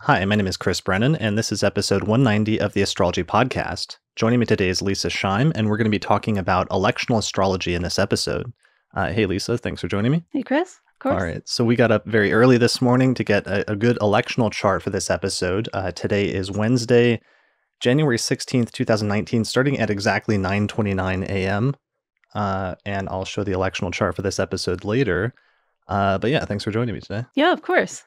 Hi, my name is Chris Brennan, and this is episode 190 of the Astrology Podcast. Joining me today is Leisa Schaim, and we're going to be talking about electional astrology in this episode. Hey, Leisa, thanks for joining me. Hey, Chris. Of course. All right, so we got up very early this morning to get a good electional chart for this episode. Today is Wednesday, January 16th, 2019, starting at exactly 9:29 a.m., and I'll show the electional chart for this episode later. But yeah, thanks for joining me today. Yeah, of course.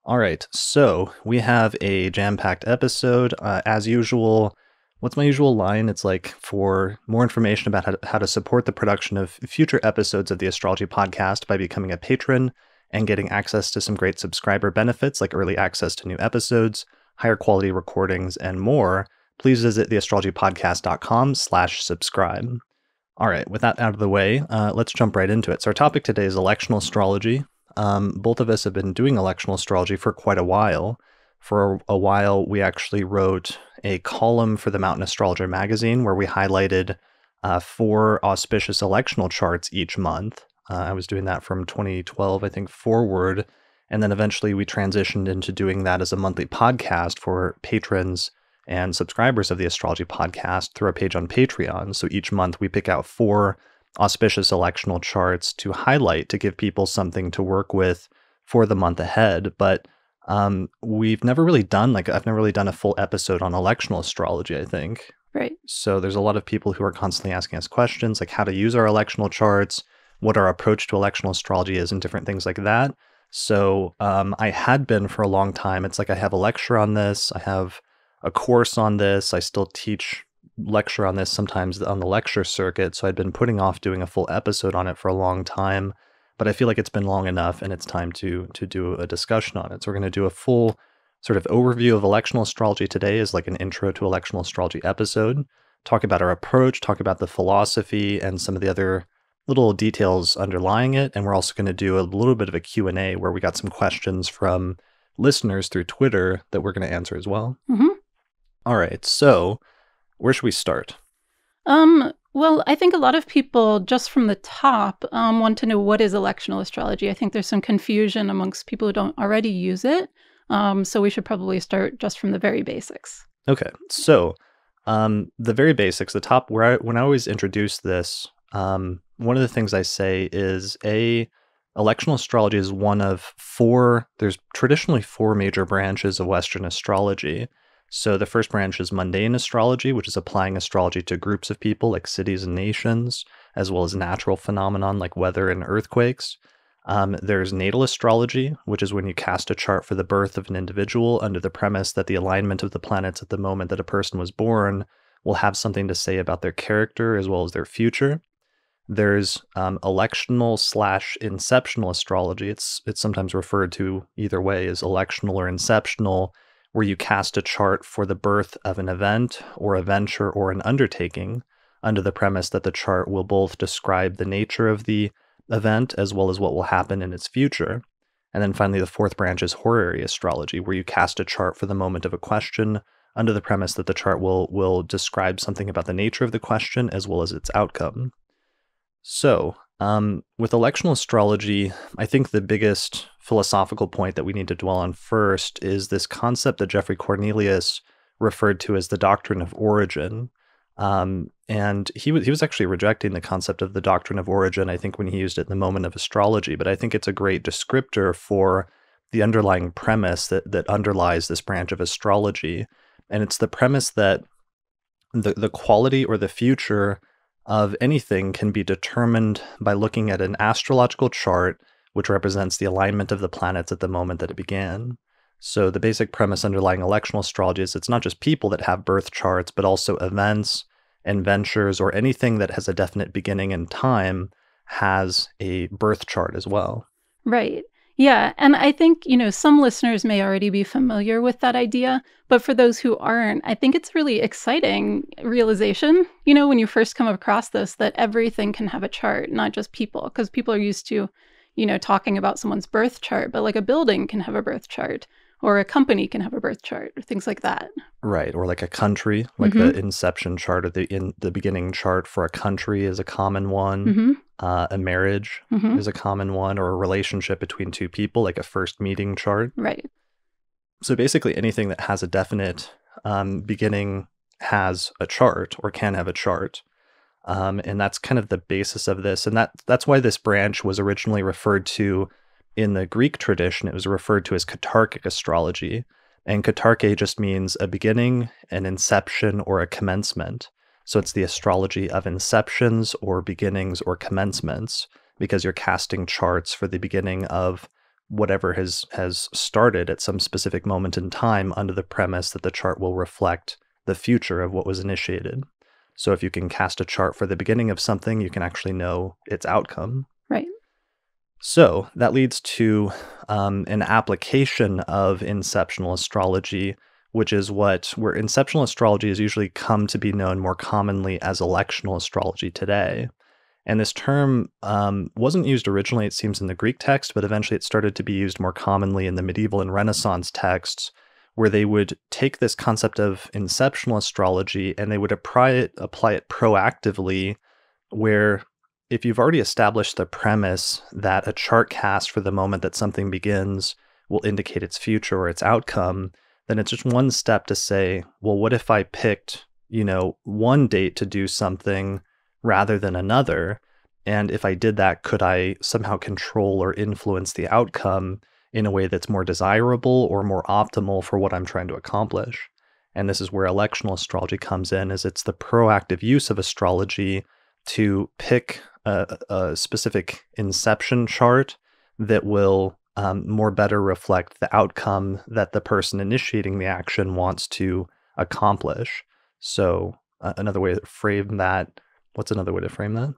All right, so we have a jam-packed episode. As usual, what's my usual line? It's like, for more information about how to support the production of future episodes of the Astrology Podcast by becoming a patron and getting access to some great subscriber benefits like early access to new episodes, higher quality recordings, and more, please visit theastrologypodcast.com/subscribe. All right, with that out of the way, let's jump right into it. So our topic today is electional astrology. Both of us have been doing electional astrology for quite a while. For a while, we actually wrote a column for the Mountain Astrologer magazine where we highlighted 4 auspicious electional charts each month. I was doing that from 2012, I think, forward. And then eventually we transitioned into doing that as a monthly podcast for patrons and subscribers of the Astrology Podcast through our page on Patreon. So each month we pick out 4 auspicious electional charts to highlight, to give people something to work with for the month ahead. But we've never really done, I've never really done a full episode on electional astrology, I think. Right. So there's a lot of people who are constantly asking us questions, like how to use our electional charts, what our approach to electional astrology is, and different things like that. So I had been for a long time. It's like I have a lecture on this. I have a course on this. I still lecture on this sometimes on the lecture circuit, so I'd been putting off doing a full episode on it for a long time, but I feel like it's been long enough and it's time to do a discussion on it. So we're going to do a full sort of overview of electional astrology today as like an intro to electional astrology episode, talk about our approach, talk about the philosophy and some of the other little details underlying it, and we're also going to do a little bit of a Q&A where we got some questions from listeners through Twitter that we're going to answer as well. Mm-hmm. All right, so where should we start? Well, I think a lot of people, just from the top, want to know what is electional astrology. I think there's some confusion amongst people who don't already use it. So we should probably start just from the very basics. Okay, so the very basics, the top, when I always introduce this, one of the things I say is electional astrology is one of 4, there's traditionally 4 major branches of Western astrology. So the first branch is mundane astrology, which is applying astrology to groups of people like cities and nations, as well as natural phenomenon like weather and earthquakes. There's natal astrology, which is when you cast a chart for the birth of an individual under the premise that the alignment of the planets at the moment that a person was born will have something to say about their character as well as their future. There's electional/inceptional astrology. It's sometimes referred to either way as electional or inceptional, where you cast a chart for the birth of an event or a venture or an undertaking under the premise that the chart will both describe the nature of the event as well as what will happen in its future. And then finally, the 4th branch is horary astrology, where you cast a chart for the moment of a question under the premise that the chart will describe something about the nature of the question as well as its outcome. So, with electional astrology, I think the biggest philosophical point that we need to dwell on first is this concept that Geoffrey Cornelius referred to as the doctrine of origin. And he was actually rejecting the concept of the doctrine of origin, I think, when he used it in the moment of astrology, but I think it's a great descriptor for the underlying premise that underlies this branch of astrology. And it's the premise that the quality or the future of anything can be determined by looking at an astrological chart, which represents the alignment of the planets at the moment that it began. So the basic premise underlying electional astrology is it's not just people that have birth charts, but also events and ventures or anything that has a definite beginning in time has a birth chart as well. Right. Yeah. And I think, some listeners may already be familiar with that idea, but for those who aren't, I think it's really exciting realization, when you first come across this, that everything can have a chart, not just people, because people are used to, talking about someone's birth chart, but like a building can have a birth chart, or a company can have a birth chart, or things like that. Right. Or like a country, like the inception chart or the beginning chart for a country is a common one. A marriage is a common one, or a relationship between 2 people, like a first meeting chart. Right. So basically anything that has a definite beginning has a chart or can have a chart. And that's kind of the basis of this. And that's why this branch was originally referred to in the Greek tradition. It was referred to as catarchic astrology. And catarche just means a beginning, an inception, or a commencement. So it's the astrology of inceptions or beginnings or commencements, because you're casting charts for the beginning of whatever has started at some specific moment in time under the premise that the chart will reflect the future of what was initiated. So if you can cast a chart for the beginning of something, you can actually know its outcome. Right. So that leads to an application of inceptional astrology, which is where inceptional astrology has usually come to be known more commonly as electional astrology today. And this term wasn't used originally, it seems, in the Greek text, but eventually it started to be used more commonly in the medieval and Renaissance texts, where they would take this concept of inceptional astrology and they would apply it proactively, where if you've already established the premise that a chart cast for the moment that something begins will indicate its future or its outcome, then it's just one step to say, well, what if I picked, one date to do something rather than another? And if I did that, could I somehow control or influence the outcome in a way that's more desirable or more optimal for what I'm trying to accomplish? And this is where electional astrology comes in, is it's the proactive use of astrology to pick a specific inception chart that will more better reflect the outcome that the person initiating the action wants to accomplish. So another way to frame that, what's another way to frame that?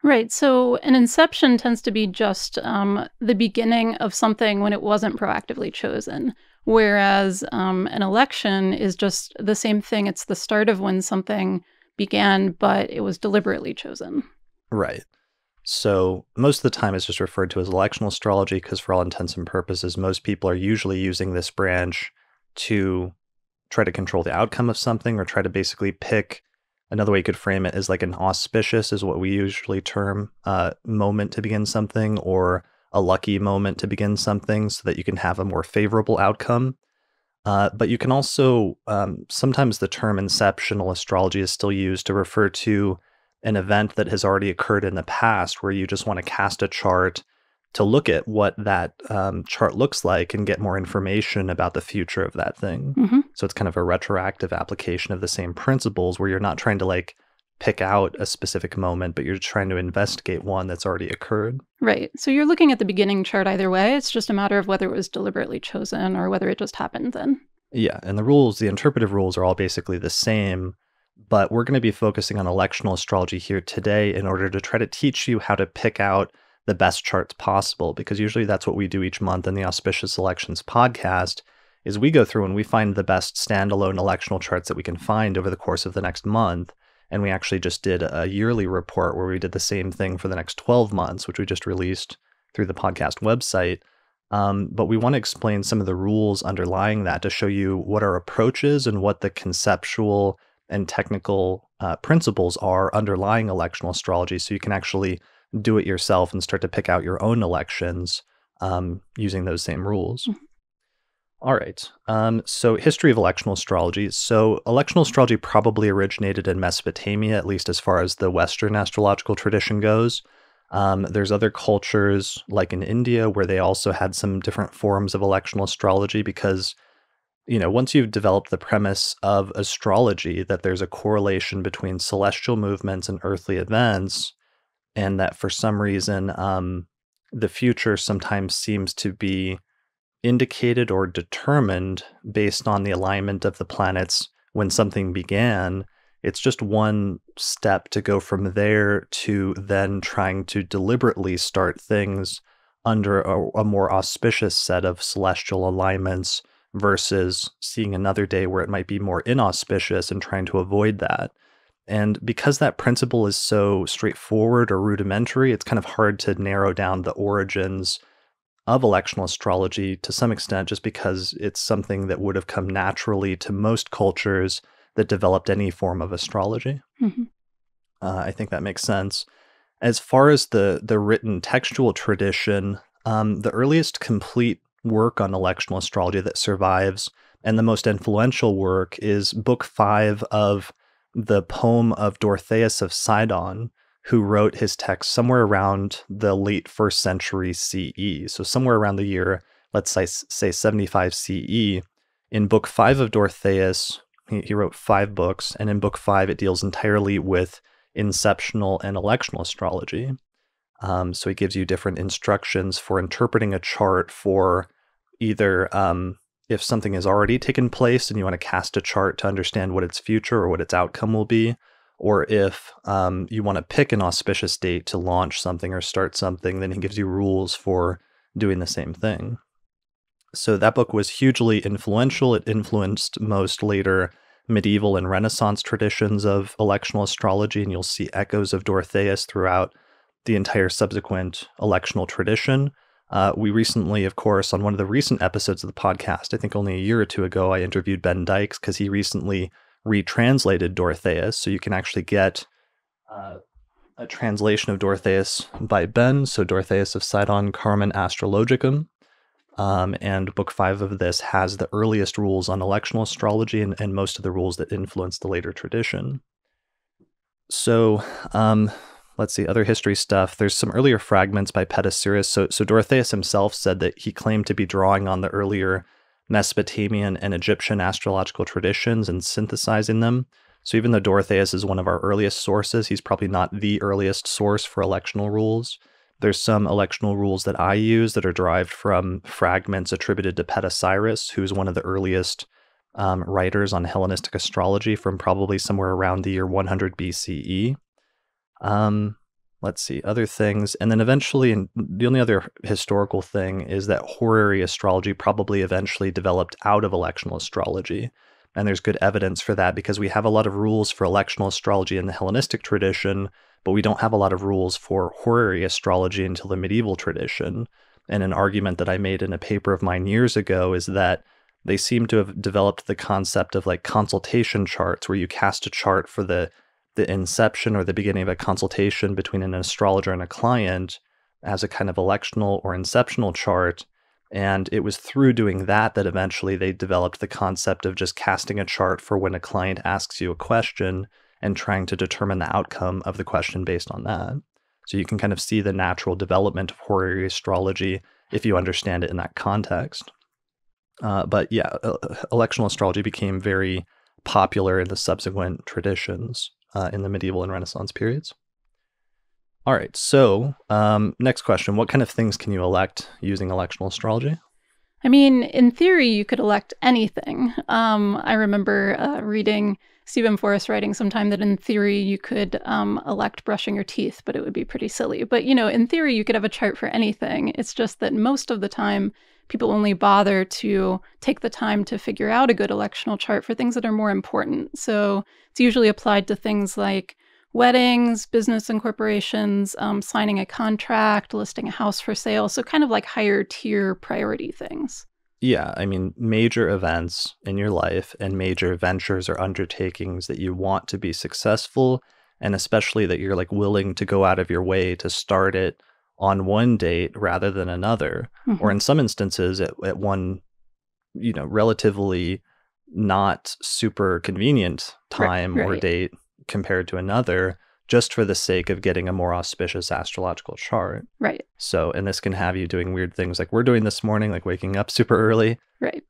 Right. So an inception tends to be just the beginning of something when it wasn't proactively chosen, whereas an election is just the same thing. It's the start of when something began, but it was deliberately chosen. Right. So most of the time it's just referred to as electional astrology because for all intents and purposes, most people are usually using this branch to try to control the outcome of something or try to basically pick. Another way you could frame it is like an auspicious is what we usually term moment to begin something, or a lucky moment to begin something so that you can have a more favorable outcome. But you can also, sometimes the term inceptional astrology is still used to refer to an event that has already occurred in the past where you just want to cast a chart to look at what that chart looks like and get more information about the future of that thing. Mm-hmm. So it's kind of a retroactive application of the same principles where you're not trying to pick out a specific moment, but you're trying to investigate one that's already occurred. Right. So you're looking at the beginning chart either way. It's just a matter of whether it was deliberately chosen or whether it just happened then. Yeah. And the interpretive rules are all basically the same, but we're going to be focusing on electional astrology here today in order to try to teach you how to pick out the best charts possible, because usually that's what we do each month in the Auspicious Elections Podcast, is we go through and we find the best standalone electional charts that we can find over the course of the next month. And we actually just did a yearly report where we did the same thing for the next 12 months, which we just released through the podcast website. But we want to explain some of the rules underlying that to show you what our approach is and what the conceptual and technical principles are underlying electional astrology, so you can actually do it yourself and start to pick out your own elections using those same rules. Mm-hmm. All right. So history of electional astrology. So electional astrology probably originated in Mesopotamia, at least as far as the Western astrological tradition goes. There's other cultures like in India where they also had some different forms of electional astrology because, once you've developed the premise of astrology, that there's a correlation between celestial movements and earthly events, and that for some reason, the future sometimes seems to be indicated or determined based on the alignment of the planets when something began. It's just one step to go from there to then trying to deliberately start things under a more auspicious set of celestial alignments versus seeing another day where it might be more inauspicious and trying to avoid that. And because that principle is so straightforward or rudimentary, it's kind of hard to narrow down the origins of electional astrology to some extent, just because it's something that would have come naturally to most cultures that developed any form of astrology. Mm-hmm. I think that makes sense. As far as the written textual tradition, the earliest complete work on electional astrology that survives, and the most influential work is Book 5 of the poem of Dorotheus of Sidon, who wrote his text somewhere around the late 1st century CE. So somewhere around the year, let's say 75 CE. In Book 5 of Dorotheus, he wrote 5 books, and in Book 5 it deals entirely with inceptional and electional astrology. So he gives you different instructions for interpreting a chart for either if something has already taken place and you want to cast a chart to understand what its future or what its outcome will be, or if you want to pick an auspicious date to launch something or start something, then he gives you rules for doing the same thing. So that book was hugely influential. It influenced most later medieval and Renaissance traditions of electional astrology, and you'll see echoes of Dorotheus throughout the entire subsequent electional tradition. We recently, of course, on one of the recent episodes of the podcast, I think only a year or two ago, I interviewed Ben Dykes because he recently retranslated Dorotheus. So you can actually get a translation of Dorotheus by Ben. So Dorotheus of Sidon, Carmen Astrologicum. And Book 5 of this has the earliest rules on electional astrology and most of the rules that influence the later tradition. So let's see, other history stuff. There's some earlier fragments by Petasiris. So Dorotheus himself said that he claimed to be drawing on the earlier Mesopotamian and Egyptian astrological traditions and synthesizing them. So even though Dorotheus is one of our earliest sources, he's probably not the earliest source for electional rules. There's some electional rules that I use that are derived from fragments attributed to Petasiris, who's one of the earliest writers on Hellenistic astrology from probably somewhere around the year 100 BCE. Let's see, other things. And then eventually, and the only other historical thing is that horary astrology probably eventually developed out of electional astrology. And there's good evidence for that because we have a lot of rules for electional astrology in the Hellenistic tradition, but we don't have a lot of rules for horary astrology until the medieval tradition. And an argument that I made in a paper of mine years ago is that they seem to have developed the concept of like consultation charts, where you cast a chart for the inception or the beginning of a consultation between an astrologer and a client as a kind of electional or inceptional chart. And it was through doing that that eventually they developed the concept of just casting a chart for when a client asks you a question and trying to determine the outcome of the question based on that. So you can kind of see the natural development of horary astrology if you understand it in that context. But yeah, electional astrology became very popular in the subsequent traditions in the medieval and Renaissance periods. All right, so next question. What kind of things can you elect using electional astrology? I mean, in theory, you could elect anything. I remember reading Stephen Forrest writing sometime that in theory you could elect brushing your teeth, but it would be pretty silly. But, you know, in theory, you could have a chart for anything. It's just that most of the time, people only bother to take the time to figure out a good electional chart for things that are more important. So it's usually applied to things like weddings, business incorporations, signing a contract, listing a house for sale. So kind of like higher tier priority things. Yeah, I mean, major events in your life and major ventures or undertakings that you want to be successful, and especially that you're like willing to go out of your way to start it on one date rather than another, or in some instances at one, you know, relatively not super convenient time or date compared to another, just for the sake of getting a more auspicious astrological chart. Right. So, and this can have you doing weird things like we're doing this morning, like waking up super early. Right.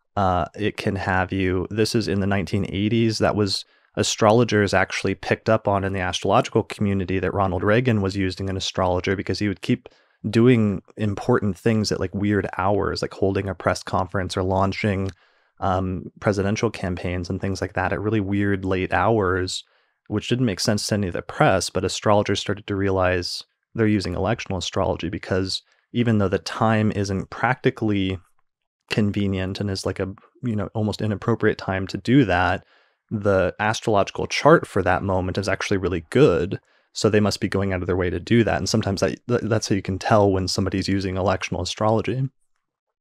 It can have you, this is in the 1980s, that was astrologers actually picked up on in the astrological community that Ronald Reagan was using an astrologer because he would keep doing important things at like weird hours, like holding a press conference or launching presidential campaigns and things like that at really weird late hours, which didn't make sense to any of the press, but astrologers started to realize they're using electional astrology because even though the time isn't practically convenient and is like a, you know, almost inappropriate time to do that, the astrological chart for that moment is actually really good. So they must be going out of their way to do that. And sometimes that's how you can tell when somebody's using electional astrology.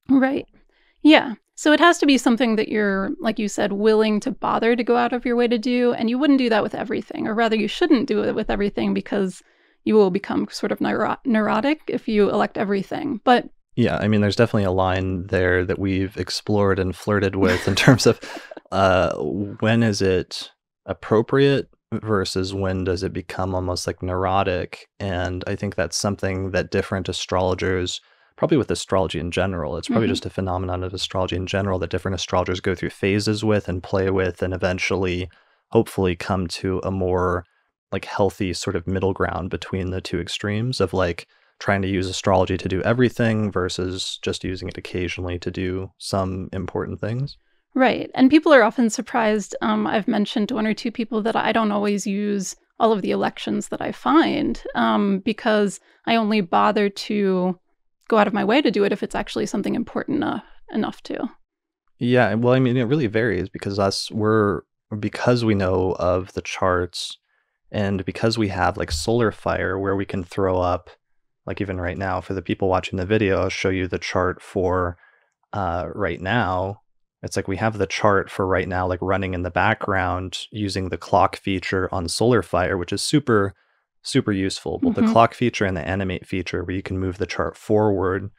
Right. Yeah. So it has to be something that you're, like you said, willing to bother to go out of your way to do. And you wouldn't do that with everything, or rather you shouldn't do it with everything because you will become sort of neurotic if you elect everything. But Yeah, I mean, there's definitely a line there that we've explored and flirted with in terms of when is it appropriate versus when does it become almost like neurotic. And I think that's something that different astrologers, probably with astrology in general, it's probably Hmm. just a phenomenon of astrology in general that different astrologers go through phases with and play with and eventually, hopefully, come to a more like healthy sort of middle ground between the two extremes of like trying to use astrology to do everything versus just using it occasionally to do some important things. Right. And people are often surprised. I've mentioned one or two people that I don't always use all of the elections that I find because I only bother to go out of my way to do it if it's actually something important enough to. Yeah, well, I mean, it really varies because because we know of the charts and because we have like solar fire where we can throw up, like even right now for the people watching the video, I'll show you the chart for right now. It's like we have the chart for right now, like running in the background using the clock feature on solar fire, which is super, super useful. Both the Hmm. clock feature and the animate feature, where you can move the chart forward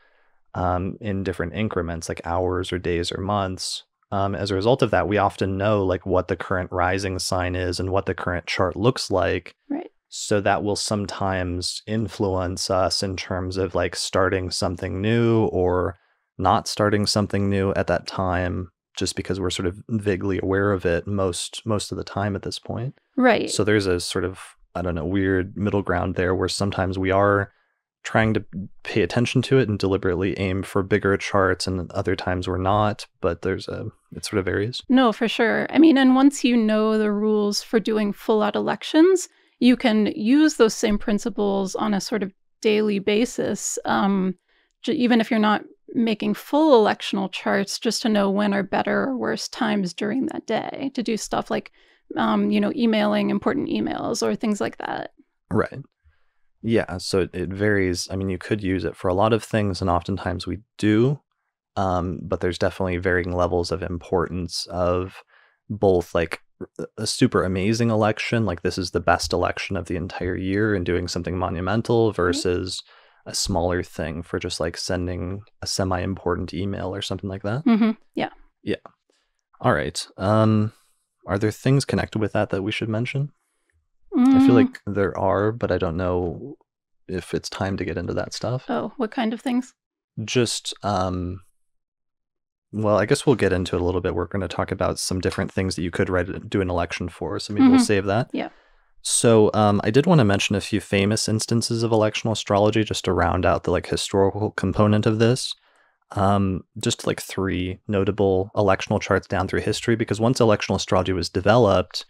in different increments, like hours or days or months. As a result of that, we often know like what the current rising sign is and what the current chart looks like. Right. So that will sometimes influence us in terms of like starting something new or not starting something new at that time, just because we're sort of vaguely aware of it most of the time at this point. Right. So there's a sort of, I don't know, weird middle ground there where sometimes we are trying to pay attention to it and deliberately aim for bigger charts and other times we're not, but it sort of varies. No, for sure. I mean, and once you know the rules for doing full out elections, you can use those same principles on a sort of daily basis, even if you're not making full electional charts, just to know when are better or worse times during that day to do stuff like, emailing important emails or things like that. Right. Yeah, so it varies. I mean, you could use it for a lot of things, and oftentimes we do, but there's definitely varying levels of importance of both like a super amazing election, like this is the best election of the entire year and doing something monumental Right. versus a smaller thing for just like sending a semi-important email or something like that. Yeah. Yeah. All right. Are there things connected with that that we should mention? I feel Mm. like there are, but I don't know if it's time to get into that stuff. Oh, what kind of things? Just, well, I guess we'll get into it a little bit. We're going to talk about some different things that you could do an election for, so maybe we'll Hmm. save that. Yeah. So, I did want to mention a few famous instances of electional astrology just to round out the like historical component of this. Just like three notable electional charts down through history, because once electional astrology was developed,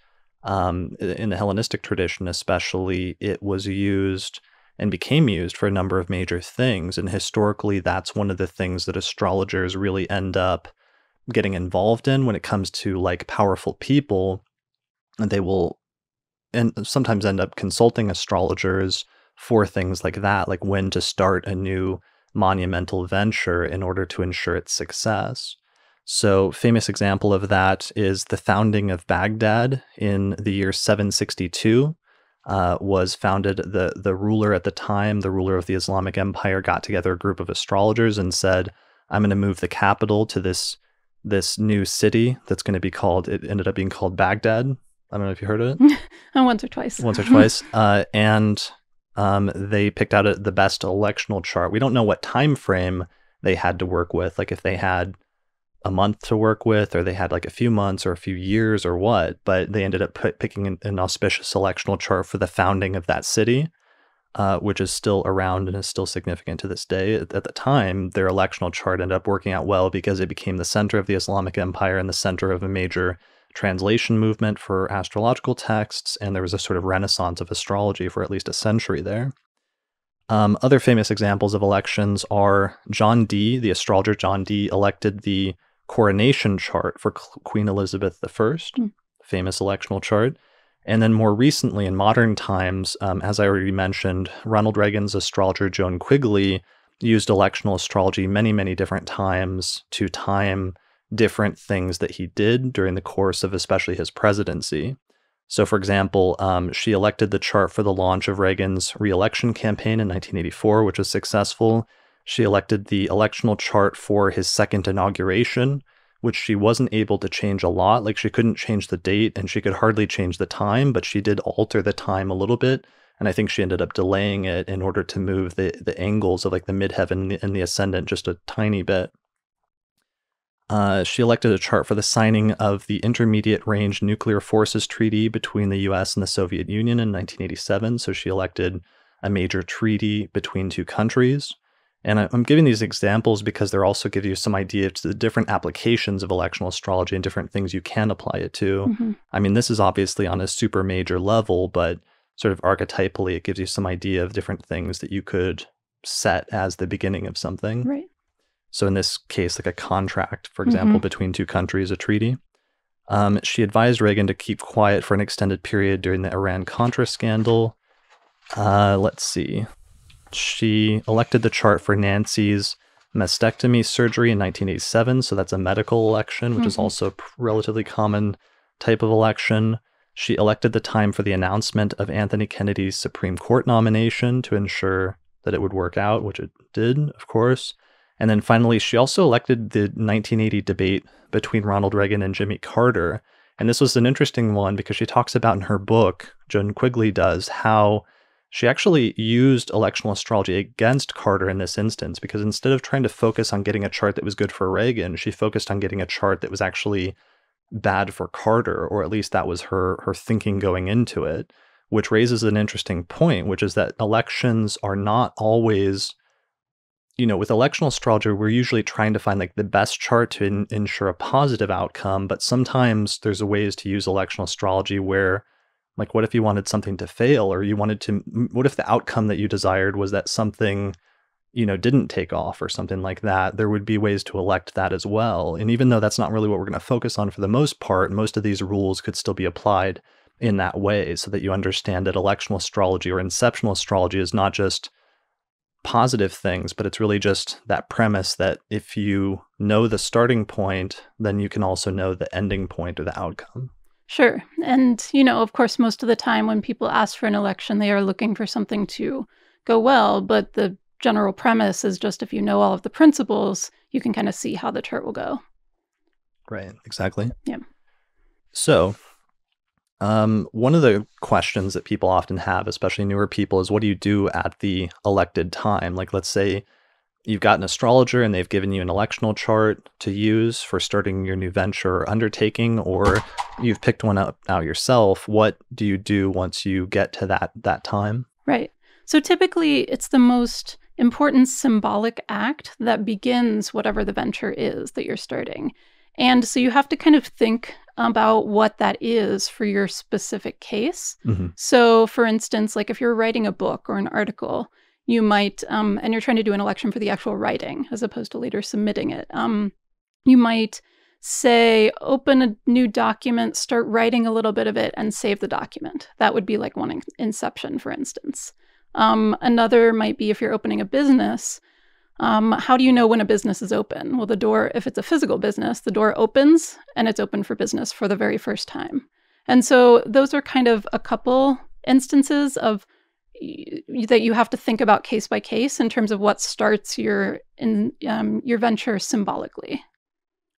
in the Hellenistic tradition especially, it was used and became used for a number of major things. And historically, that's one of the things that astrologers really end up getting involved in when it comes to like powerful people. And they will and sometimes end up consulting astrologers for things like that, like when to start a new monumental venture in order to ensure its success. So, famous example of that is the founding of Baghdad in the year 762. Was founded the ruler at the time, the ruler of the Islamic Empire, got together a group of astrologers and said, "I'm going to move the capital to this new city that's going to be called." It ended up being called Baghdad. I don't know if you heard of it Once or twice. once or twice. And they picked out the best electional chart. We don't know what time frame they had to work with, like if they had a month to work with, or they had like a few months or a few years or what, but they ended up picking an auspicious electional chart for the founding of that city, which is still around and is still significant to this day. At the time, their electional chart ended up working out well because it became the center of the Islamic Empire and the center of a major translation movement for astrological texts, and there was a sort of renaissance of astrology for at least a century there. Other famous examples of elections are John Dee, the astrologer John Dee, elected the coronation chart for Queen Elizabeth I, Mm. famous electional chart. And then more recently, in modern times, as I already mentioned, Ronald Reagan's astrologer Joan Quigley used electional astrology many, many different times to time different things that he did during the course of especially his presidency. So, for example, she elected the chart for the launch of Reagan's re-election campaign in 1984, which was successful. She elected the electional chart for his second inauguration, which she wasn't able to change a lot. Like, she couldn't change the date and she could hardly change the time, but she did alter the time a little bit. And I think she ended up delaying it in order to move the angles of like the midheaven and the ascendant just a tiny bit. She elected a chart for the signing of the Intermediate Range Nuclear Forces Treaty between the US and the Soviet Union in 1987. So she elected a major treaty between two countries. And I'm giving these examples because they're also give you some idea to the different applications of electional astrology and different things you can apply it to. Mm-hmm. I mean, this is obviously on a super major level, but sort of archetypally, it gives you some idea of different things that you could set as the beginning of something. Right. So in this case, like a contract, for example, between two countries, a treaty. She advised Reagan to keep quiet for an extended period during the Iran-Contra scandal. Let's see. She elected the chart for Nancy's mastectomy surgery in 1987. So that's a medical election, which is also a relatively common type of election. She elected the time for the announcement of Anthony Kennedy's Supreme Court nomination to ensure that it would work out, which it did, of course. And then finally, she also elected the 1980 debate between Ronald Reagan and Jimmy Carter. And this was an interesting one because she talks about in her book, Joan Quigley does, how she actually used electional astrology against Carter in this instance, because instead of trying to focus on getting a chart that was good for Reagan, she focused on getting a chart that was actually bad for Carter, or at least that was her thinking going into it, which raises an interesting point, which is that elections are not always, with electional astrology, we're usually trying to find like the best chart to ensure a positive outcome, but sometimes there's ways to use electional astrology where, like, what if you wanted something to fail, or what if the outcome that you desired was that something, didn't take off or something like that? There would be ways to elect that as well. And even though that's not really what we're going to focus on for the most part, most of these rules could still be applied in that way so that you understand that electional astrology or inceptional astrology is not just positive things, but it's really just that premise that if you know the starting point, then you can also know the ending point or the outcome. Sure. And, of course, most of the time when people ask for an election, they are looking for something to go well. But the general premise is just if you know all of the principles, you can kind of see how the chart will go. Right. Exactly. Yeah. So one of the questions that people often have, especially newer people, is what do you do at the elected time? Like, let's say you've got an astrologer and they've given you an electional chart to use for starting your new venture or undertaking, or you've picked one out yourself. What do you do once you get to that time? Right. So typically it's the most important symbolic act that begins whatever the venture is that you're starting. And so you have to kind of think about what that is for your specific case. Mm-hmm. So for instance, like if you're writing a book or an article, you might, and you're trying to do an election for the actual writing as opposed to later submitting it. You might say, open a new document, start writing a little bit of it, and save the document. That would be like one inception, for instance. Another might be if you're opening a business, how do you know when a business is open? Well, the door, if it's a physical business, the door opens and it's open for business for the very first time. And so those are kind of a couple instances of that you have to think about case by case in terms of what starts your venture symbolically.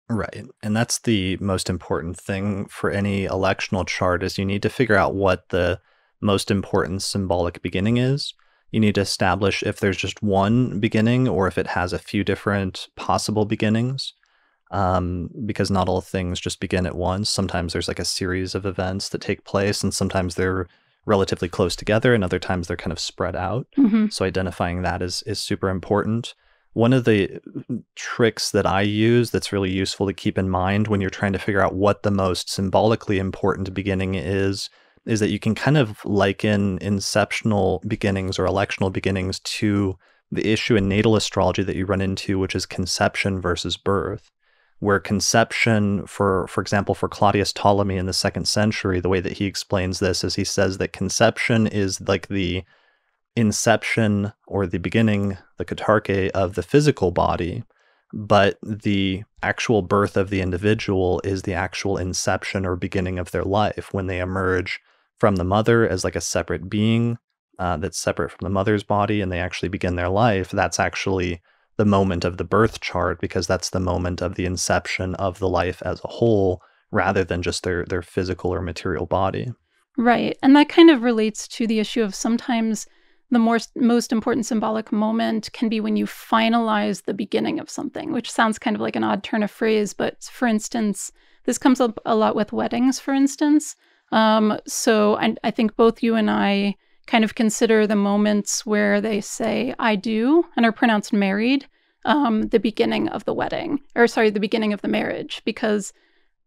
Right. And that's the most important thing for any electional chart is you need to figure out what the most important symbolic beginning is. You need to establish if there's just one beginning or if it has a few different possible beginnings, because not all things just begin at once. Sometimes there's like a series of events that take place, and sometimes they're relatively close together, and other times they're kind of spread out. Mm-hmm. So identifying that is super important. One of the tricks that I use that's really useful to keep in mind when you're trying to figure out what the most symbolically important beginning is that you can kind of liken inceptional beginnings or electional beginnings to the issue in natal astrology that you run into, which is conception versus birth. Where conception, for example, for Claudius Ptolemy in the 2nd century, the way that he explains this is he says that conception is like the inception or the beginning, the katarche of the physical body, but the actual birth of the individual is the actual inception or beginning of their life when they emerge from the mother as like a separate being that's separate from the mother's body and they actually begin their life. That's actually the moment of the birth chart, because that's the moment of the inception of the life as a whole, rather than just their physical or material body. Right. And that kind of relates to the issue of sometimes the most important symbolic moment can be when you finalize the beginning of something, which sounds kind of like an odd turn of phrase. But for instance, this comes up a lot with weddings, for instance. So I think both you and I kind of consider the moments where they say "I do" and are pronounced married, the beginning of the wedding, or sorry, the beginning of the marriage, because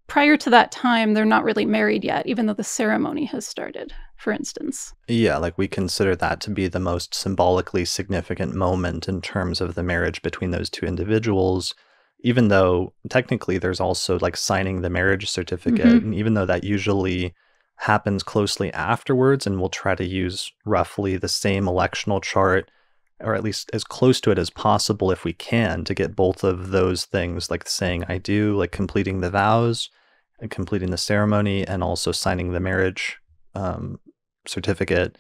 prior to that time, they're not really married yet, even though the ceremony has started, for instance. Yeah, like we consider that to be the most symbolically significant moment in terms of the marriage between those two individuals, even though technically there's also like signing the marriage certificate. And even though that usually happens closely afterwards, and we'll try to use roughly the same electional chart, or at least as close to it as possible if we can, to get both of those things, like saying "I do," like completing the vows and completing the ceremony, and also signing the marriage certificate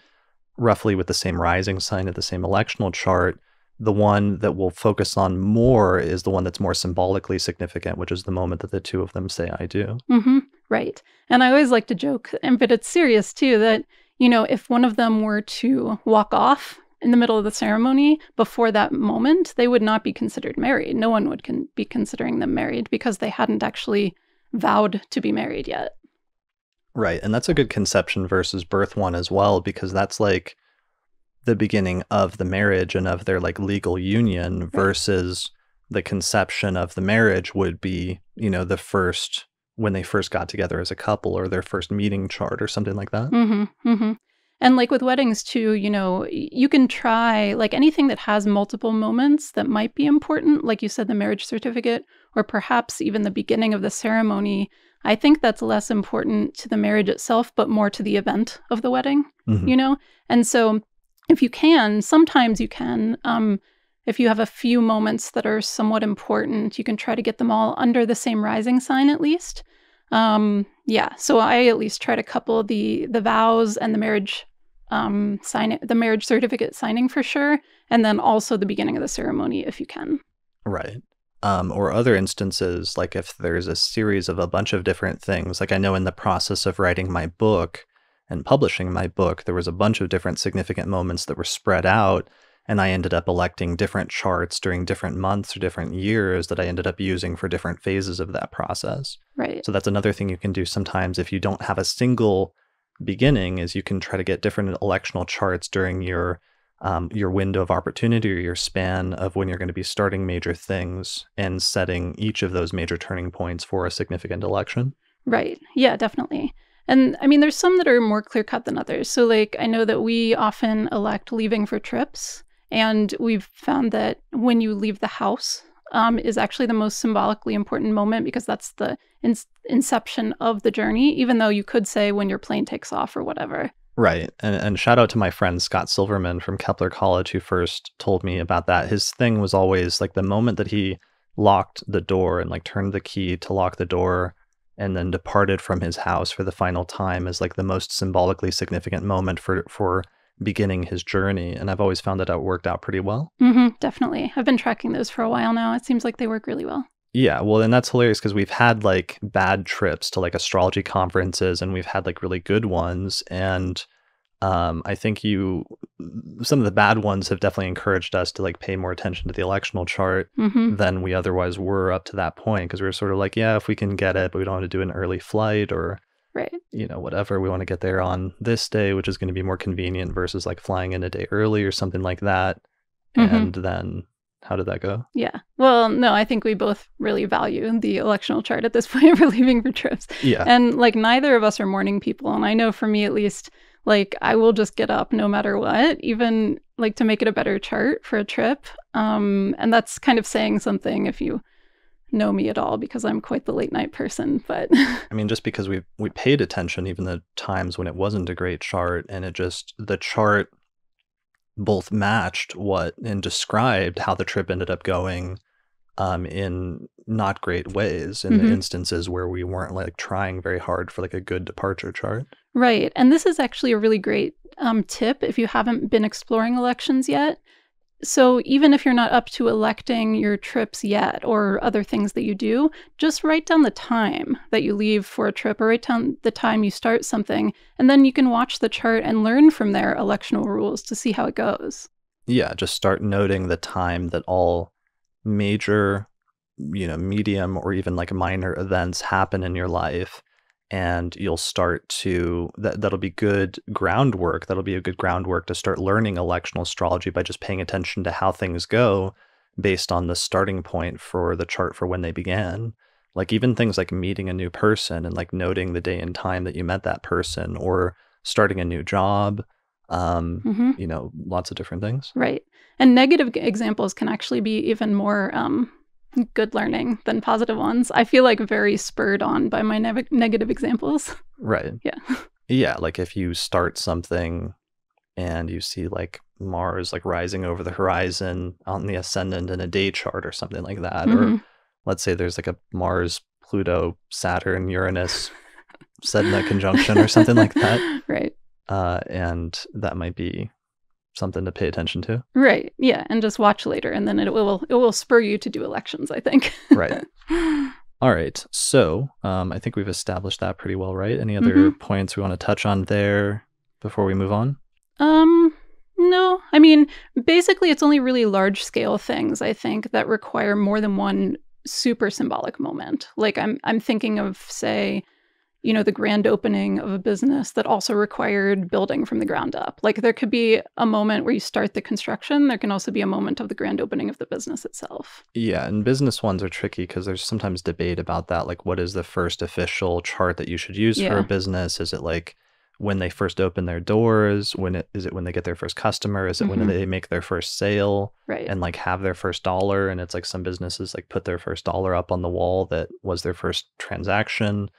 roughly with the same rising sign of the same electional chart. The one that we'll focus on more is the one that's more symbolically significant, which is the moment that the two of them say "I do." Right. And I always like to joke, but it's serious too, that, if one of them were to walk off in the middle of the ceremony before that moment, they would not be considered married. No one would be considering them married because they hadn't actually vowed to be married yet. Right. And that's a good conception versus birth one as well, because that's like the beginning of the marriage and of their like legal union, versus the conception of the marriage would be, the first, when they first got together as a couple, or their first meeting chart or something like that. And like with weddings too, you can try like anything that has multiple moments that might be important, like you said, the marriage certificate, or perhaps even the beginning of the ceremony. I think that's less important to the marriage itself, but more to the event of the wedding, And so if you can, sometimes you can, if you have a few moments that are somewhat important, you can try to get them all under the same rising sign at least. So I at least try to couple the vows and the marriage the marriage certificate signing for sure, and then also the beginning of the ceremony if you can. Right. Or other instances, like if there's a series of a bunch of different things, like I know in the process of writing my book and publishing my book, there was a bunch of different significant moments that were spread out, and I ended up electing different charts during different months or different years that I ended up using for different phases of that process. Right. So that's another thing you can do sometimes if you don't have a single beginning, is you can try to get different electional charts during your window of opportunity, or your span of when you're going to be starting major things, and setting each of those major turning points for a significant election. Right. Yeah, definitely. And I mean, there's some that are more clear-cut than others. So like, I know that we often elect leaving for trips, and we've found that when you leave the house is actually the most symbolically important moment, because that's the inception of the journey, even though you could say when your plane takes off or whatever. Right. And shout out to my friend Scott Silverman from Kepler College, who first told me about that. His thing was always like the moment that he locked the door and like turned the key to lock the door and then departed from his house for the final time is like the most symbolically significant moment for beginning his journey. And I've always found that it worked out pretty well. Definitely. I've been tracking those for a while now. It seems like they work really well. Yeah, well, and that's hilarious because we've had like bad trips to like astrology conferences, and we've had like really good ones. And I think some of the bad ones have definitely encouraged us to like pay more attention to the electional chart than we otherwise were up to that point, because we were sort of like, yeah, if we can get it, but we don't want to do an early flight, or right, whatever, we want to get there on this day, which is going to be more convenient, versus like flying in a day early or something like that. And then how did that go? Yeah. Well, no, I think we both really value the electional chart at this point for leaving for trips. Yeah. And like neither of us are morning people. And I know for me at least, like I will just get up no matter what, even like to make it a better chart for a trip. And that's kind of saying something if you know me at all, because I'm quite the late night person. But I mean, just because we paid attention even the times when it wasn't a great chart, and the chart both matched and described how the trip ended up going in not great ways in the instances where we weren't like trying very hard for like a good departure chart. Right. And this is actually a really great tip if you haven't been exploring elections yet. So even if you're not up to electing your trips yet or other things that you do, just write down the time that you leave for a trip or write down the time you start something. And then you can watch the chart and learn from their electional rules to see how it goes. Yeah, just start noting the time that all major, medium or even like minor events happen in your life. And you'll start to, that'll be good groundwork. That'll be a good groundwork to start learning electional astrology by just paying attention to how things go based on the starting point for the chart for when they began. Like even things like meeting a new person and like noting the day and time that you met that person, or starting a new job, lots of different things. Right. And negative examples can actually be even more good learning than positive ones. I feel like very spurred on by my negative examples. Right. Yeah. Yeah, like if you start something and you see like Mars like rising over the horizon on the Ascendant in a day chart or something like that, or let's say there's like a Mars, Pluto, Saturn, Uranus Sedna conjunction or something like that. Right. And that might be something to pay attention to. Right. Yeah. And just watch later, and then it will spur you to do elections, I think. Right. All right. So I think we've established that pretty well, right? Any other points we want to touch on there before we move on? No. I mean, basically, it's only really large scale things, I think, that require more than one super symbolic moment. Like I'm thinking of, say, the grand opening of a business that also required building from the ground up. Like there could be a moment where you start the construction. There can also be a moment of the grand opening of the business itself. Yeah, and business ones are tricky because there's sometimes debate about that. Like, what is the first official chart that you should use for a business? Is it like when they first open their doors? Is it when they get their first customer? Is it when they make their first sale? Right. And like have their first dollar? And it's like some businesses like put their first dollar up on the wall that was their first transaction.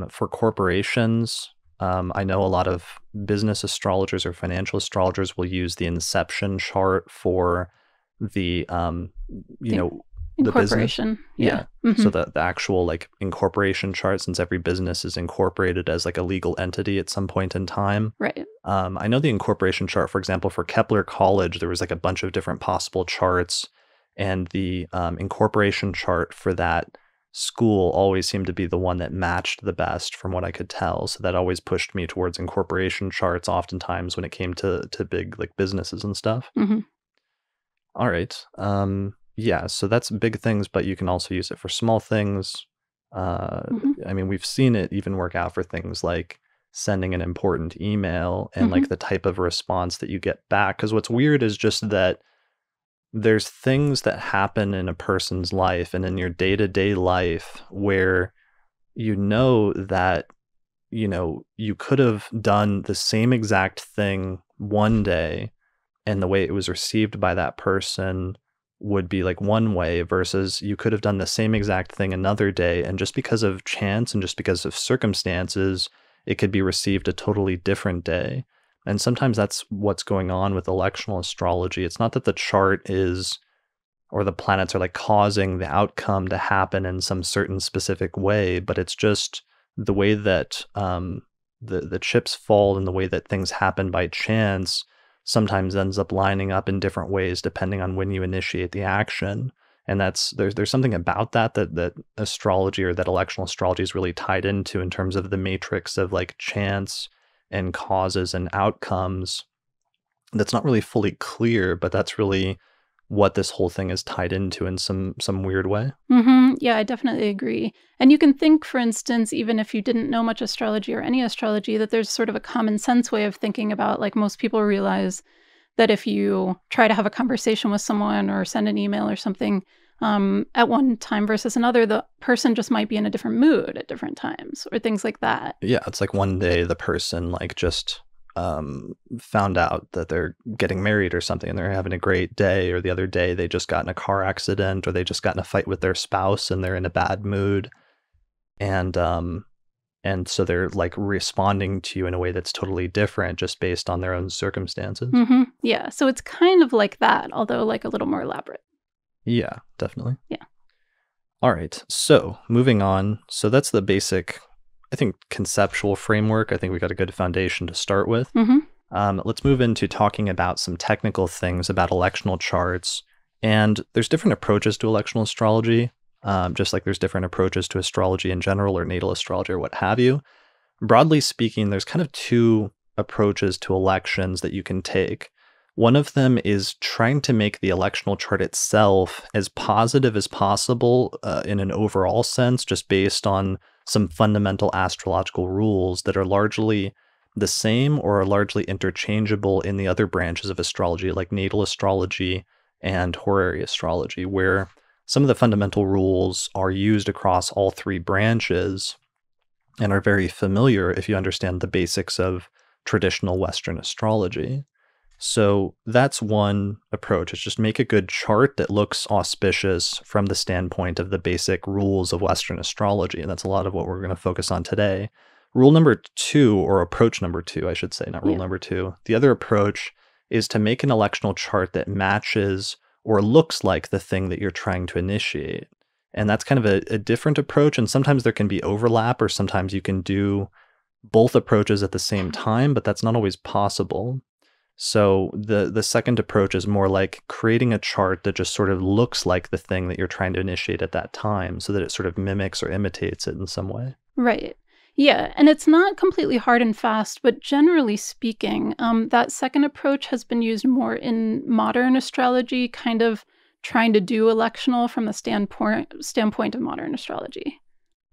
For corporations, I know a lot of business astrologers or financial astrologers will use the inception chart for the, the business. Yeah. So the actual like incorporation chart, since every business is incorporated as like a legal entity at some point in time. Right. I know the incorporation chart, for example, for Kepler College, there was like a bunch of different possible charts, and the incorporation chart for that school always seemed to be the one that matched the best from what I could tell. So that always pushed me towards incorporation charts oftentimes when it came to big like businesses and stuff. All right. Yeah, so that's big things, but you can also use it for small things. I mean, we've seen it even work out for things like sending an important email and like the type of response that you get back. Because what's weird is just that there's things that happen in a person's life and in your day-to-day life where that you could have done the same exact thing one day, and the way it was received by that person would be like one way, versus you could have done the same exact thing another day, and just because of chance and just because of circumstances, it could be received a totally different day. And sometimes that's what's going on with electional astrology. It's not that the chart is, or the planets are like causing the outcome to happen in some certain specific way, but it's just the way that the chips fall and the way that things happen by chance sometimes ends up lining up in different ways depending on when you initiate the action. And there's something about that astrology, or that electional astrology, is really tied into in terms of the matrix of like chance and causes and outcomes. That's not really fully clear, but that's really what this whole thing is tied into in some weird way. Yeah, I definitely agree. And you can think, for instance, even if you didn't know much astrology or any astrology, that there's sort of a common sense way of thinking about, like, most people realize that if you try to have a conversation with someone or send an email or something at one time versus another, the person just might be in a different mood at different times or things like that. Yeah, it's like one day the person like just found out that they're getting married or something and they're having a great day, or the other day they just got in a car accident, or they just got in a fight with their spouse and they're in a bad mood. And so they're like responding to you in a way that's totally different just based on their own circumstances. Yeah, so it's kind of like that, although like a little more elaborate. Yeah, definitely. Yeah. All right. So moving on. So that's the basic, I think, conceptual framework. I think we got a good foundation to start with. Let's move into talking about some technical things about electional charts. And there's different approaches to electional astrology, just like there's different approaches to astrology in general or natal astrology or what have you. Broadly speaking, there's kind of two approaches to elections that you can take. One of them is trying to make the electional chart itself as positive as possible in an overall sense, just based on some fundamental astrological rules that are largely the same or are largely interchangeable in the other branches of astrology, like natal astrology and horary astrology, where some of the fundamental rules are used across all three branches and are very familiar if you understand the basics of traditional Western astrology. So that's one approach. It's just make a good chart that looks auspicious from the standpoint of the basic rules of Western astrology. And that's a lot of what we're going to focus on today. Rule number two, or approach number two, I should say, not rule number two. The other approach is to make an electional chart that matches or looks like the thing that you're trying to initiate. And that's kind of a different approach. And sometimes there can be overlap, or sometimes you can do both approaches at the same time, but that's not always possible. So the second approach is more like creating a chart that just sort of looks like the thing that you're trying to initiate at that time, so that it sort of mimics or imitates it in some way. Right. Yeah, and it's not completely hard and fast, but generally speaking, that second approach has been used more in modern astrology, kind of trying to do electional from the standpoint of modern astrology.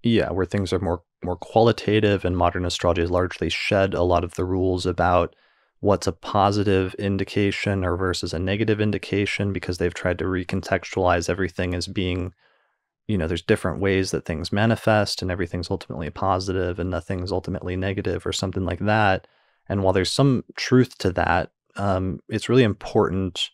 Yeah, where things are more qualitative, and modern astrology has largely shed a lot of the rules about what's a positive indication or versus a negative indication, because they've tried to recontextualize everything as being, there's different ways that things manifest, and everything's ultimately positive and nothing's ultimately negative or something like that. And while there's some truth to that, it's really important.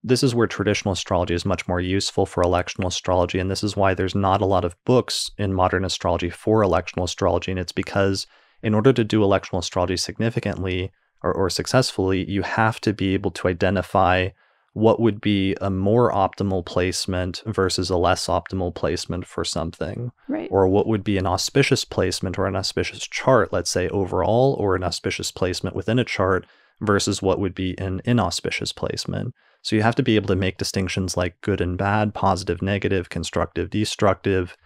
This is where traditional astrology is much more useful for electional astrology. And this is why there's not a lot of books in modern astrology for electional astrology. And it's because in order to do electional astrology significantly or successfully, you have to be able to identify what would be a more optimal placement versus a less optimal placement for something. Right. Or what would be an auspicious placement or an auspicious chart, let's say overall, or an auspicious placement within a chart versus what would be an inauspicious placement. So you have to be able to make distinctions like good and bad, positive, negative, constructive, destructive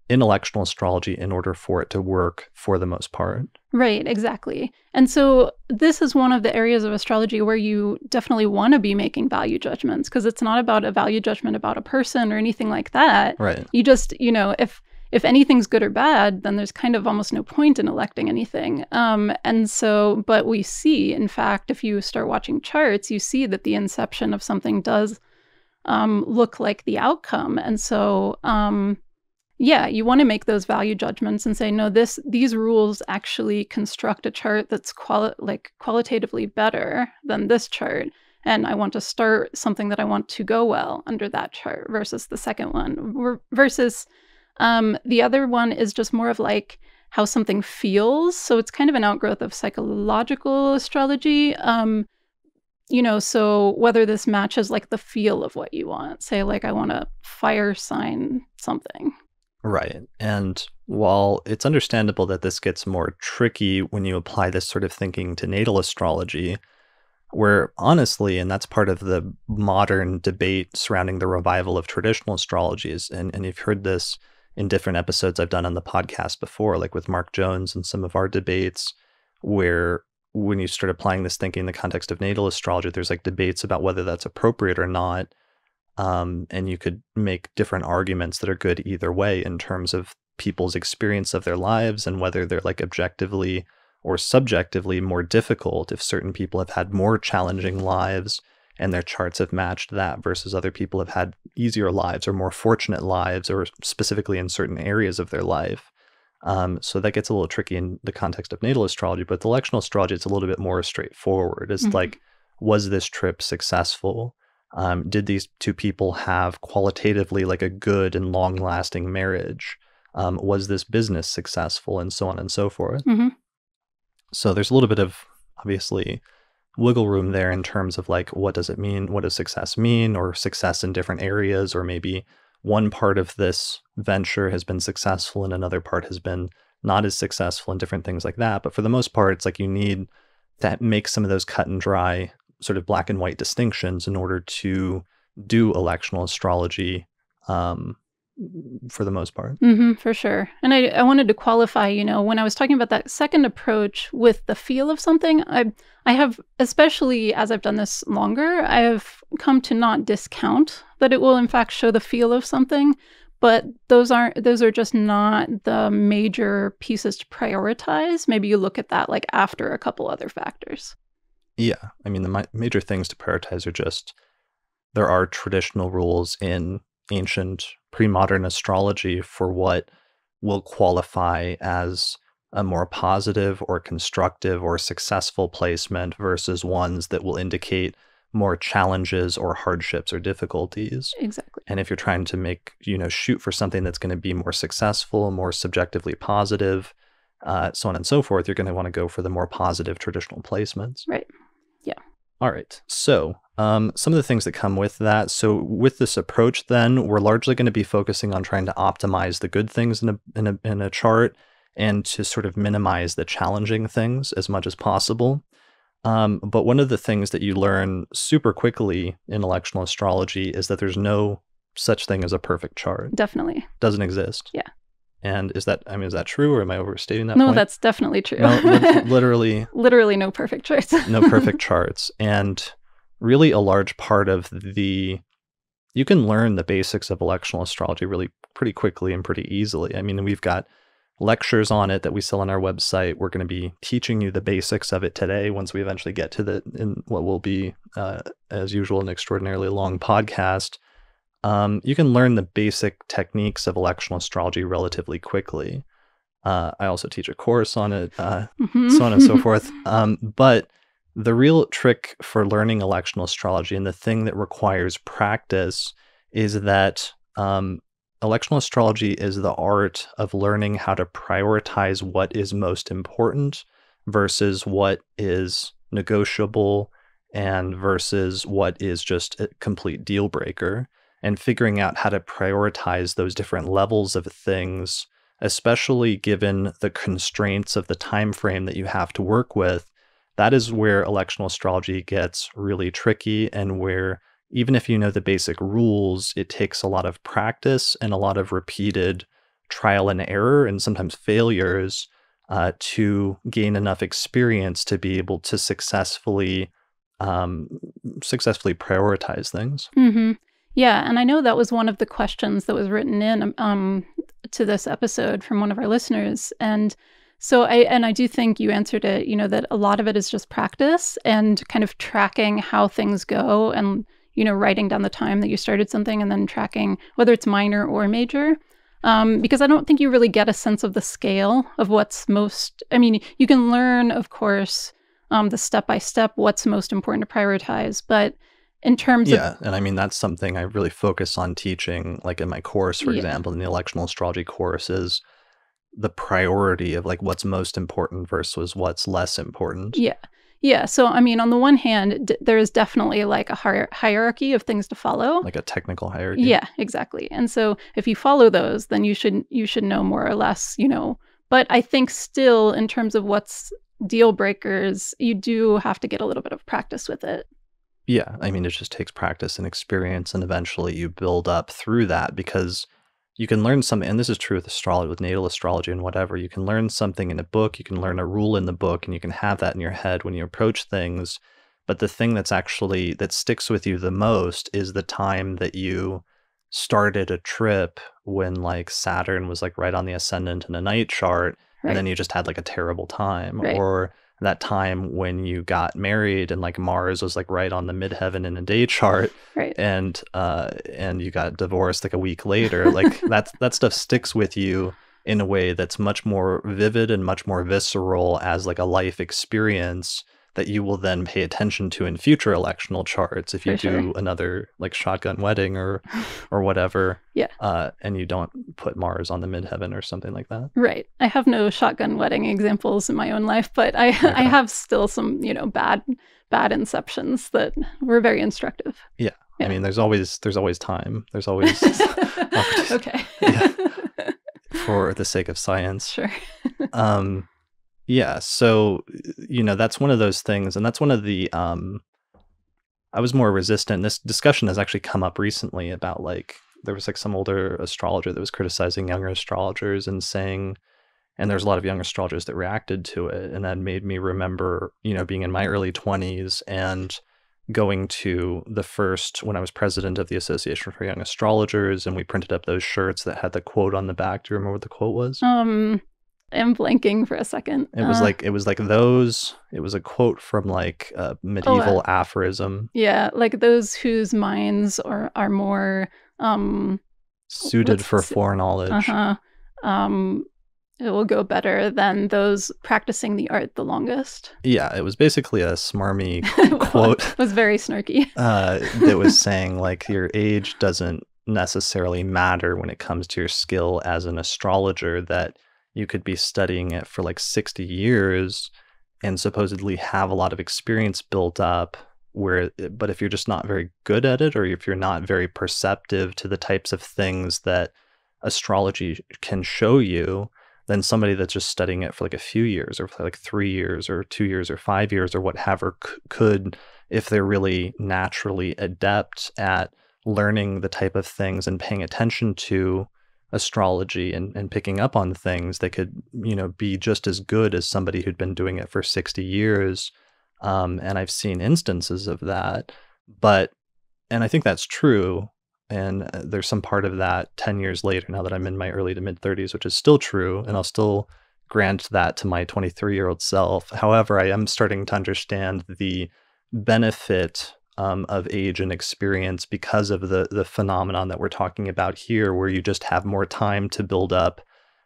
in electional astrology in order for it to work for the most part. Right, exactly. And so this is one of the areas of astrology where you definitely want to be making value judgments, because it's not about a value judgment about a person or anything like that. Right. You just, if anything's good or bad, then there's kind of almost no point in electing anything. But we see, in fact, if you start watching charts, you see that the inception of something does look like the outcome. And so, you want to make those value judgments and say, no, these rules actually construct a chart that's qualitatively better than this chart. And I want to start something that I want to go well under that chart versus the second one. Versus the other one is just more of like how something feels. So it's kind of an outgrowth of psychological astrology. So whether this matches like the feel of what you want. Say like I want a fire sign something. Right. And while it's understandable that this gets more tricky when you apply this sort of thinking to natal astrology, where honestly, and that's part of the modern debate surrounding the revival of traditional astrologies, and you've heard this in different episodes I've done on the podcast before, like with Mark Jones and some of our debates, where when you start applying this thinking in the context of natal astrology, there's like debates about whether that's appropriate or not. And you could make different arguments that are good either way in terms of people's experience of their lives and whether they're like objectively or subjectively more difficult if certain people have had more challenging lives and their charts have matched that versus other people have had easier lives or more fortunate lives, or specifically in certain areas of their life. So that gets a little tricky in the context of natal astrology, but the electional astrology, it's a little bit more straightforward. It's like, was this trip successful? Did these two people have qualitatively like a good and long-lasting marriage? Was this business successful? And so on and so forth. Mm-hmm. So there's a little bit of, obviously, wiggle room there in terms of like, what does it mean? What does success mean? Or success in different areas, or maybe one part of this venture has been successful and another part has been not as successful, and different things like that. But for the most part, it's like you need to make some of those cut and dry sort of black and white distinctions in order to do electional astrology for the most part. For sure. And I wanted to qualify, when I was talking about that second approach with the feel of something, I have, especially as I've done this longer, I have come to not discount that it will in fact show the feel of something, but those are just not the major pieces to prioritize. Maybe you look at that like after a couple other factors. Yeah. I mean, the major things to prioritize are just, there are traditional rules in ancient pre-modern astrology for what will qualify as a more positive or constructive or successful placement versus ones that will indicate more challenges or hardships or difficulties. Exactly. And if you're trying to shoot for something that's going to be more successful, more subjectively positive, so on and so forth, you're going to want to go for the more positive traditional placements. Right. Yeah. All right. So some of the things that come with that. So with this approach, then we're largely going to be focusing on trying to optimize the good things in a chart and to sort of minimize the challenging things as much as possible. But one of the things that you learn super quickly in electional astrology is that there's no such thing as a perfect chart. Definitely. Doesn't exist. Yeah. And is that true, or am I overstating that point? No, that's definitely true. No, literally no perfect charts. No perfect charts. And really a large part of you can learn the basics of electional astrology really pretty quickly and pretty easily. I mean, we've got lectures on it that we sell on our website. We're going to be teaching you the basics of it today once we eventually get to in what will be, as usual, an extraordinarily long podcast. You can learn the basic techniques of electional astrology relatively quickly. I also teach a course on it, so on and so forth. But the real trick for learning electional astrology, and the thing that requires practice, is that electional astrology is the art of learning how to prioritize what is most important versus what is negotiable and versus what is just a complete deal breaker, and figuring out how to prioritize those different levels of things, especially given the constraints of the time frame that you have to work with. That is where electional astrology gets really tricky, and where even if you know the basic rules, it takes a lot of practice and a lot of repeated trial and error and sometimes failures to gain enough experience to be able to successfully prioritize things. Yeah, and I know that was one of the questions that was written in to this episode from one of our listeners, and so I do think you answered it. That a lot of it is just practice and kind of tracking how things go, and writing down the time that you started something, and then tracking whether it's minor or major. Because I don't think you really get a sense of the scale of what's most. I mean, you can learn, of course, the step by step what's most important to prioritize, but in terms of... and I mean, that's something I really focus on teaching, like in my course, for example, in the electional astrology course, is the priority of like what's most important versus what's less important. Yeah. So, I mean, on the one hand, there is definitely like a hierarchy of things to follow. Like a technical hierarchy. Yeah, exactly. And so if you follow those, then you should know more or less, But I think still, in terms of what's deal breakers, you do have to get a little bit of practice with it. Yeah, I mean, it just takes practice and experience, and eventually you build up through that, because you can learn something, and this is true with astrology, with natal astrology and whatever. You can learn something in a book, you can learn a rule in the book, and you can have that in your head when you approach things. But the thing that sticks with you the most is the time that you started a trip when like Saturn was like right on the ascendant in a night chart, and then you just had like a terrible time. Or that time when you got married and like Mars was like right on the midheaven in a day chart, and you got divorced like a week later. Like that stuff sticks with you in a way that's much more vivid and much more visceral as like a life experience that you will then pay attention to in future electional charts if you do another like shotgun wedding or whatever. And you don't put Mars on the midheaven or something like that. Right. I have no shotgun wedding examples in my own life, but I have still some, bad inceptions that were very instructive. Yeah. I mean, there's always time. There's always Okay. For the sake of science. Sure. Yeah. So, that's one of those things. And that's one of the, I was more resistant. This discussion has actually come up recently about like, there was like some older astrologer that was criticizing younger astrologers and saying, and there's a lot of young astrologers that reacted to it. And that made me remember, being in my early 20s and going to the first, when I was president of the Association for Young Astrologers, and we printed up those shirts that had the quote on the back. Do you remember what the quote was? I'm blanking for a second. It was a quote from like a medieval aphorism. Yeah, like those whose minds are more suited for foreknowledge. It will go better than those practicing the art the longest. Yeah, it was basically a smarmy quote. It was very snarky. That was saying like your age doesn't necessarily matter when it comes to your skill as an astrologer, that you could be studying it for like 60 years and supposedly have a lot of experience built up, but if you're just not very good at it, or if you're not very perceptive to the types of things that astrology can show you, then somebody that's just studying it for like a few years or for like 3 years or 2 years or 5 years or whatever could, if they're really naturally adept at learning the type of things and paying attention to astrology and picking up on things, they could, be just as good as somebody who'd been doing it for 60 years. And I've seen instances of that, and I think that's true. And there's some part of that 10 years later, now that I'm in my early to mid 30s, which is still true. And I'll still grant that to my 23-year-old self. However, I am starting to understand the benefit of age and experience because of the phenomenon that we're talking about here, where you just have more time to build up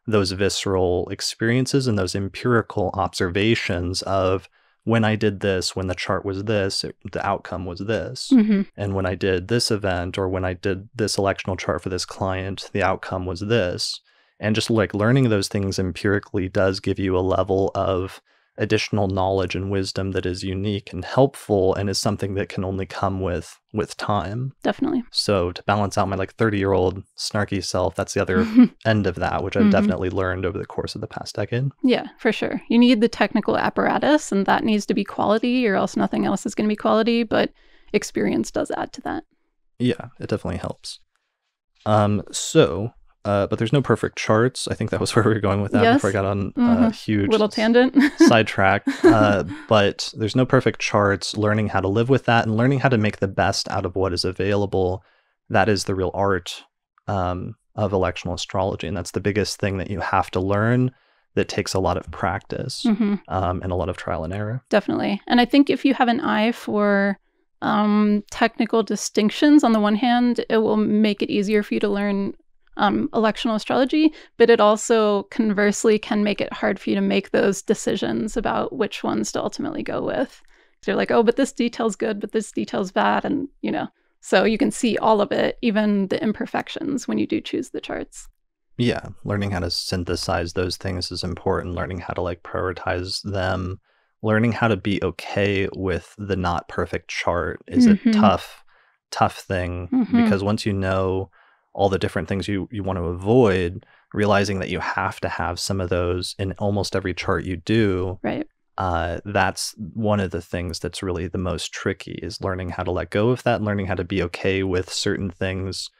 those visceral experiences and those empirical observations of, when I did this, when the chart was this, the outcome was this. Mm-hmm. And when I did this event, or when I did this electional chart for this client, the outcome was this. And just like learning those things empirically does give you a level of additional knowledge and wisdom that is unique and helpful, and is something that can only come with time. Definitely. So to balance out my like 30-year-old snarky self, that's the other end of that, which I've definitely learned over the course of the past decade. Yeah, for sure. You need the technical apparatus, and that needs to be quality, or else nothing else is going to be quality, but experience does add to that. Yeah, it definitely helps. But there's no perfect charts. I think that was where we were going with that before I got on a huge little tangent sidetrack. But there's no perfect charts. Learning how to live with that and learning how to make the best out of what is available, that is the real art of electional astrology. And that's the biggest thing that you have to learn, that takes a lot of practice and a lot of trial and error. Definitely. And I think if you have an eye for technical distinctions, on the one hand, it will make it easier for you to learn electional astrology, but it also conversely can make it hard for you to make those decisions about which ones to ultimately go with. So you're like, oh, but this detail's good, but this detail's bad. And, so you can see all of it, even the imperfections, when you do choose the charts. Yeah. Learning how to synthesize those things is important. Learning how to like prioritize them. Learning how to be okay with the not perfect chart is a tough thing, because once you know all the different things you want to avoid, realizing that you have to have some of those in almost every chart you do, right? That's one of the things that's really the most tricky, is learning how to let go of that and learning how to be okay with certain things.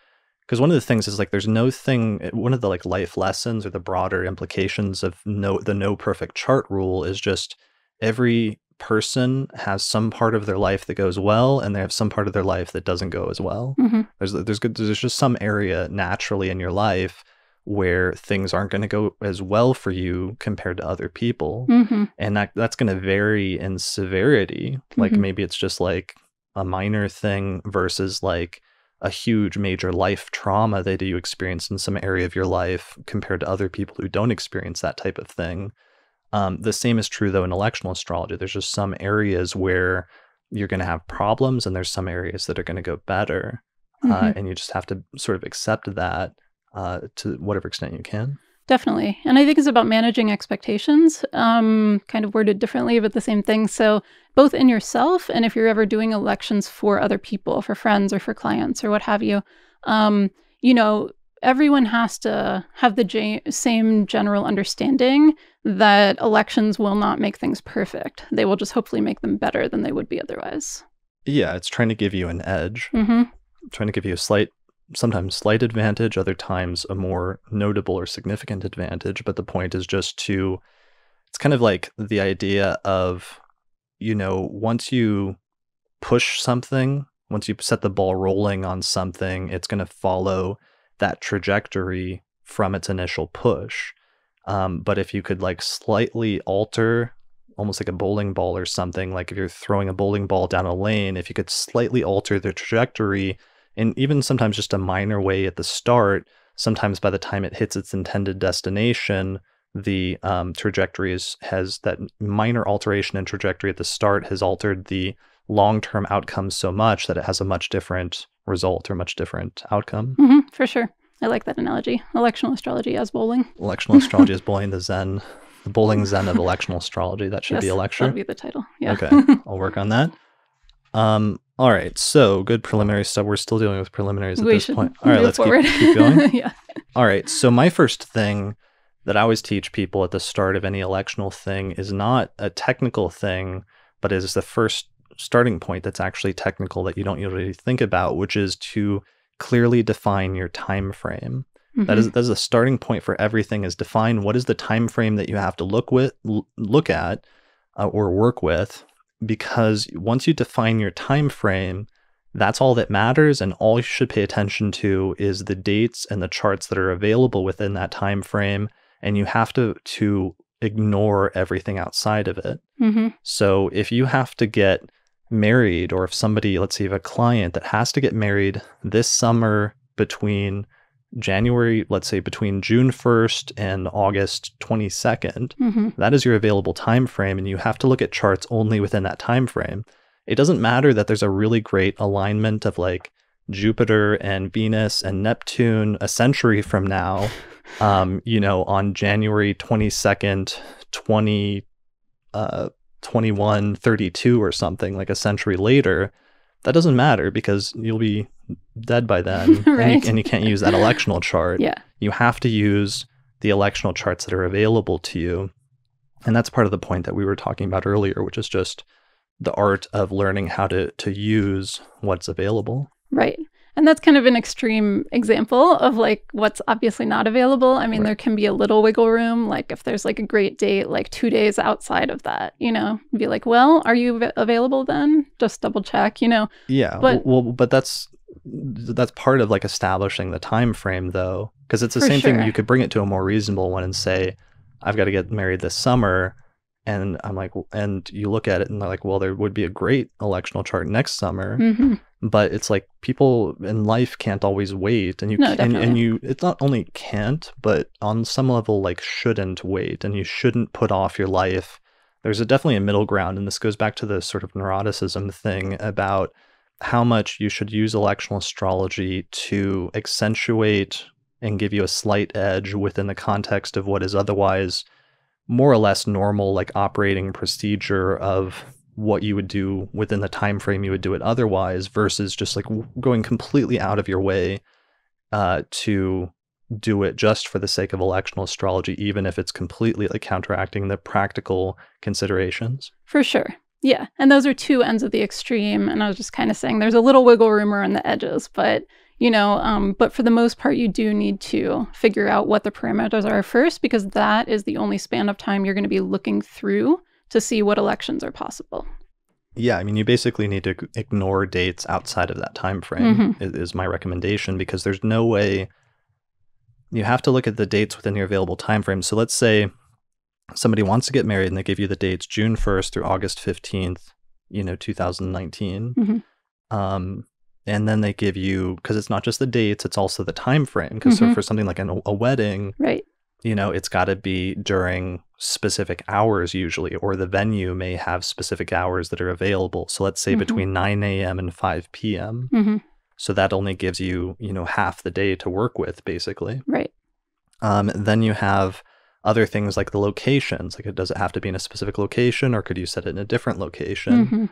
Because one of the things is like, there's no thing, one of the like life lessons or the broader implications of the no perfect chart rule is just every person has some part of their life that goes well, and they have some part of their life that doesn't go as well. There's just some area naturally in your life where things aren't going to go as well for you compared to other people, and that's going to vary in severity. Like maybe it's just like a minor thing versus like a huge major life trauma that you experience in some area of your life compared to other people who don't experience that type of thing. The same is true, though, in electional astrology. There's just some areas where you're going to have problems, and there's some areas that are going to go better. And you just have to sort of accept that to whatever extent you can. Definitely. And I think it's about managing expectations, kind of worded differently, but the same thing. So both in yourself, and if you're ever doing elections for other people, for friends or for clients or what have you, everyone has to have the same general understanding that elections will not make things perfect. They will just hopefully make them better than they would be otherwise. Yeah, it's trying to give you an edge, Mm-hmm. trying to give you a sometimes slight advantage, other times a more notable or significant advantage. But the point is just it's kind of like the idea of, once you push something, once you set the ball rolling on something, it's going to follow that trajectory from its initial push. But if you could like slightly alter, almost like a bowling ball or something, like if you're throwing a bowling ball down a lane, if you could slightly alter the trajectory, and even sometimes just a minor way at the start, sometimes by the time it hits its intended destination, the trajectory has that minor alteration in trajectory at the start has altered the long-term outcome so much that it has a much different result or much different outcome. Mm-hmm, for sure. I like that analogy. Electional astrology as bowling. Electional astrology is bowling, the bowling zen of electional astrology. That should be a lecture. That would be the title. Yeah. Okay, I'll work on that. All right, so good preliminary stuff. We're still dealing with preliminaries at this point. All right, let's keep going. Yeah. All right, so my first thing that I always teach people at the start of any electional thing is not a technical thing, but is the first starting point that's actually technical that you don't usually think about, which is to clearly define your time frame. Mm-hmm. That is the starting point for everything, is define what is the time frame that you have to look at or work with, because once you define your time frame, that's all that matters, and all you should pay attention to is the dates and the charts that are available within that time frame, and you have to ignore everything outside of it. Mm-hmm. So if you have to get married, or if somebody, let's say you have a client that has to get married this summer between between June 1st and August 22nd, mm-hmm. that is your available time frame, and you have to look at charts only within that time frame. It doesn't matter that there's a really great alignment of like Jupiter and Venus and Neptune a century from now, on January 22nd, 2132 or something, like a century later. That doesn't matter, because you'll be dead by then. Right. and you can't use that electional chart. Yeah. You have to use the electional charts that are available to you. And that's part of the point that we were talking about earlier, which is just the art of learning how to use what's available. Right. And that's kind of an extreme example of like what's obviously not available. I mean, Right. There can be a little wiggle room. Like if there's like a great date, like 2 days outside of that, be like, well, are you available then? Just double check, Yeah. But that's part of like establishing the time frame, though, because it's the same thing. You could bring it to a more reasonable one and say, I've got to get married this summer. And I'm like, and you look at it and they're like, well, there would be a great electional chart next summer. Mm-hmm. But it's like people in life can't always wait, and it's not only can't, but on some level like shouldn't wait, and you shouldn't put off your life. There's definitely a middle ground, and this goes back to the sort of neuroticism thing about how much you should use electional astrology to accentuate and give you a slight edge within the context of what is otherwise more or less normal, like operating procedure of what you would do within the time frame you would do it otherwise, versus just like going completely out of your way to do it just for the sake of electional astrology, even if it's completely like counteracting the practical considerations. For sure. Yeah. And those are two ends of the extreme. And I was just kind of saying there's a little wiggle room around the edges, but but for the most part, you do need to figure out what the parameters are first, because that is the only span of time you're going to be looking through to see what elections are possible. Yeah, I mean, you basically need to ignore dates outside of that time frame, is my recommendation, because there's no way. You have to look at the dates within your available time frame. So let's say somebody wants to get married and they give you the dates June 1st through August 15th, 2019. Mm-hmm. And then they give you, because it's not just the dates, it's also the time frame. Because for something like a wedding, right, it's got to be during specific hours usually, or the venue may have specific hours that are available. So let's say between 9 a.m. and 5 p.m. Mm-hmm. So that only gives you, half the day to work with, basically. Right. Then you have other things like the locations. Like, does it have to be in a specific location, or could you set it in a different location?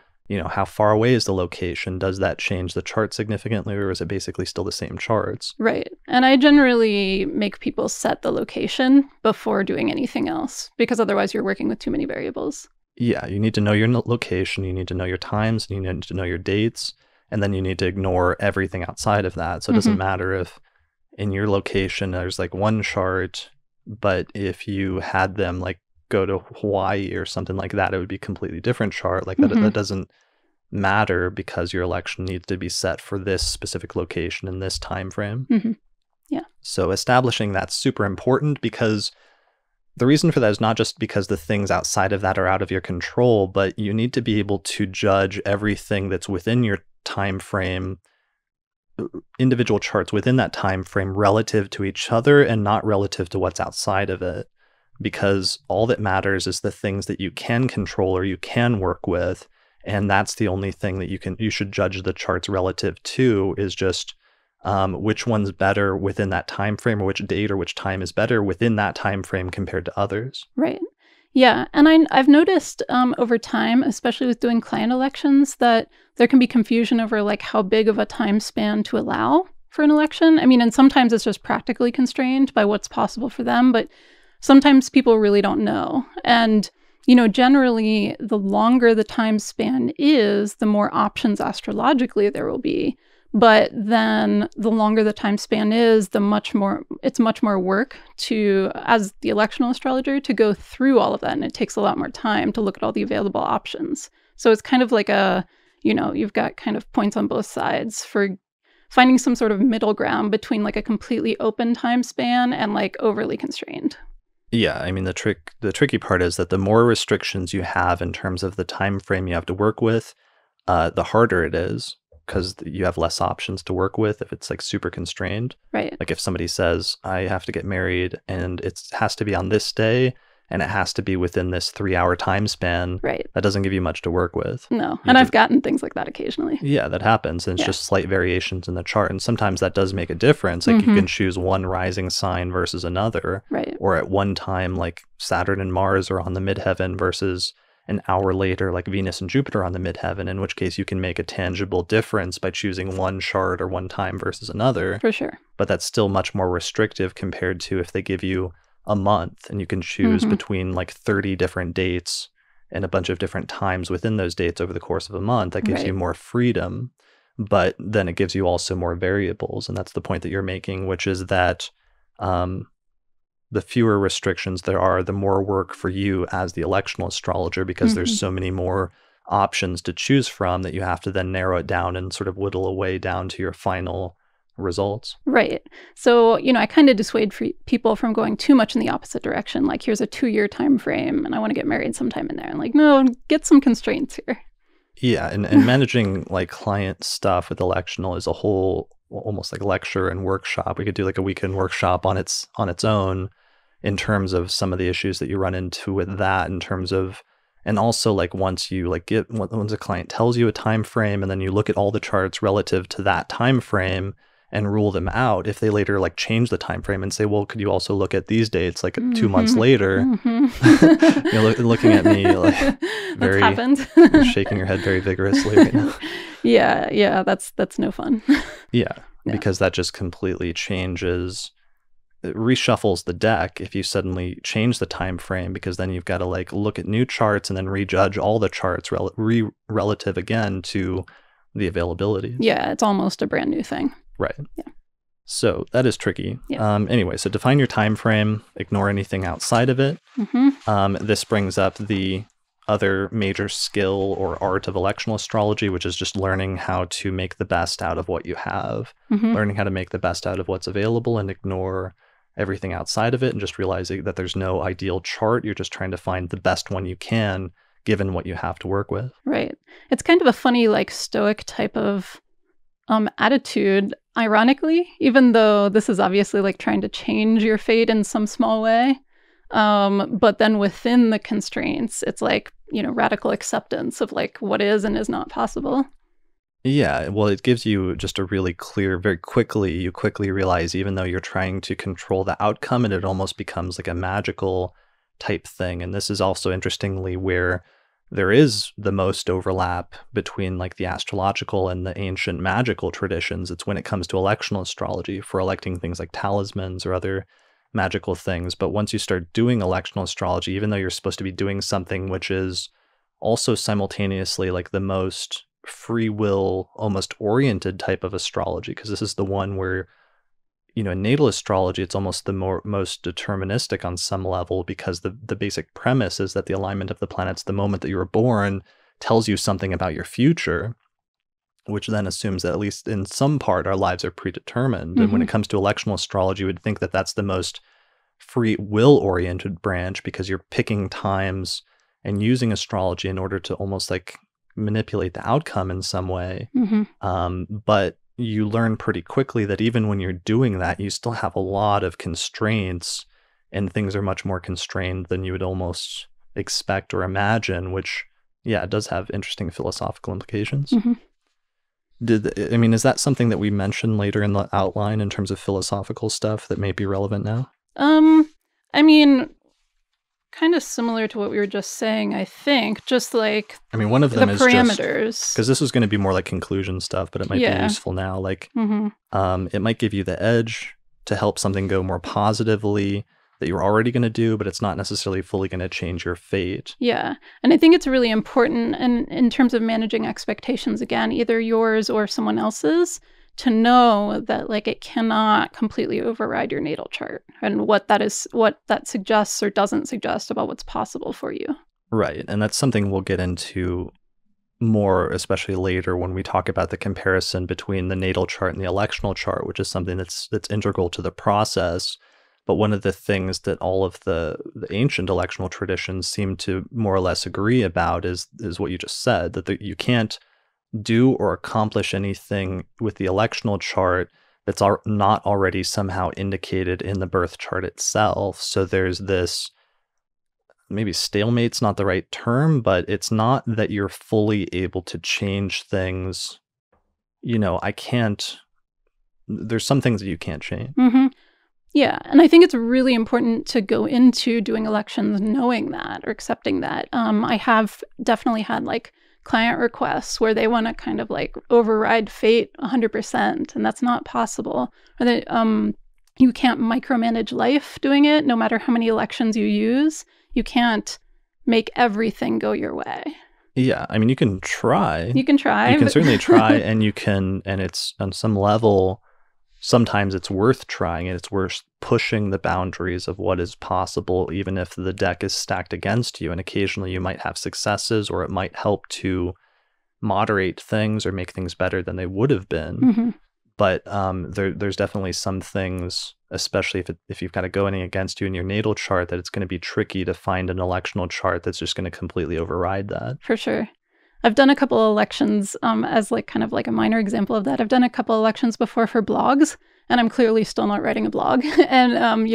how far away is the location? Does that change the chart significantly, or is it basically still the same charts? Right. And I generally make people set the location before doing anything else, because otherwise you're working with too many variables. Yeah, you need to know your location, you need to know your times, you need to know your dates, and then you need to ignore everything outside of that. So it doesn't matter if in your location there's like one chart, but if you had them like go to Hawaii or something like that, it would be a completely different chart. Like that doesn't matter, because your election needs to be set for this specific location in this time frame. Yeah. So establishing that's super important, because the reason for that is not just because the things outside of that are out of your control, but you need to be able to judge everything that's within your time frame, individual charts within that time frame, relative to each other and not relative to what's outside of it. Because all that matters is the things that you can control or you can work with, and that's the only thing that you should judge the charts relative to, is just which one's better within that time frame, or which date or which time is better within that time frame compared to others. Right. Yeah. And I've noticed over time, especially with doing client elections, that there can be confusion over like how big of a time span to allow for an election. I mean, and sometimes it's just practically constrained by what's possible for them, but sometimes people really don't know. And generally, the longer the time span is, the more options astrologically there will be. But then the longer the time span is, it's much more work to, as the electional astrologer, to go through all of that. And it takes a lot more time to look at all the available options. So it's kind of like you've got kind of points on both sides for finding some sort of middle ground between like a completely open time span and like overly constrained. Yeah, I mean, the tricky part is that the more restrictions you have in terms of the time frame you have to work with, the harder it is, because you have less options to work with if it's like super constrained. Right. Like if somebody says, I have to get married and it has to be on this day and it has to be within this 3-hour time span, right, that doesn't give you much to work with. No. And I've gotten things like that occasionally. Yeah, that happens. And it's just slight variations in the chart. And sometimes that does make a difference. Like you can choose one rising sign versus another. Right. Or at one time, like Saturn and Mars are on the midheaven versus an hour later, like Venus and Jupiter on the midheaven, in which case you can make a tangible difference by choosing one chart or one time versus another. For sure. But that's still much more restrictive compared to if they give you a month and you can choose between like 30 different dates and a bunch of different times within those dates over the course of a month. That gives you more freedom, but then it gives you also more variables. And that's the point that you're making, which is that the fewer restrictions there are, the more work for you as the electional astrologer, because there's so many more options to choose from that you have to then narrow it down and sort of whittle away down to your final results. Right. So, I kind of dissuade people from going too much in the opposite direction. Like, here's a 2-year time frame and I want to get married sometime in there. And like, no, get some constraints here. Yeah. And managing like client stuff with electional is a whole, almost like lecture and workshop. We could do like a weekend workshop on its own in terms of some of the issues that you run into with that, in terms of, and also like once a client tells you a time frame and then you look at all the charts relative to that time frame and rule them out. If they later like change the time frame and say, well, could you also look at these dates like 2 months later? Looking at me like very shaking your head very vigorously right now. Yeah, that's no fun. Yeah, because that just completely changes, it reshuffles the deck if you suddenly change the time frame, because then you've got to like look at new charts and then rejudge all the charts relative again to the availability. Yeah, it's almost a brand new thing. Right. Yeah. So that is tricky. Yeah. Anyway, so define your time frame, ignore anything outside of it. This brings up the other major skill or art of electional astrology, which is just learning how to make the best out of what you have, learning how to make the best out of what's available and ignore everything outside of it, and just realizing that there's no ideal chart. You're just trying to find the best one you can, given what you have to work with. Right. It's kind of a funny, like, stoic type of attitude, ironically, even though this is obviously like trying to change your fate in some small way. But then within the constraints, it's like, radical acceptance of like what is and is not possible. Yeah, well, it gives you just a really clear, you quickly realize, even though you're trying to control the outcome, and it almost becomes like a magical type thing. And this is also interestingly where there is the most overlap between like the astrological and the ancient magical traditions. It's when it comes to electional astrology for electing things like talismans or other magical things. But once you start doing electional astrology, even though you're supposed to be doing something which is also simultaneously like the most free will, almost oriented type of astrology, because this is the one where, in natal astrology, it's almost the most deterministic on some level, because the basic premise is that the alignment of the planets the moment that you were born tells you something about your future, which then assumes that at least in some part our lives are predetermined. And when it comes to electional astrology, you would think that that's the most free will oriented branch, because you're picking times and using astrology in order to almost like manipulate the outcome in some way. But you learn pretty quickly that even when you're doing that, you still have a lot of constraints, and things are much more constrained than you would almost expect or imagine, which, yeah, it does have interesting philosophical implications. Is that something that we mention later in the outline in terms of philosophical stuff that may be relevant now? Kind of similar to what we were just saying, I think. Just like one of them the is parameters. Because this was going to be more like conclusion stuff, but it might be useful now. Like, it might give you the edge to help something go more positively that you're already going to do, but it's not necessarily fully going to change your fate. Yeah. And I think it's really important, and in terms of managing expectations, again, either yours or someone else's, to know that like it cannot completely override your natal chart and what that suggests or doesn't suggest about what's possible for you. Right. And that's something we'll get into more, especially later when we talk about the comparison between the natal chart and the electional chart, which is something that's integral to the process. But one of the things that all of the ancient electional traditions seem to more or less agree about is what you just said, that you can't do or accomplish anything with the electional chart that's not already somehow indicated in the birth chart itself. So there's this, maybe stalemate's not the right term, but it's not that you're fully able to change things. There's some things that you can't change. Yeah, and I think it's really important to go into doing elections knowing that or accepting that. I have definitely had like client requests where they want to kind of like override fate 100%, and that's not possible. Or that you can't micromanage life doing it, no matter how many elections you use. You can't make everything go your way. Yeah, you can try. You can try. You can certainly try, and it's on some level, sometimes it's worth trying, and it's worth pushing the boundaries of what is possible, even if the deck is stacked against you. And occasionally you might have successes, or it might help to moderate things or make things better than they would have been. But there's definitely some things, especially if you've got it going against you in your natal chart, that it's going to be tricky to find an electional chart that's just going to completely override that. For sure. I've done a couple of elections as like kind of like a minor example of that. I've done a couple of elections before for blogs, and I'm clearly still not writing a blog. And,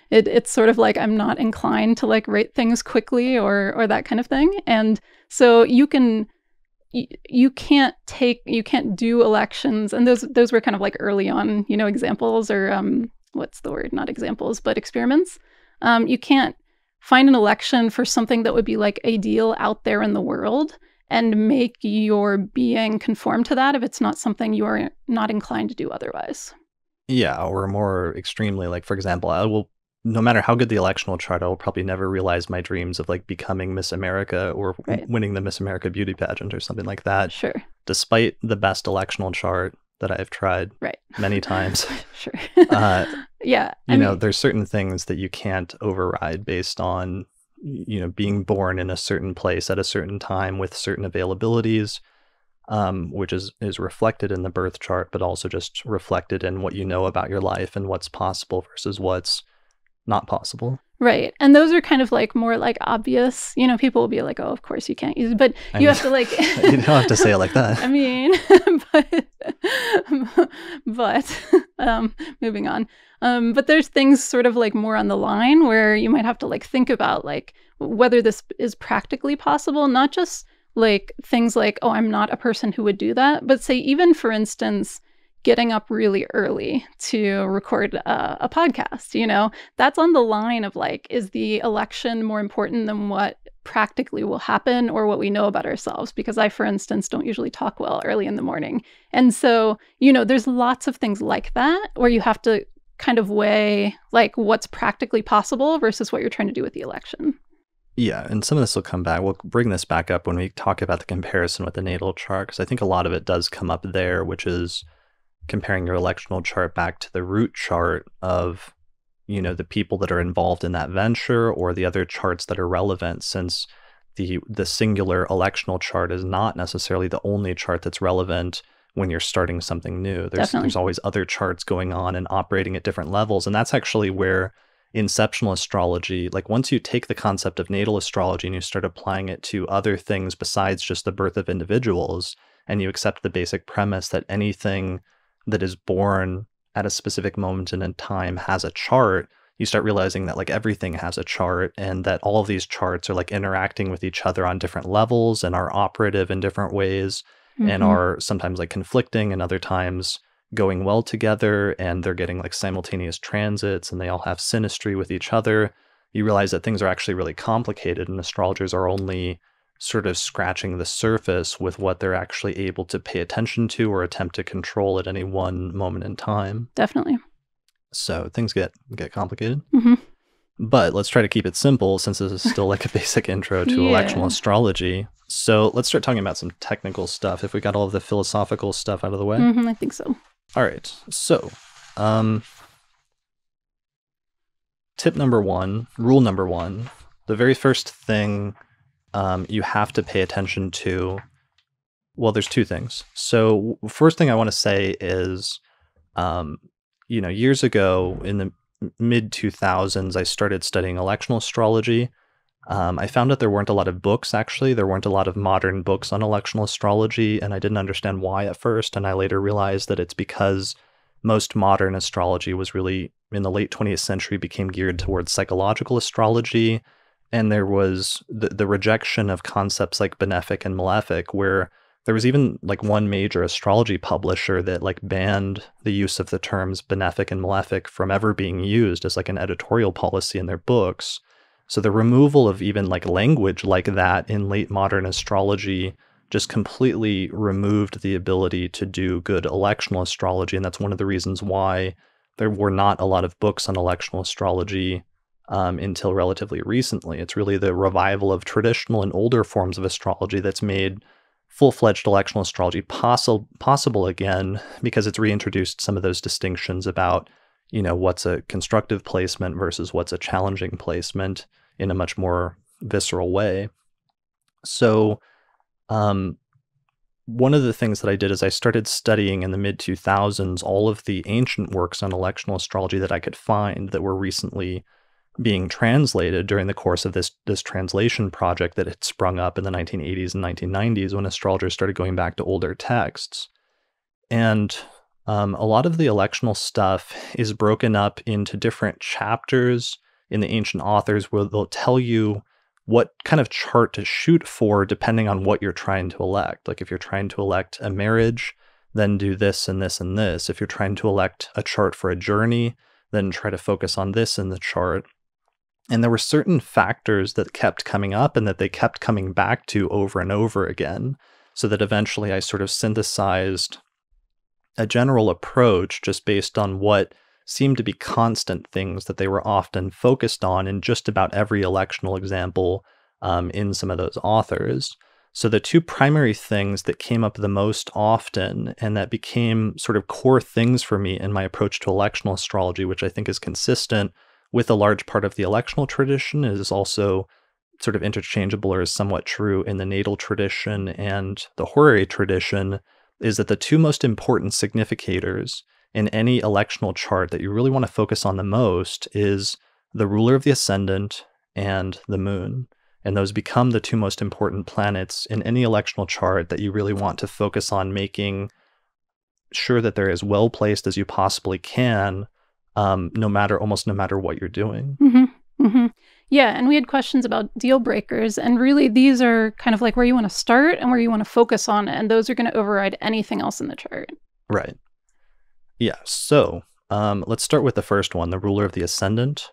it's sort of like I'm not inclined to like write things quickly or that kind of thing. And so you can't do elections. And those were kind of like early on, examples, or what's the word? Not examples, but experiments. You can't find an election for something that would be like ideal out there in the world and make your being conform to that if it's not something you're not inclined to do otherwise. Yeah, or more extremely, like, for example, no matter how good the electional chart, I will probably never realize my dreams of like becoming Miss America or winning the Miss America beauty pageant or something like that. Sure. Despite the best electional chart that I have tried many times. Sure. Yeah. There's certain things that you can't override based on, being born in a certain place at a certain time with certain availabilities, which is reflected in the birth chart, but also just reflected in what you know about your life and what's possible versus what's not possible. Right. And those are kind of like more like obvious, people will be like, oh, of course you can't use it, but have to like, you don't have to say it like that. but moving on. But there's things sort of like more on the line where you might have to like think about like whether this is practically possible, not just like things like, oh, I'm not a person who would do that, but say even, for instance, getting up really early to record a podcast, that's on the line of like, is the election more important than what practically will happen or what we know about ourselves. Because I, for instance, don't usually talk well early in the morning. And so, there's lots of things like that where you have to kind of weigh like what's practically possible versus what you're trying to do with the election. Yeah, and some of this will come back. We'll bring this back up when we talk about the comparison with the natal chart, because I think a lot of it does come up there, which is comparing your electional chart back to the root chart of, the people that are involved in that venture or the other charts that are relevant, since the singular electional chart is not necessarily the only chart that's relevant when you're starting something new. There's always other charts going on and operating at different levels. And that's actually where inceptional astrology, like once you take the concept of natal astrology and you start applying it to other things besides just the birth of individuals, and you accept the basic premise that anything that is born at a specific moment in time has a chart, you start realizing that like everything has a chart and that all of these charts are like interacting with each other on different levels and are operative in different ways and are sometimes like conflicting and other times going well together, and they're getting like simultaneous transits and they all have synastry with each other. You realize that things are actually really complicated and astrologers are only sort of scratching the surface with what they're actually able to pay attention to or attempt to control at any one moment in time. Definitely. So things get complicated. Mm-hmm. But let's try to keep it simple since this is still like a basic intro to electional astrology. So let's start talking about some technical stuff if we got all of the philosophical stuff out of the way. I think so. All right. So tip number one, rule number one, the very first thing you have to pay attention to, well, there's two things. So first thing I want to say is, years ago in the mid 2000s, I started studying electional astrology. I found that there weren't a lot of books, actually. There weren't a lot of modern books on electional astrology, and I didn't understand why at first. And I later realized that it's because most modern astrology was really, in the late 20th century, became geared towards psychological astrology. And there was the rejection of concepts like benefic and malefic, where there was even like one major astrology publisher that like banned the use of the terms benefic and malefic from ever being used as like an editorial policy in their books. So the removal of even like language like that in late modern astrology just completely removed the ability to do good electional astrology. And that's one of the reasons why there were not a lot of books on electional astrology until relatively recently. It's really the revival of traditional and older forms of astrology that's made full-fledged electional astrology possible again, because it's reintroduced some of those distinctions about, what's a constructive placement versus what's a challenging placement in a much more visceral way. So one of the things that I did is I started studying in the mid-2000s all of the ancient works on electional astrology that I could find that were recently being translated during the course of this translation project that had sprung up in the 1980s and 1990s when astrologers started going back to older texts. And a lot of the electional stuff is broken up into different chapters in the ancient authors where they'll tell you what kind of chart to shoot for depending on what you're trying to elect. Like if you're trying to elect a marriage, then do this and this and this. If you're trying to elect a chart for a journey, then try to focus on this in the chart. And there were certain factors that kept coming up and that they kept coming back to over and over again, so that eventually I sort of synthesized a general approach just based on what seemed to be constant things that they were often focused on in just about every electional example in some of those authors. So the two primary things that came up the most often and that became sort of core things for me in my approach to electional astrology, which I think is consistent with a large part of the electional tradition, is also sort of interchangeable or is somewhat true in the natal tradition and the horary tradition, is that the two most important significators in any electional chart that you really want to focus on the most is the ruler of the ascendant and the moon. And those become the two most important planets in any electional chart that you really want to focus on making sure that they're as well placed as you possibly can, almost no matter what you're doing. Mm-hmm. Mm-hmm. Yeah, and we had questions about deal breakers, and really these are kind of like where you want to start and where you want to focus on, and those are going to override anything else in the chart. Right. Yeah, so let's start with the first one, the ruler of the ascendant.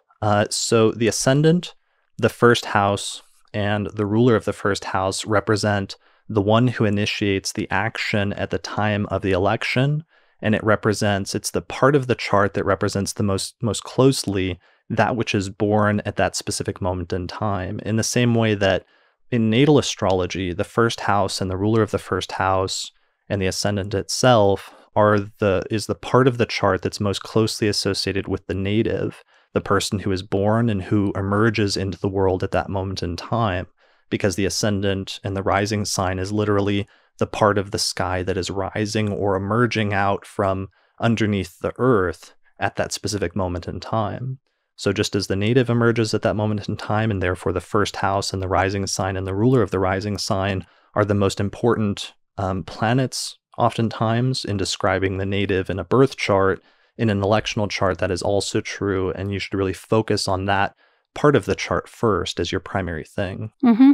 So the ascendant, the first house, and the ruler of the first house represent the one who initiates the action at the time of the election, and it's the part of the chart that represents the most closely that which is born at that specific moment in time. In the same way that in natal astrology, the first house and the ruler of the first house and the ascendant itself is the part of the chart that's most closely associated with the native, the person who is born and who emerges into the world at that moment in time, because the ascendant and the rising sign is literally the part of the sky that is rising or emerging out from underneath the earth at that specific moment in time. So just as the native emerges at that moment in time, and therefore the first house and the rising sign and the ruler of the rising sign are the most important planets oftentimes in describing the native in a birth chart, in an electional chart that is also true, and you should really focus on that part of the chart first as your primary thing. Mm-hmm.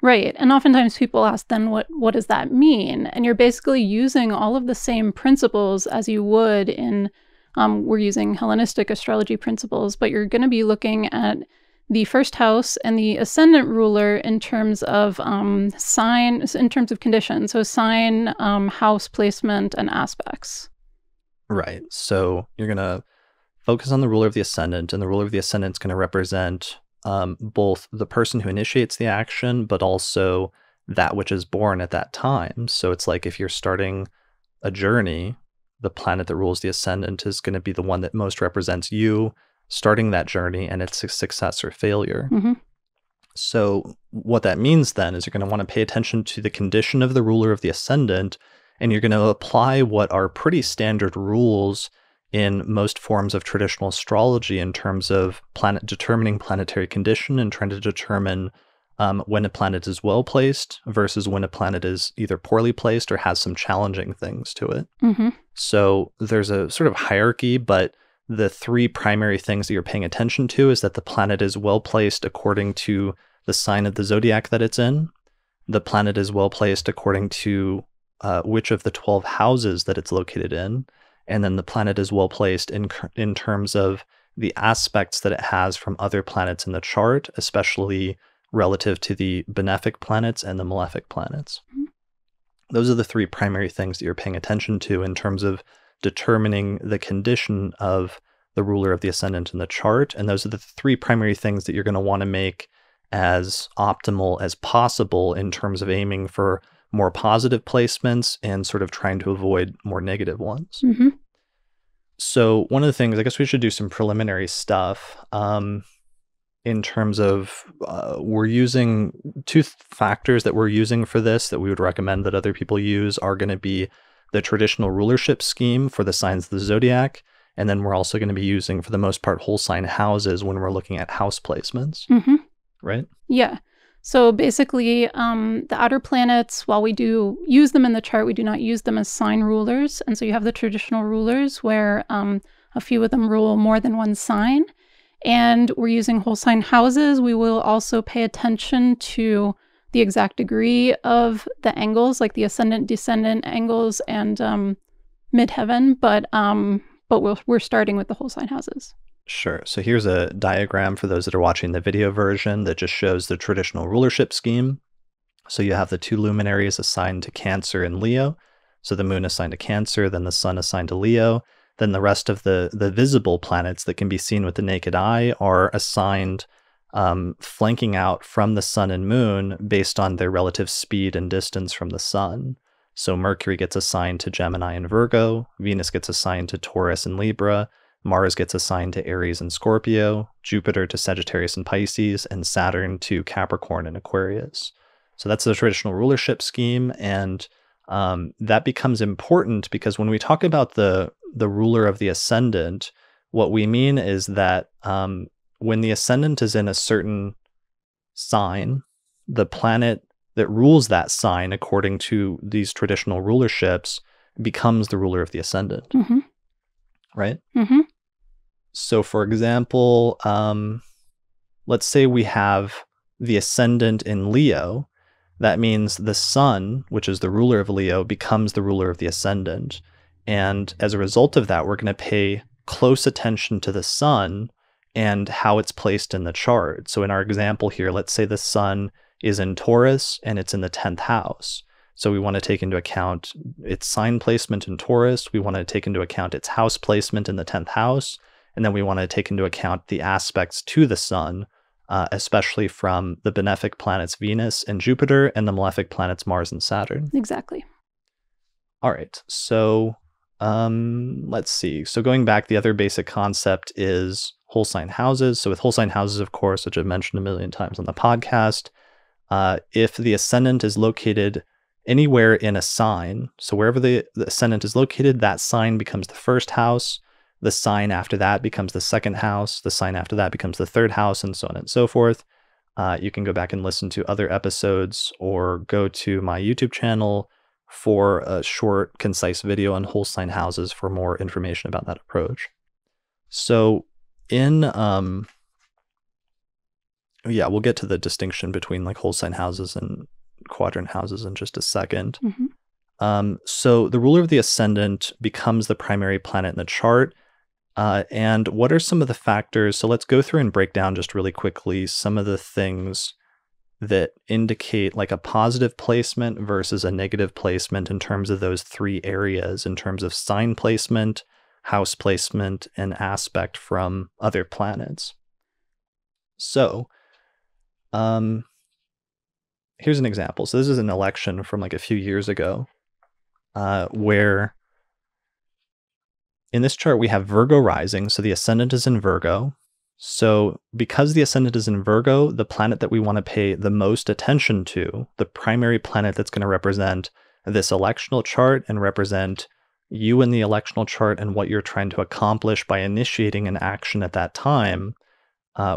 Right. And oftentimes people ask then, what does that mean? And you're basically using all of the same principles as you would in we're using Hellenistic astrology principles, but you're going to be looking at the first house and the ascendant ruler in terms of signs, in terms of conditions. So sign, house placement, and aspects. Right. So you're going to focus on the ruler of the ascendant, and the ruler of the ascendant is going to represent both the person who initiates the action, but also that which is born at that time. So it's like if you're starting a journey, the planet that rules the ascendant is going to be the one that most represents you starting that journey and its success or failure. Mm-hmm. So what that means then is you're going to want to pay attention to the condition of the ruler of the ascendant, and you're going to apply what are pretty standard rules in most forms of traditional astrology in terms of determining planetary condition and trying to determine when a planet is well placed versus when a planet is either poorly placed or has some challenging things to it. Mm-hmm. So there's a sort of hierarchy, but the three primary things that you're paying attention to is that the planet is well placed according to the sign of the zodiac that it's in. The planet is well placed according to which of the 12 houses that it's located in. And then the planet is well placed in terms of the aspects that it has from other planets in the chart, especially relative to the benefic planets and the malefic planets. Mm-hmm. Those are the three primary things that you're paying attention to in terms of determining the condition of the ruler of the ascendant in the chart. And those are the three primary things that you're going to want to make as optimal as possible in terms of aiming for more positive placements and sort of trying to avoid more negative ones. Mm-hmm. So one of the things, I guess we should do some preliminary stuff in terms of we're using two factors that we're using for this that we would recommend that other people use are going to be the traditional rulership scheme for the signs of the zodiac. And then we're also going to be using, for the most part, whole sign houses when we're looking at house placements. Mm-hmm. Right? Yeah. So basically, the outer planets, while we do use them in the chart, we do not use them as sign rulers. And so you have the traditional rulers where a few of them rule more than one sign. And we're using whole sign houses. We will also pay attention to the exact degree of the angles, like the ascendant, descendant angles and midheaven. But we're starting with the whole sign houses. Sure. So here's a diagram for those that are watching the video version that just shows the traditional rulership scheme. So you have the two luminaries assigned to Cancer and Leo. So the moon assigned to Cancer, then the sun assigned to Leo. Then the rest of the visible planets that can be seen with the naked eye are assigned flanking out from the sun and moon based on their relative speed and distance from the sun. So Mercury gets assigned to Gemini and Virgo, Venus gets assigned to Taurus and Libra, Mars gets assigned to Aries and Scorpio, Jupiter to Sagittarius and Pisces, and Saturn to Capricorn and Aquarius. So that's the traditional rulership scheme, and that becomes important because when we talk about the ruler of the ascendant, what we mean is that when the ascendant is in a certain sign, the planet that rules that sign according to these traditional rulerships becomes the ruler of the ascendant. Mm-hmm. Right? Mm-hmm. So for example, let's say we have the ascendant in Leo. That means the sun, which is the ruler of Leo, becomes the ruler of the ascendant. And as a result of that, we're going to pay close attention to the sun and how it's placed in the chart. So in our example here, let's say the sun is in Taurus and it's in the 10th house. So we want to take into account its sign placement in Taurus. We want to take into account its house placement in the 10th house. And then we want to take into account the aspects to the sun, especially from the benefic planets Venus and Jupiter and the malefic planets Mars and Saturn. Exactly. All right. So let's see. So going back, the other basic concept is whole sign houses. So with whole sign houses, of course, which I've mentioned a million times on the podcast, if the ascendant is located anywhere in a sign, so wherever the ascendant is located, that sign becomes the first house. The sign after that becomes the second house. The sign after that becomes the third house, and so on and so forth. You can go back and listen to other episodes or go to my YouTube channel for a short, concise video on whole sign houses for more information about that approach. So in, we'll get to the distinction between like whole sign houses and quadrant houses in just a second. So the ruler of the ascendant becomes the primary planet in the chart. And what are some of the factors? So let's go through and break down just really quickly some of the things that indicate like a positive placement versus a negative placement in terms of those three areas, in terms of sign placement, house placement, and aspect from other planets. So here's an example. So this is an election from like a few years ago, where in this chart we have Virgo rising. So the ascendant is in Virgo. So because the ascendant is in Virgo, the planet that we want to pay the most attention to, the primary planet that's going to represent this electional chart and represent you in the electional chart and what you're trying to accomplish by initiating an action at that time,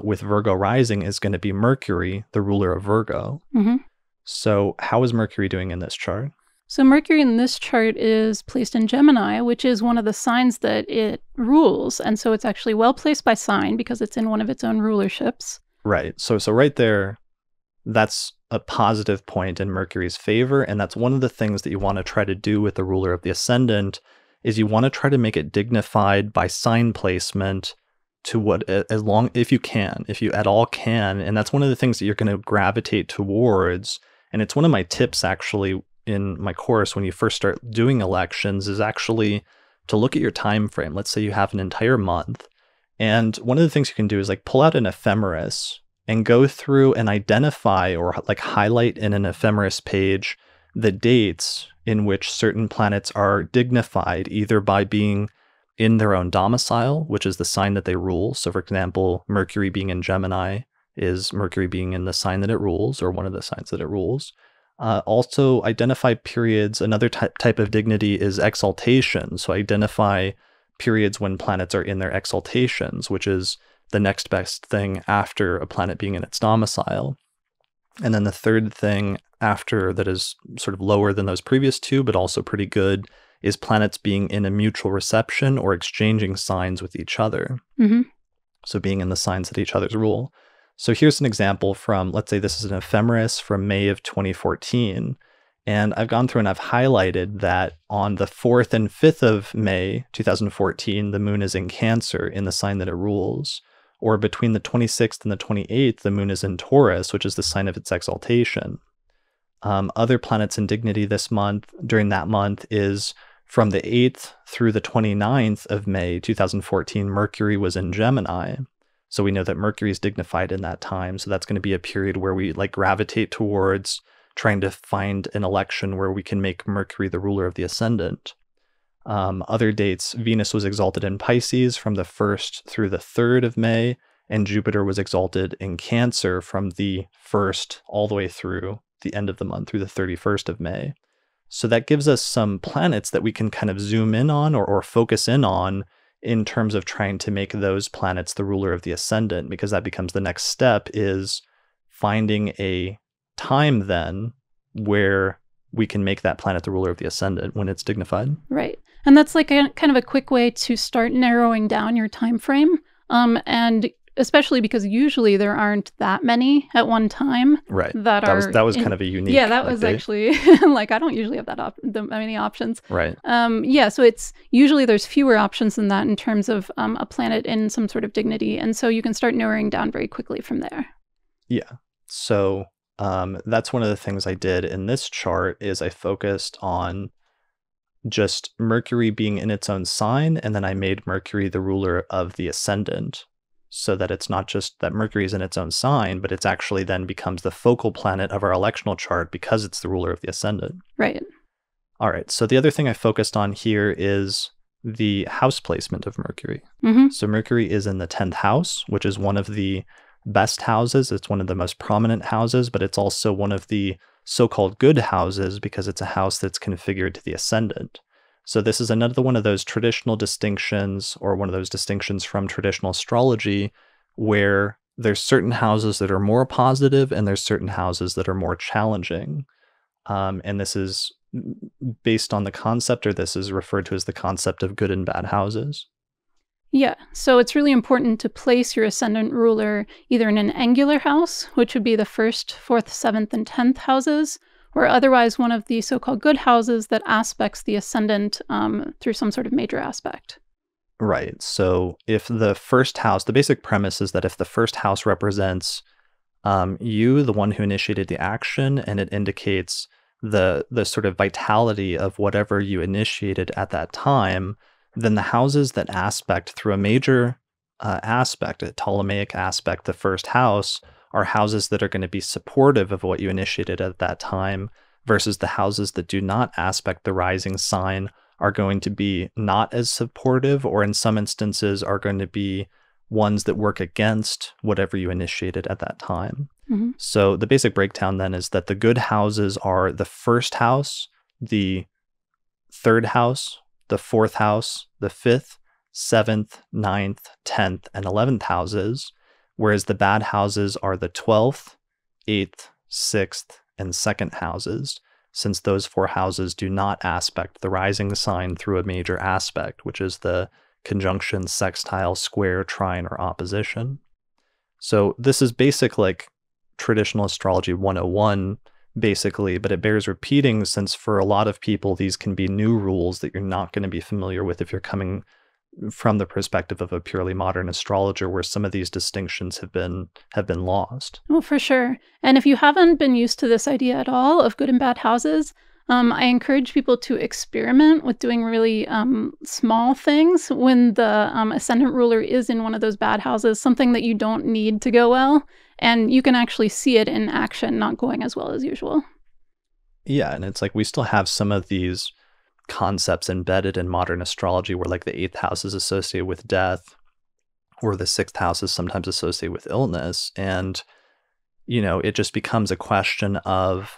with Virgo rising, is going to be Mercury, the ruler of Virgo. So how is Mercury doing in this chart? So Mercury in this chart is placed in Gemini, which is one of the signs that it rules. And so it's actually well placed by sign because it's in one of its own rulerships. Right. So right there, that's a positive point in Mercury's favor. And that's one of the things that you want to try to do with the ruler of the ascendant, is you want to try to make it dignified by sign placement to what, if you at all can. And that's one of the things that you're going to gravitate towards. And it's one of my tips actually in my course when you first start doing elections, is actually to look at your time frame. Let's say you have an entire month, and one of the things you can do is like pull out an ephemeris and go through and identify or like highlight in an ephemeris page the dates in which certain planets are dignified, either by being in their own domicile, which is the sign that they rule. So for example, Mercury being in Gemini is Mercury being in the sign that it rules, or one of the signs that it rules. Also identify periods. Another type of dignity is exaltation. So identify periods when planets are in their exaltations, which is the next best thing after a planet being in its domicile. And then the third thing after that is sort of lower than those previous two, but also pretty good, is planets being in a mutual reception or exchanging signs with each other. So being in the signs that each other's rule. So here's an example from, let's say this is an ephemeris from May of 2014. And I've gone through and I've highlighted that on the 4th and 5th of May 2014, the moon is in Cancer in the sign that it rules. Or between the 26th and the 28th, the moon is in Taurus, which is the sign of its exaltation. Other planets in dignity this month, during that month, is from the 8th through the 29th of May 2014, Mercury was in Gemini. So we know that Mercury is dignified in that time. So that's going to be a period where we like gravitate towards trying to find an election where we can make Mercury the ruler of the ascendant. Other dates, Venus was exalted in Pisces from the 1st through the 3rd of May, and Jupiter was exalted in Cancer from the 1st all the way through the end of the month, through the 31st of May. So that gives us some planets that we can kind of zoom in on or focus in on in terms of trying to make those planets the ruler of the ascendant, because that becomes the next step, is finding a time then where we can make that planet the ruler of the ascendant when it's dignified. Right. And that's like kind of a quick way to start narrowing down your time frame. And especially because usually there aren't that many at one time. Right. That was kind of a unique. Yeah, that was actually like, I don't usually have that many options. Right. Yeah, so it's usually there's fewer options than that in terms of a planet in some sort of dignity, and so you can start narrowing down very quickly from there. Yeah. So that's one of the things I did in this chart is I focused on just Mercury being in its own sign, and then I made Mercury the ruler of the ascendant, so that it's not just that Mercury is in its own sign, but it's actually then becomes the focal planet of our electional chart because it's the ruler of the ascendant. Right. All right. So the other thing I focused on here is the house placement of Mercury. So Mercury is in the 10th house, which is one of the best houses. It's one of the most prominent houses, but it's also one of the so-called good houses because it's a house that's configured to the ascendant. So this is another one of those traditional distinctions, or one of those distinctions from traditional astrology, where there's certain houses that are more positive and there's certain houses that are more challenging. And this is based on the concept, or this is referred to as the concept of good and bad houses. Yeah, so it's really important to place your ascendant ruler either in an angular house, which would be the 1st, 4th, 7th, and 10th houses, or otherwise one of the so-called good houses that aspects the ascendant through some sort of major aspect. Right. So if the first house, the basic premise is that if the first house represents you, the one who initiated the action, and it indicates the sort of vitality of whatever you initiated at that time, then the houses that aspect through a major aspect, a Ptolemaic aspect, the first house, are houses that are going to be supportive of what you initiated at that time, versus the houses that do not aspect the rising sign are going to be not as supportive, or in some instances are going to be ones that work against whatever you initiated at that time. So the basic breakdown then is that the good houses are the first house, the third house, the 4th house, the 5th, 7th, 9th, 10th, and 11th houses, whereas the bad houses are the 12th, 8th, 6th, and 2nd houses, since those 4 houses do not aspect the rising sign through a major aspect, which is the conjunction, sextile, square, trine, or opposition. So this is basic, like, traditional astrology 101, basically, but it bears repeating since for a lot of people, these can be new rules that you're not going to be familiar with if you're coming from the perspective of a purely modern astrologer, where some of these distinctions have been lost. Well, for sure. And if you haven't been used to this idea at all of good and bad houses, I encourage people to experiment with doing really small things when the ascendant ruler is in one of those bad houses, something that you don't need to go well, and you can actually see it in action not going as well as usual. Yeah, and it's like we still have some of these concepts embedded in modern astrology where, like, the 8th house is associated with death, or the 6th house is sometimes associated with illness. And, it just becomes a question of,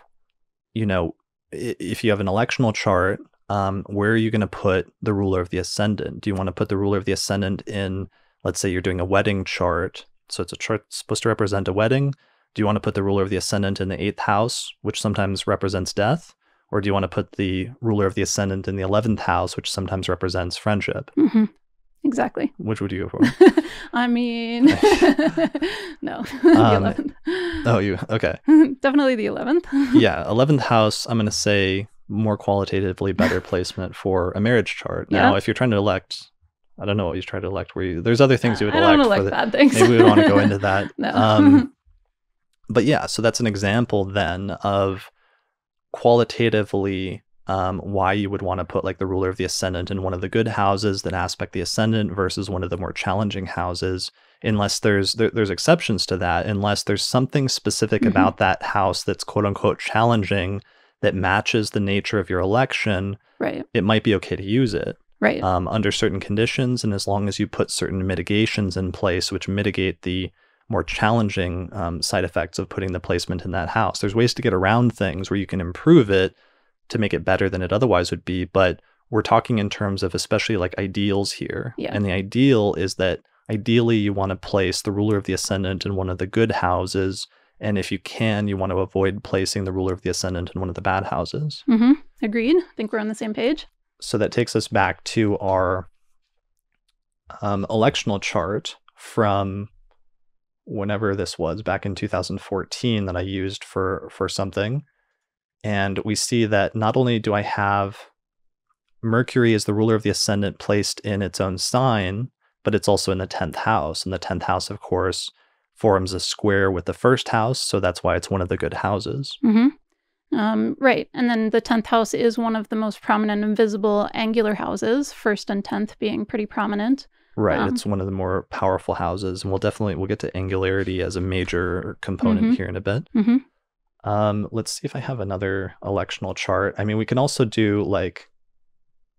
if you have an electional chart, where are you going to put the ruler of the ascendant? Do you want to put the ruler of the ascendant in, let's say you're doing a wedding chart, so it's a chart supposed to represent a wedding. Do you want to put the ruler of the ascendant in the 8th house, which sometimes represents death? Or do you want to put the ruler of the ascendant in the 11th house, which sometimes represents friendship? Exactly. Which would you go for? I mean, no, the 11th. Okay. Definitely the 11th. Yeah, 11th house, I'm going to say more qualitatively better placement for a marriage chart. Now, if you're trying to elect, I don't know what you try to elect. There's other things you would elect. I don't elect bad things. Maybe we would want to go into that. No. But yeah, so that's an example then of qualitatively why you would want to put, like, the ruler of the ascendant in one of the good houses that aspect the ascendant versus one of the more challenging houses, unless there's exceptions to that, unless there's something specific about that house that's quote unquote challenging that matches the nature of your election. Right. It might be okay to use it. Right. Under certain conditions, and as long as you put certain mitigations in place which mitigate the more challenging side effects of putting the placement in that house. There's ways to get around things where you can improve it to make it better than it otherwise would be, but we're talking in terms of especially like ideals here. Yeah. And the ideal is that ideally you want to place the ruler of the ascendant in one of the good houses, and if you can, you want to avoid placing the ruler of the ascendant in one of the bad houses. Agreed. I think we're on the same page. So that takes us back to our electional chart from whenever this was, back in 2014, that I used for something. And we see that not only do I have Mercury as the ruler of the ascendant placed in its own sign, but it's also in the 10th house. And the 10th house, of course, forms a square with the first house. So that's why it's one of the good houses. Right. And then the 10th house is one of the most prominent and visible angular houses, 1st and 10th being pretty prominent. Right. It's one of the more powerful houses. And we'll get to Angularity as a major component here in a bit. Let's see if I have another electional chart. I mean, we can also do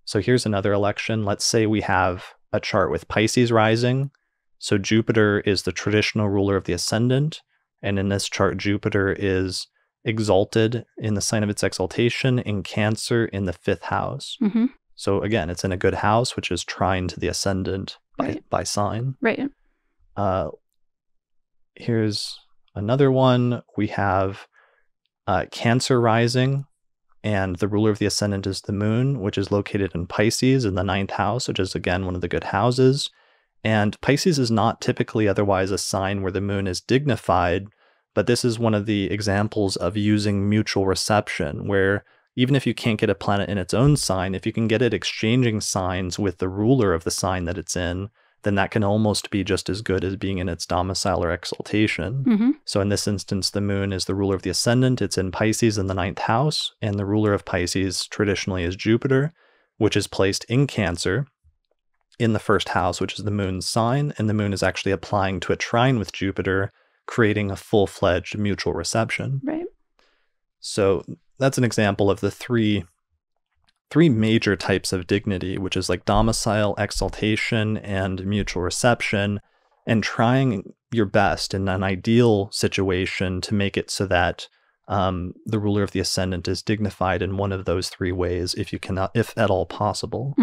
so here's another election. Let's say we have a chart with Pisces rising. So Jupiter is the traditional ruler of the ascendant. And in this chart, Jupiter is exalted in the sign of its exaltation in Cancer in the 5th house. So again, it's in a good house, which is trine to the ascendant by sign. Right. Here's another one. We have Cancer rising, and the ruler of the ascendant is the moon, which is located in Pisces in the 9th house, which is again one of the good houses. And Pisces is not typically otherwise a sign where the moon is dignified, but this is one of the examples of using mutual reception, where even if you can't get a planet in its own sign, if you can get it exchanging signs with the ruler of the sign that it's in, then that can almost be just as good as being in its domicile or exaltation. So in this instance, the moon is the ruler of the ascendant. It's in Pisces in the 9th house, and the ruler of Pisces traditionally is Jupiter, which is placed in Cancer in the 1st house, which is the moon's sign, and the moon is actually applying to a trine with Jupiter, creating a full-fledged mutual reception. Right. So that's an example of the three major types of dignity, which is domicile, exaltation, and mutual reception, and trying your best in an ideal situation to make it so that the ruler of the ascendant is dignified in one of those 3 ways, if at all possible.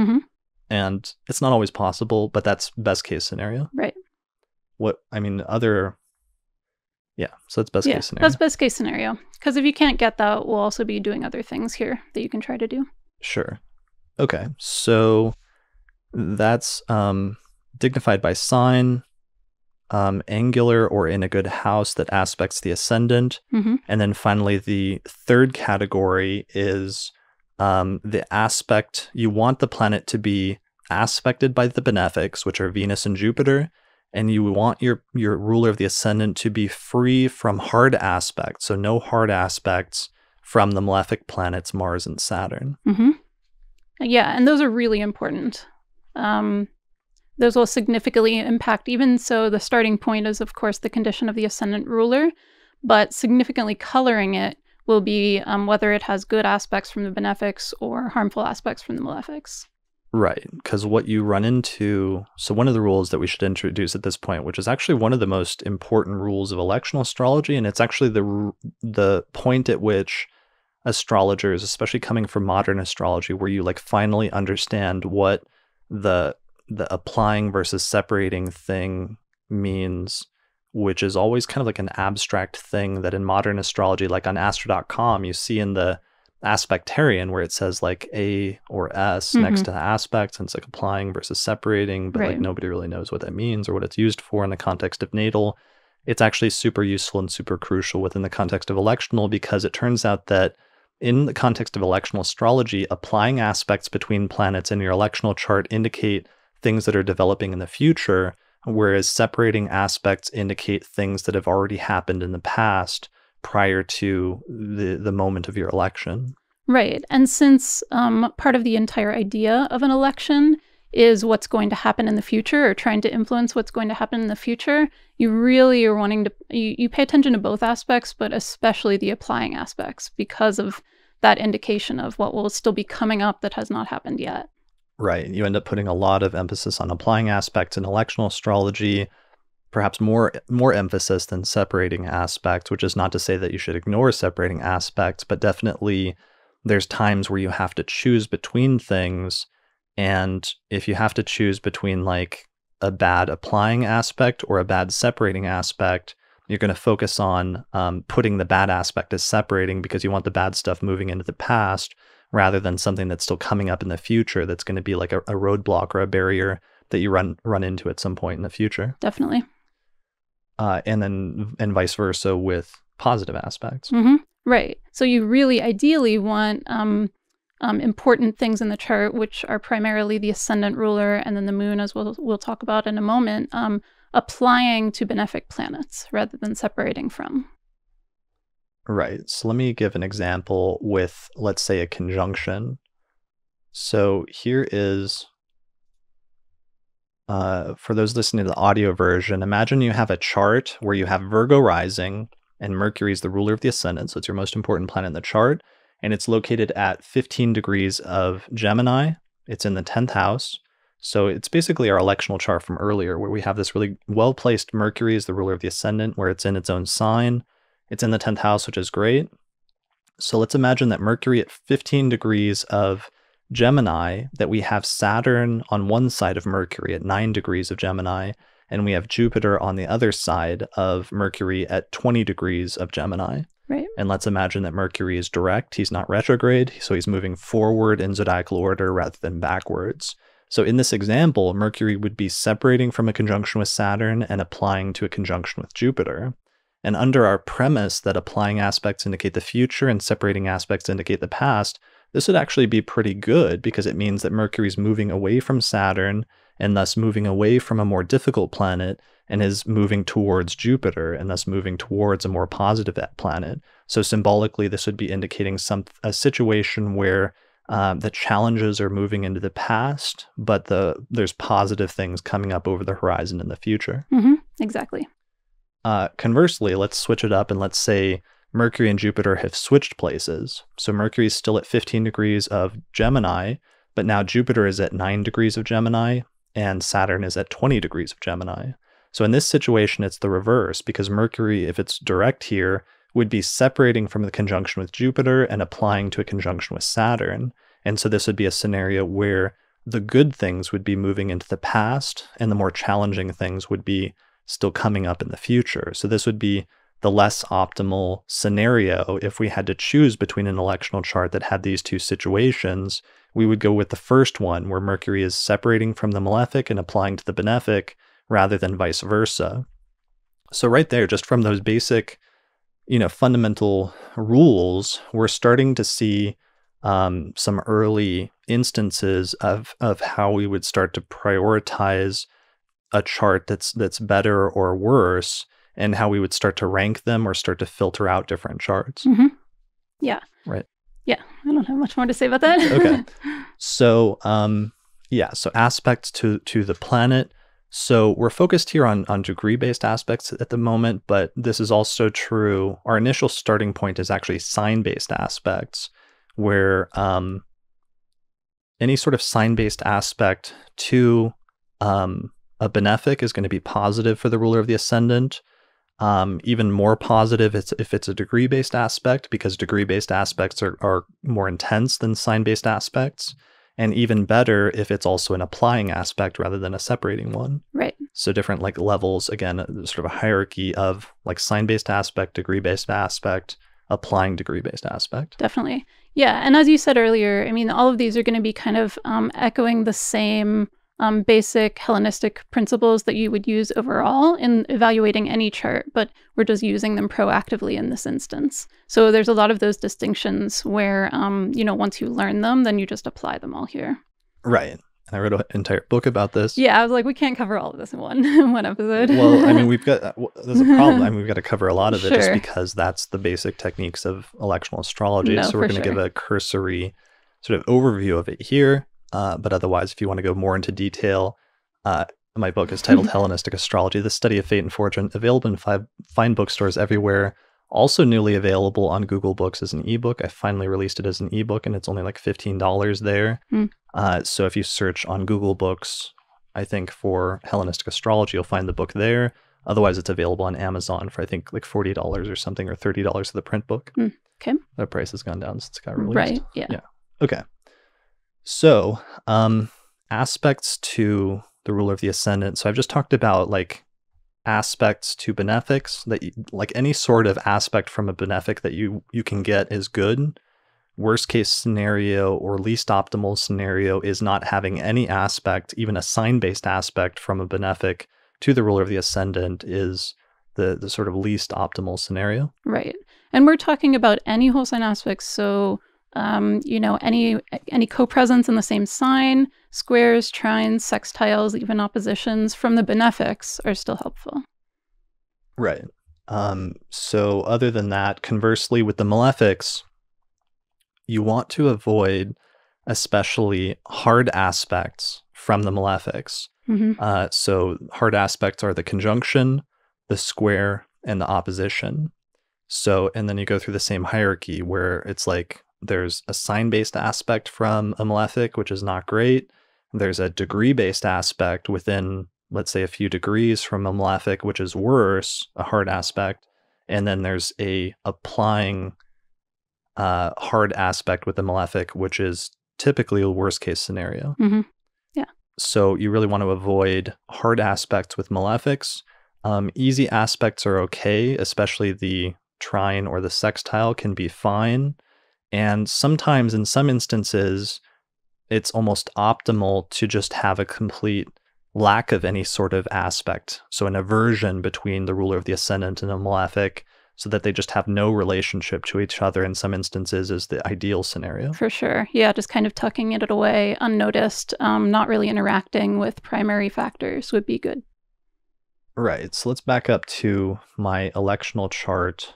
And it's not always possible, but that's best case scenario. Right. So it's best case scenario. That's best case scenario. Because if you can't get that, we'll also be doing other things here that you can try to do. Sure. Okay. So that's dignified by sign, angular or in a good house that aspects the ascendant. And then finally, the third category is the aspect. You want the planet to be aspected by the benefics, which are Venus and Jupiter. And you want your ruler of the ascendant to be free from hard aspects. So no hard aspects from the malefic planets Mars and Saturn. Yeah, and those are really important. Those will significantly impact, even so the starting point is, of course, the condition of the ascendant ruler, but significantly coloring it will be whether it has good aspects from the benefics or harmful aspects from the malefics. Right, because what you run into, so one of the rules that we should introduce at this point, which is actually one of the most important rules of electional astrology, and it's actually the point at which astrologers, especially coming from modern astrology, where you finally understand what the applying versus separating thing means, which is always kind of an abstract thing that in modern astrology, on astro.com, you see in the aspectarian where it says A or S next to the aspects, and it's applying versus separating, but nobody really knows what that means or what it's used for in the context of natal. It's actually super useful and super crucial within the context of electional, because it turns out that in the context of electional astrology, applying aspects between planets in your electional chart indicate things that are developing in the future, whereas separating aspects indicate things that have already happened in the past prior to the moment of your election. Right. And since part of the entire idea of an election is what's going to happen in the future, or trying to influence what's going to happen in the future, you really are wanting to, you pay attention to both aspects, but especially the applying aspects, because of that indication of what will still be coming up that has not happened yet. Right. You end up putting a lot of emphasis on applying aspects in electional astrology, perhaps more emphasis than separating aspects, which is not to say that you should ignore separating aspects, but definitely there's times where you have to choose between things. And if you have to choose between a bad applying aspect or a bad separating aspect, you're going to focus on putting the bad aspect as separating, because you want the bad stuff moving into the past rather than something that's still coming up in the future that's going to be a roadblock or a barrier that you run into at some point in the future. Definitely. and vice versa with positive aspects. Right. So you really ideally want important things in the chart, which are primarily the ascendant ruler and then the moon, as we'll talk about in a moment, applying to benefic planets rather than separating from. Right. So let me give an example with, let's say, a conjunction. So here is, for those listening to the audio version, imagine you have a chart where you have Virgo rising and Mercury is the ruler of the ascendant. So it's your most important planet in the chart. And it's located at 15 degrees of Gemini. It's in the 10th house. So it's basically our electional chart from earlier, where we have this really well-placed Mercury is the ruler of the ascendant, where it's in its own sign. It's in the 10th house, which is great. So let's imagine that Mercury at 15 degrees of Gemini, that we have Saturn on one side of Mercury at 9 degrees of Gemini, and we have Jupiter on the other side of Mercury at 20 degrees of Gemini. Right. And let's imagine that Mercury is direct. He's not retrograde, so he's moving forward in zodiacal order rather than backwards. So in this example, Mercury would be separating from a conjunction with Saturn and applying to a conjunction with Jupiter. And under our premise that applying aspects indicate the future and separating aspects indicate the past, this would actually be pretty good because it means that Mercury's moving away from Saturn and thus moving away from a more difficult planet and is moving towards Jupiter and thus moving towards a more positive planet. So symbolically, this would be indicating a situation where the challenges are moving into the past, but there's positive things coming up over the horizon in the future. Exactly. Conversely, let's switch it up and let's say Mercury and Jupiter have switched places. So Mercury is still at 15 degrees of Gemini, but now Jupiter is at 9 degrees of Gemini and Saturn is at 20 degrees of Gemini. So in this situation, it's the reverse because Mercury, if it's direct here, would be separating from the conjunction with Jupiter and applying to a conjunction with Saturn. And so this would be a scenario where the good things would be moving into the past and the more challenging things would be still coming up in the future. So this would be the less optimal scenario. If we had to choose between an electional chart that had these two situations, we would go with the first one where Mercury is separating from the malefic and applying to the benefic rather than vice versa. So right there, just from those basic, fundamental rules, we're starting to see some early instances of how we would start to prioritize a chart that's better or worse, and how we would start to rank them or start to filter out different charts. Yeah. Right. Yeah. I don't have much more to say about that. Okay. So, so aspects to the planet. So we're focused here on degree-based aspects at the moment, but this is also true. Our initial starting point is actually sign-based aspects, where any sort of sign-based aspect to a benefic is going to be positive for the ruler of the ascendant. Even more positive if it's a degree-based aspect, because degree-based aspects are more intense than sign-based aspects. And even better if it's also an applying aspect rather than a separating one. Right. So different levels, again, sort of a hierarchy of sign-based aspect, degree-based aspect, applying degree-based aspect. Definitely. Yeah. And as you said earlier, I mean, all of these are going to be kind of echoing the same basic Hellenistic principles that you would use overall in evaluating any chart, but we're just using them proactively in this instance. So there's a lot of those distinctions where, once you learn them, then you just apply them all here. Right. And I wrote an entire book about this. Yeah, I was like, we can't cover all of this in one episode. Well, I mean, there's a problem. I mean, we've got to cover a lot of it just Sure. because that's the basic techniques of electional astrology. No, So we're going to give a cursory sort of overview of it here. But otherwise, if you want to go more into detail, my book is titled Hellenistic Astrology, The Study of Fate and Fortune, available in fine bookstores everywhere. Also newly available on Google Books as an ebook. I finally released it as an ebook, and it's only like $15 there. So if you search on Google Books, I think for Hellenistic Astrology, you'll find the book there. Otherwise, it's available on Amazon for I think like $40 or something, or $30 for the print book. Okay. The price has gone down since it got released. Right. Yeah. Okay. So, aspects to the ruler of the ascendant. So I've just talked about aspects to benefics, that any sort of aspect from a benefic that you can get is good. Worst case scenario or least optimal scenario is not having any aspect, even a sign-based aspect from a benefic to the ruler of the ascendant is the sort of least optimal scenario. Right. And we're talking about any whole sign aspects. So, any co-presence in the same sign, squares, trines, sextiles, even oppositions from the benefics are still helpful. Right. So other than that, conversely, with the malefics, you want to avoid especially hard aspects from the malefics. Mm-hmm. So hard aspects are the conjunction, the square, and the opposition. So, and then you go through the same hierarchy where it's like there's a sign-based aspect from a malefic, which is not great. There's a degree-based aspect within, let's say, a few degrees from a malefic, which is worse, a hard aspect. And then there's a applying hard aspect with the malefic, which is typically a worst-case scenario. Mm-hmm. Yeah. So you really want to avoid hard aspects with malefics. Easy aspects are okay, especially the trine or the sextile can be fine. And sometimes in some instances, it's almost optimal to just have a complete lack of any sort of aspect. So an aversion between the ruler of the ascendant and a malefic, so that they just have no relationship to each other in some instances is the ideal scenario. For sure. Yeah, just kind of tucking it away unnoticed, not really interacting with primary factors would be good. Right. So let's back up to my electional chart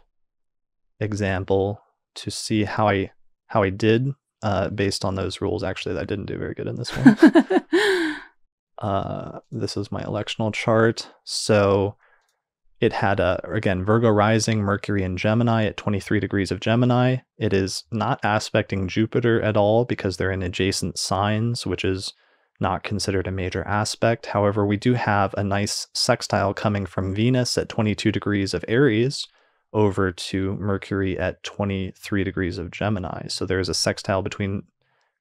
example to see how I did based on those rules. Actually, I didn't do very good in this one. This is my electional chart. So it had, again, Virgo rising, Mercury in Gemini at 23 degrees of Gemini. It is not aspecting Jupiter at all because they're in adjacent signs, which is not considered a major aspect. However, we do have a nice sextile coming from Venus at 22 degrees of Aries over to Mercury at 23 degrees of Gemini. So there is a sextile between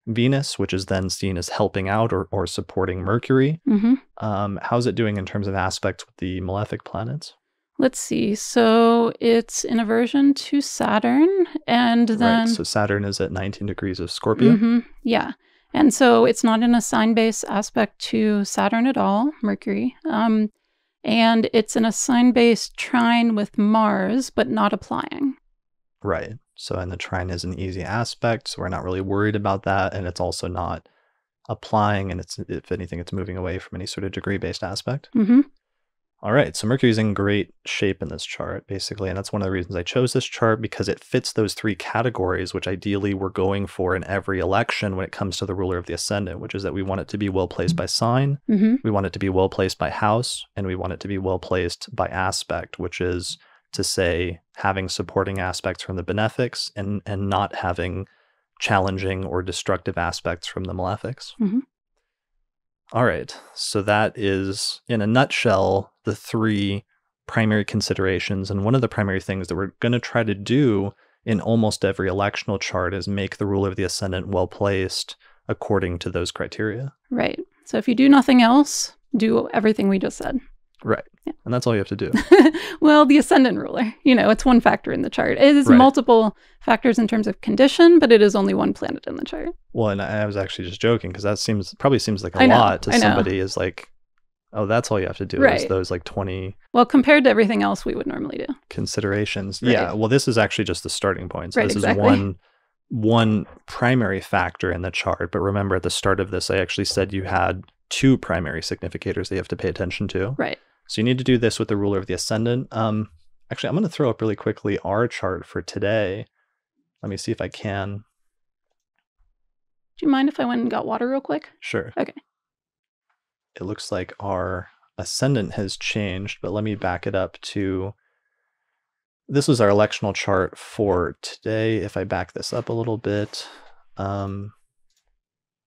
Venus, which is then seen as helping out or supporting Mercury. Mm-hmm. How's it doing in terms of aspects with the malefic planets? Let's see. So it's in aversion to Saturn, and then... Right, so Saturn is at 19 degrees of Scorpio. Mm-hmm. Yeah. And so it's not in a sign-based aspect to Saturn at all, Mercury. And it's in a sign-based trine with Mars, but not applying. Right. So, and the trine is an easy aspect, so we're not really worried about that. And it's also not applying, and it's, if anything, it's moving away from any sort of degree-based aspect. Mm-hmm. All right, so Mercury's in great shape in this chart, basically, and that's one of the reasons I chose this chart, because it fits those three categories, which ideally we're going for in every election when it comes to the ruler of the ascendant, which is that we want it to be well placed by sign, Mm-hmm. we want it to be well placed by house, and we want it to be well placed by aspect, which is to say having supporting aspects from the benefics and not having challenging or destructive aspects from the malefics. Mm-hmm. All right, so that is, in a nutshell, the three primary considerations. And one of the primary things that we're going to try to do in almost every electional chart is make the ruler of the ascendant well placed according to those criteria. Right. So if you do nothing else, do everything we just said. Right. Yeah. And that's all you have to do. Well, the ascendant ruler, it's one factor in the chart. It is Right. multiple factors in terms of condition, but it is only one planet in the chart. Well, and I was actually just joking because that probably seems like I a know, lot to I know. somebody is like, oh, that's all you have to do is Right. those like 20 Well, compared to everything else we would normally do. considerations. Right. Yeah, well, this is actually just the starting point. So Right, this exactly. is one primary factor in the chart. But remember, at the start of this, I actually said you had two primary significators that you have to pay attention to. Right. So you need to do this with the ruler of the ascendant. Actually, I'm going to throw up really quickly our chart for today. Let me see if I can. Do you mind if I went and got water real quick? Sure. Okay. It looks like our ascendant has changed, but let me back it up to, this was our electional chart for today. If I back this up a little bit,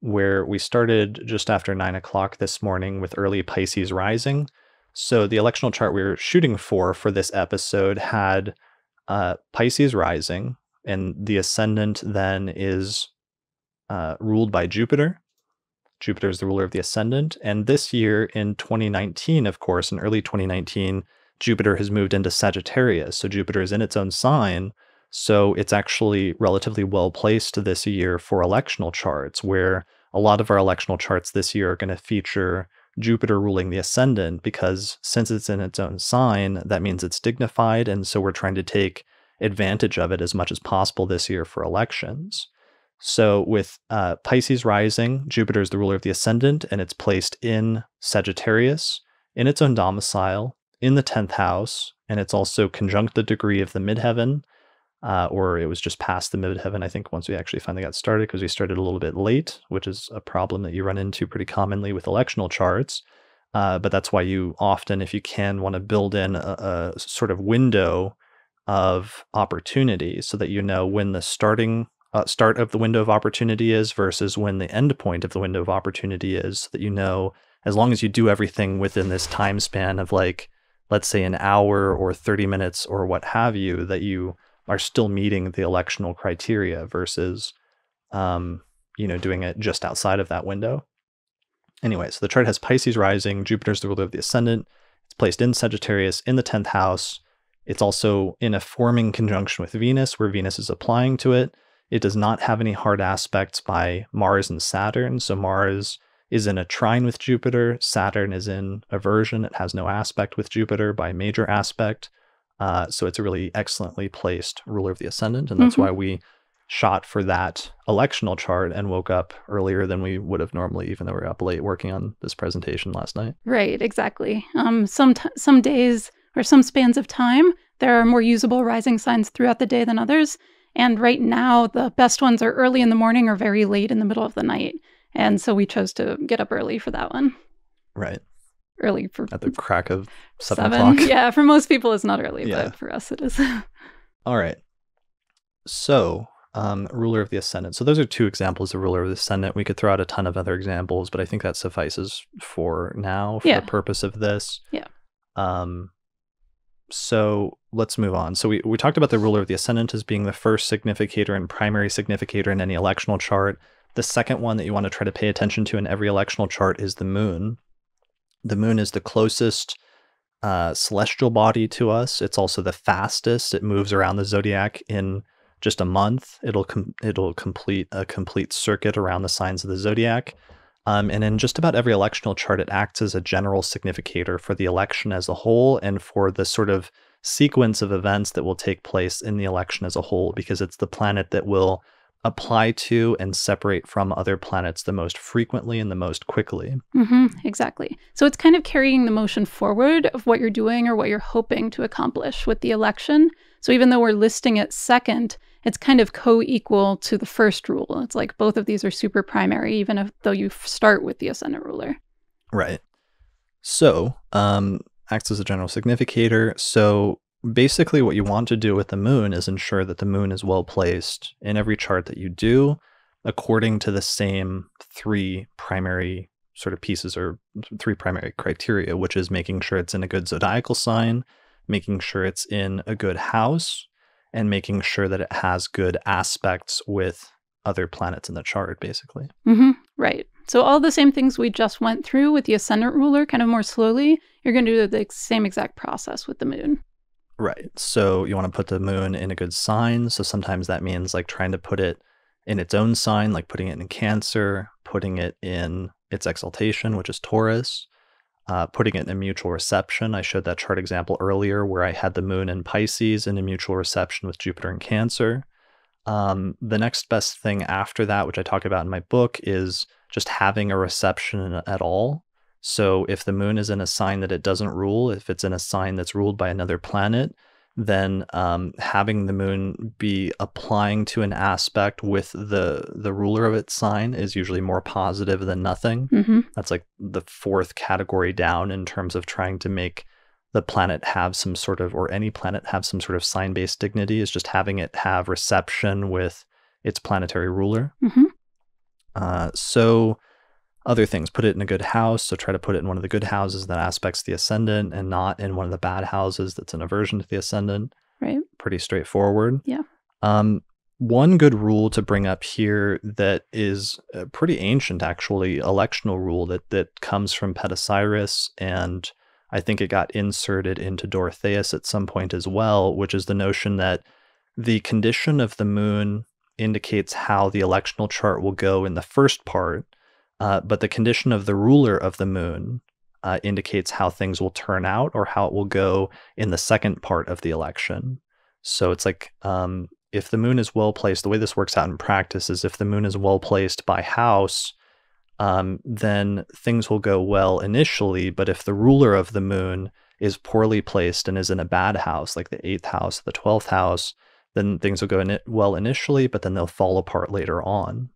where we started just after 9 o'clock this morning with early Pisces rising. So the electional chart we were shooting for this episode had Pisces rising, and the ascendant then is ruled by Jupiter. Jupiter is the ruler of the ascendant. And this year in 2019, of course, in early 2019, Jupiter has moved into Sagittarius. So Jupiter is in its own sign. So it's actually relatively well placed this year for electional charts, where a lot of our electional charts this year are going to feature Jupiter ruling the ascendant, because since it's in its own sign, that means it's dignified. And so we're trying to take advantage of it as much as possible this year for elections. So with Pisces rising, Jupiter is the ruler of the ascendant, and it's placed in Sagittarius, in its own domicile, in the 10th house, and it's also conjunct the degree of the midheaven, or it was just past the midheaven, I think, once we actually finally got started, because we started a little bit late, which is a problem that you run into pretty commonly with electional charts. But that's why you often, if you can, want to build in a sort of window of opportunity so that you know when the start of the window of opportunity is versus when the end point of the window of opportunity is, so that you know, as long as you do everything within this time span of, like, let's say an hour or 30 minutes or what have you, that you are still meeting the electional criteria versus, doing it just outside of that window. Anyway, so the chart has Pisces rising, Jupiter's the ruler of the ascendant. It's placed in Sagittarius in the 10th house. It's also in a forming conjunction with Venus, where Venus is applying to it. It does not have any hard aspects by Mars and Saturn. So Mars is in a trine with Jupiter. Saturn is in aversion. It has no aspect with Jupiter by major aspect. So it's a really excellently placed ruler of the ascendant. And that's why we shot for that electional chart and woke up earlier than we would have normally, even though we were up late working on this presentation last night. Right, exactly. Some days or some spans of time, there are more usable rising signs throughout the day than others. And right now, the best ones are early in the morning or very late in the middle of the night. And so we chose to get up early for that one. Right. Early for at the crack of 7 o'clock. Yeah, for most people it's not early, but for us it is. All right. So, ruler of the ascendant. So those are 2 examples of ruler of the ascendant. We could throw out a ton of other examples, but I think that suffices for now for the purpose of this. Yeah. So let's move on. So we talked about the ruler of the ascendant as being the first significator and primary significator in any electional chart. The second one that you want to try to pay attention to in every electional chart is the moon. The moon is the closest celestial body to us. It's also the fastest. It moves around the zodiac in just a month. It'll complete a complete circuit around the signs of the zodiac. And in just about every electional chart, it acts as a general significator for the election as a whole and for the sort of sequence of events that will take place in the election as a whole, because it's the planet that will apply to and separate from other planets the most frequently and the most quickly. Exactly. So it's kind of carrying the motion forward of what you're doing or what you're hoping to accomplish with the election. So even though we're listing it second, it's kind of co-equal to the first rule. It's like both of these are super primary, even though you start with the ascendant ruler. Right. So, acts as a general significator. So basically what you want to do with the moon is ensure that the moon is well placed in every chart that you do according to the same 3 primary sort of pieces or 3 primary criteria, which is making sure it's in a good zodiacal sign, making sure it's in a good house, and making sure that it has good aspects with other planets in the chart, basically. Right. So all the same things we just went through with the ascendant ruler, kind of more slowly, you're going to do the same exact process with the moon. Right. So you want to put the moon in a good sign. So sometimes that means like trying to put it in its own sign, like putting it in Cancer, putting it in its exaltation, which is Taurus, putting it in a mutual reception. I showed that chart example earlier where I had the moon in Pisces in a mutual reception with Jupiter in Cancer. The next best thing after that, which I talk about in my book, is just having a reception at all. So if the moon is in a sign that it doesn't rule, if it's in a sign that's ruled by another planet, then having the moon be applying to an aspect with the ruler of its sign is usually more positive than nothing. That's like the 4th category down in terms of trying to make the planet have some sort of, or any planet have some sort of sign-based dignity, is just having it have reception with its planetary ruler. So other things, put it in a good house. So try to put it in one of the good houses that aspects the ascendant and not in one of the bad houses that's an aversion to the ascendant. Right. Pretty straightforward. Yeah. One good rule to bring up here that is pretty ancient, actually, electional rule that comes from Petasiris, and I think it got inserted into Dorotheus at some point as well, which is the notion that the condition of the moon indicates how the electional chart will go in the first part. But the condition of the ruler of the moon indicates how things will turn out or how it will go in the second part of the election. So it's like if the moon is well placed, the way this works out in practice is if the moon is well placed by house, then things will go well initially. But if the ruler of the moon is poorly placed and is in a bad house, like the 8th house, the 12th house, then things will go well initially, but then they'll fall apart later on.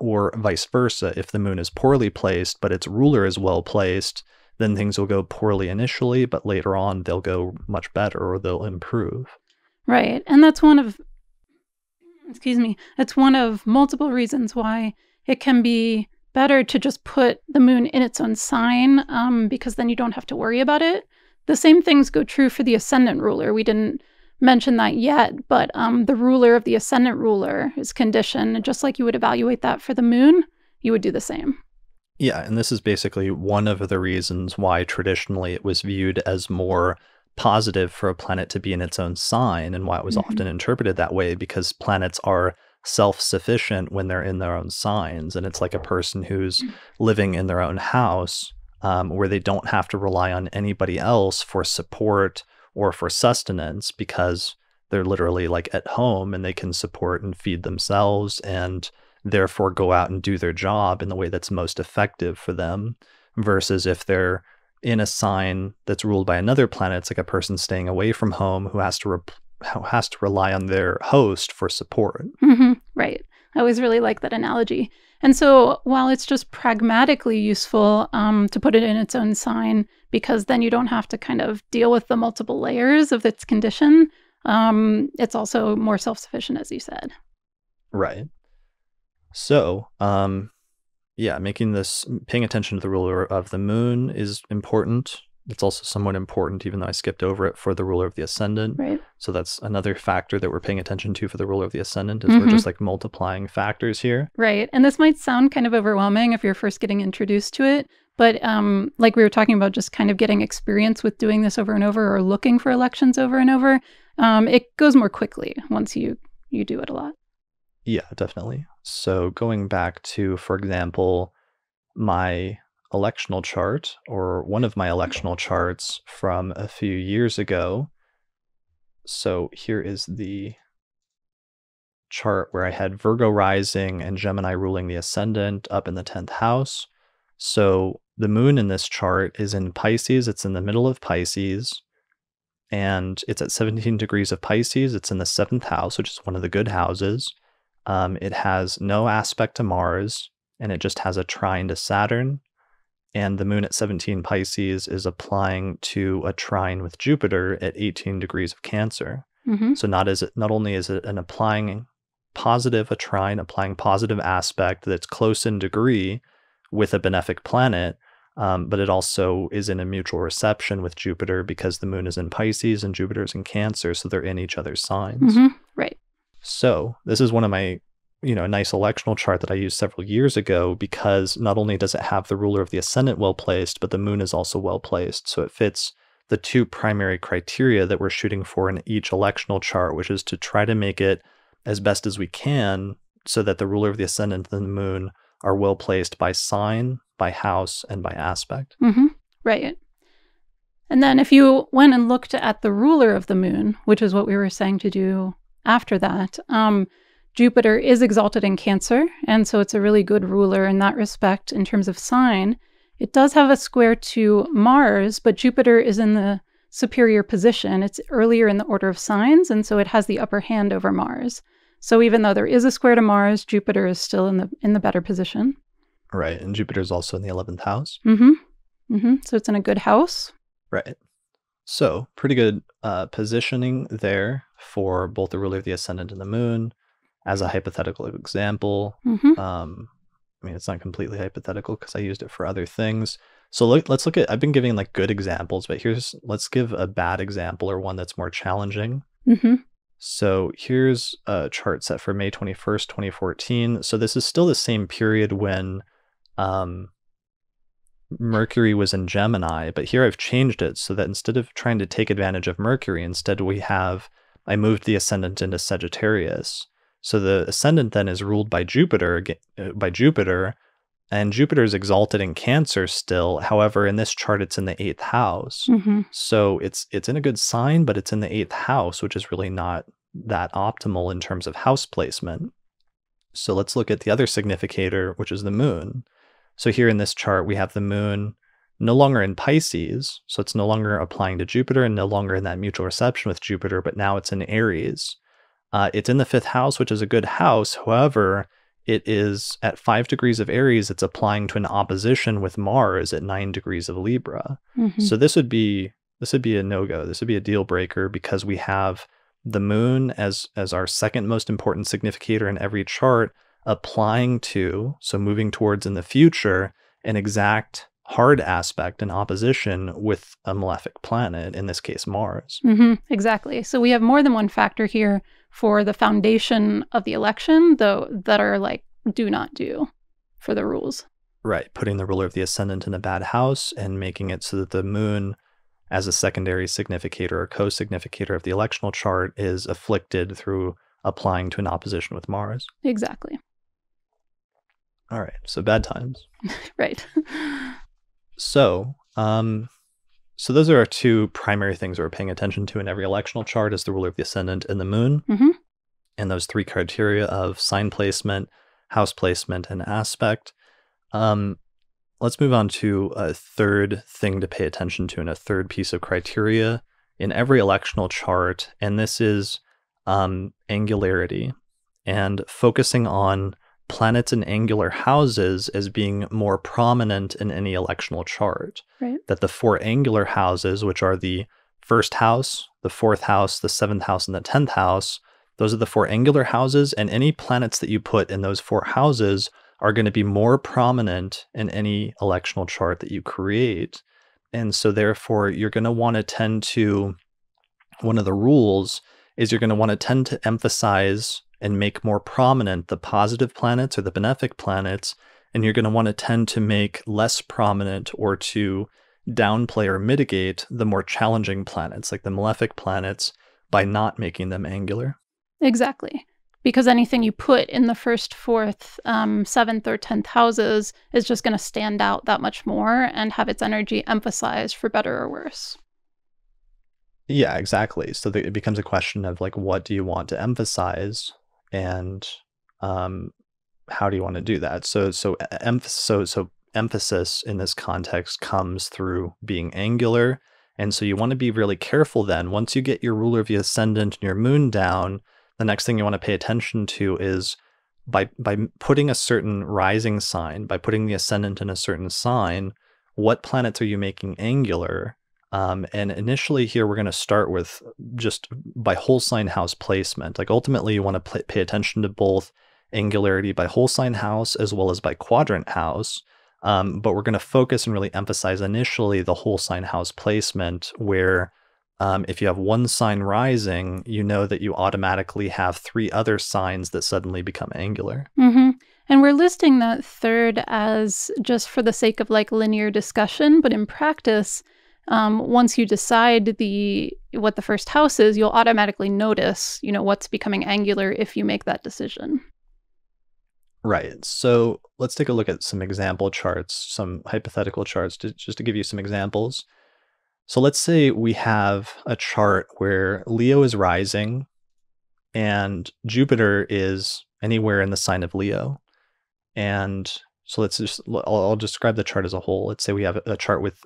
Or vice versa. If the moon is poorly placed, but its ruler is well placed, then things will go poorly initially, but later on they'll go much better or they'll improve. Right. And that's one of multiple reasons why it can be better to just put the moon in its own sign, because then you don't have to worry about it. The same things go true for the ascendant ruler. We didn't mention that yet, but the ruler of the ascendant ruler is conditioned. Just like you would evaluate that for the moon, you would do the same. Yeah, and this is basically one of the reasons why traditionally it was viewed as more positive for a planet to be in its own sign, and why it was often interpreted that way, because planets are self-sufficient when they're in their own signs. And it's like a person who's living in their own house, where they don't have to rely on anybody else for support or for sustenance, because they're literally like at home and they can support and feed themselves and therefore go out and do their job in the way that's most effective for them. Versus if they're in a sign that's ruled by another planet, it's like a person staying away from home who has to rely on their host for support. Right. I always really like that analogy. And so while it's just pragmatically useful to put it in its own sign, because then you don't have to kind of deal with the multiple layers of its condition, it's also more self-sufficient, as you said. Right. So, paying attention to the ruler of the moon is important. It's also somewhat important, even though I skipped over it, for the ruler of the ascendant. Right. So that's another factor that we're paying attention to for the ruler of the ascendant, is we're just like multiplying factors here. Right. And this might sound kind of overwhelming if you're first getting introduced to it, but like we were talking about, just kind of getting experience with doing this over and over, or looking for elections over and over, it goes more quickly once you do it a lot. Yeah, definitely. So going back to, for example, my electional chart, or one of my electional charts from a few years ago. So here is the chart where I had Virgo rising and Gemini ruling the ascendant up in the 10th house. So the moon in this chart is in Pisces. It's in the middle of Pisces, and it's at 17 degrees of Pisces. It's in the 7th house, which is one of the good houses. It has no aspect to Mars, and it just has a trine to Saturn. And the moon at 17 Pisces is applying to a trine with Jupiter at 18 degrees of Cancer. So not only is it an applying positive aspect that's close in degree with a benefic planet, but it also is in a mutual reception with Jupiter, because the moon is in Pisces and Jupiter is in Cancer, so they're in each other's signs. Right. So this is one of my, a nice electional chart that I used several years ago, because not only does it have the ruler of the ascendant well placed, but the moon is also well placed. So it fits the two primary criteria that we're shooting for in each electional chart, which is to try to make it as best as we can so that the ruler of the ascendant and the moon are well placed by sign, by house, and by aspect. Right. And then if you went and looked at the ruler of the moon, which is what we were saying to do after that, Jupiter is exalted in Cancer, and so it's a really good ruler in that respect in terms of sign. It does have a square to Mars, but Jupiter is in the superior position. It's earlier in the order of signs, and so it has the upper hand over Mars. So even though there is a square to Mars, Jupiter is still in the better position. Right, and Jupiter is also in the 11th house. So it's in a good house. Right. So pretty good positioning there for both the ruler of the ascendant and the moon. As a hypothetical example, it's not completely hypothetical because I used it for other things. So let's look at, I've been giving like good examples, but let's give a bad example, or one that's more challenging. So here's a chart set for May 21st, 2014. So this is still the same period when Mercury was in Gemini, but here I've changed it so that instead of trying to take advantage of Mercury, instead I moved the ascendant into Sagittarius. So the ascendant then is ruled by Jupiter, And Jupiter is exalted in Cancer still. However, in this chart, it's in the 8th house. Mm-hmm. So it's in a good sign, but it's in the 8th house, which is really not that optimal in terms of house placement. So let's look at the other significator, which is the moon. So here in this chart, we have the moon no longer in Pisces. So it's no longer applying to Jupiter and no longer in that mutual reception with Jupiter, but now it's in Aries. It's in the 5th house, which is a good house. However, it is at 5 degrees of Aries. It's applying to an opposition with Mars at 9 degrees of Libra. Mm-hmm. So this would be a no-go. This would be a deal breaker because we have the moon as our second most important significator in every chart applying to, so moving towards in the future, an exact hard aspect in opposition with a malefic planet, in this case Mars. Mm-hmm. Exactly. So we have more than one factor here for the foundation of the election, though, that are like do not do for the rules. Right. Putting the ruler of the ascendant in a bad house and making it so that the moon, as a secondary significator or co-significator of the electional chart, is afflicted through applying to an opposition with Mars. Exactly. All right. So bad times. Right. So those are our two primary things we're paying attention to in every electional chart, is the ruler of the ascendant and the moon. Mm-hmm. And those three criteria of sign placement, house placement, and aspect. Let's move on to a third thing to pay attention to, and a third piece of criteria in every electional chart, and this is angularity, and focusing on planets in angular houses as being more prominent in any electional chart. Right. That the 4 angular houses, which are the 1st house, the 4th house, the 7th house, and the 10th house, those are the 4 angular houses, and any planets that you put in those 4 houses are going to be more prominent in any electional chart that you create. And so therefore, you're going to want to tend to, one of the rules is you're going to want to tend to emphasize and make more prominent the positive planets or the benefic planets, and you're going to want to tend to make less prominent or to downplay or mitigate the more challenging planets, like the malefic planets, by not making them angular. Exactly. Because anything you put in the 1st, 4th, 7th, or 10th houses is just going to stand out that much more and have its energy emphasized for better or worse. Yeah, exactly. So it becomes a question of like, what do you want to emphasize, and how do you want to do that? So emphasis in this context comes through being angular, and so you want to be really careful. Then, once you get your ruler of the ascendant and your moon down, the next thing you want to pay attention to is by putting a certain rising sign, by putting the ascendant in a certain sign, what planets are you making angular? And initially here, we're going to start with just by whole sign house placement. Like ultimately, you want to pay attention to both angularity by whole sign house as well as by quadrant house. But we're going to focus and really emphasize initially the whole sign house placement, where if you have one sign rising, you know that you automatically have 3 other signs that suddenly become angular. Mm-hmm. And we're listing that third as just for the sake of like linear discussion, but in practice, once you decide what the 1st house is, you'll automatically notice, what's becoming angular if you make that decision. Right. So let's take a look at some example charts, some hypothetical charts, just to give you some examples. So let's say we have a chart where Leo is rising and Jupiter is anywhere in the sign of Leo. And so I'll describe the chart as a whole. Let's say we have a chart with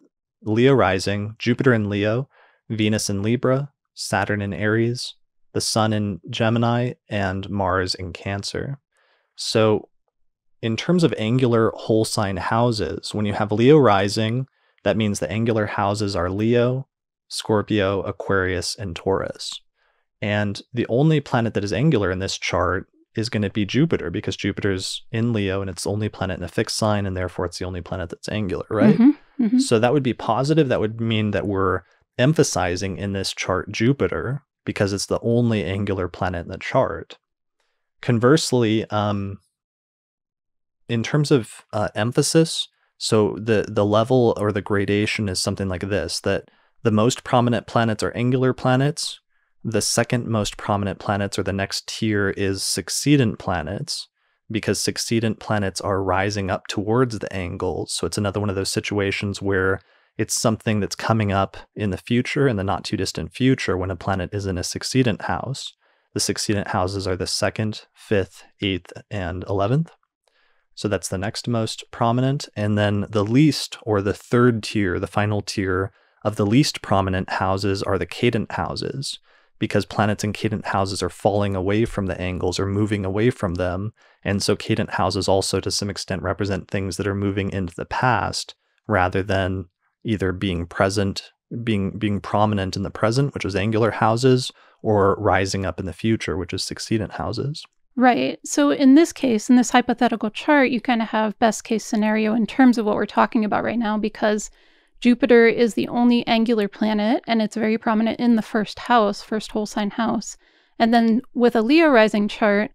Leo rising, Jupiter in Leo, Venus in Libra, Saturn in Aries, the Sun in Gemini, and Mars in Cancer. So in terms of angular whole sign houses, when you have Leo rising, that means the angular houses are Leo, Scorpio, Aquarius, and Taurus. And the only planet that is angular in this chart is going to be Jupiter, because Jupiter's in Leo and it's the only planet in a fixed sign, and therefore it's the only planet that's angular, right? Mm-hmm. Mm-hmm. So that would be positive. That would mean that we're emphasizing in this chart Jupiter because it's the only angular planet in the chart. Conversely, in terms of emphasis, so the level or the gradation is something like this, that the most prominent planets are angular planets. The second most prominent planets, or the next tier, is succedent planets, because succedent planets are rising up towards the angles. So it's another one of those situations where it's something that's coming up in the future, in the not too distant future, when a planet is in a succedent house. The succedent houses are the 2nd, 5th, 8th, and 11th. So that's the next most prominent. And then the least, or the third tier, the final tier of the least prominent houses are the cadent houses, because planets in cadent houses are falling away from the angles or moving away from them. And so cadent houses also to some extent represent things that are moving into the past rather than either being present, being prominent in the present, which is angular houses, or rising up in the future, which is succedent houses. Right. So in this case, in this hypothetical chart, you kind of have best case scenario in terms of what we're talking about right now, because Jupiter is the only angular planet, and it's very prominent in the first house, first whole sign house. And then with a Leo rising chart,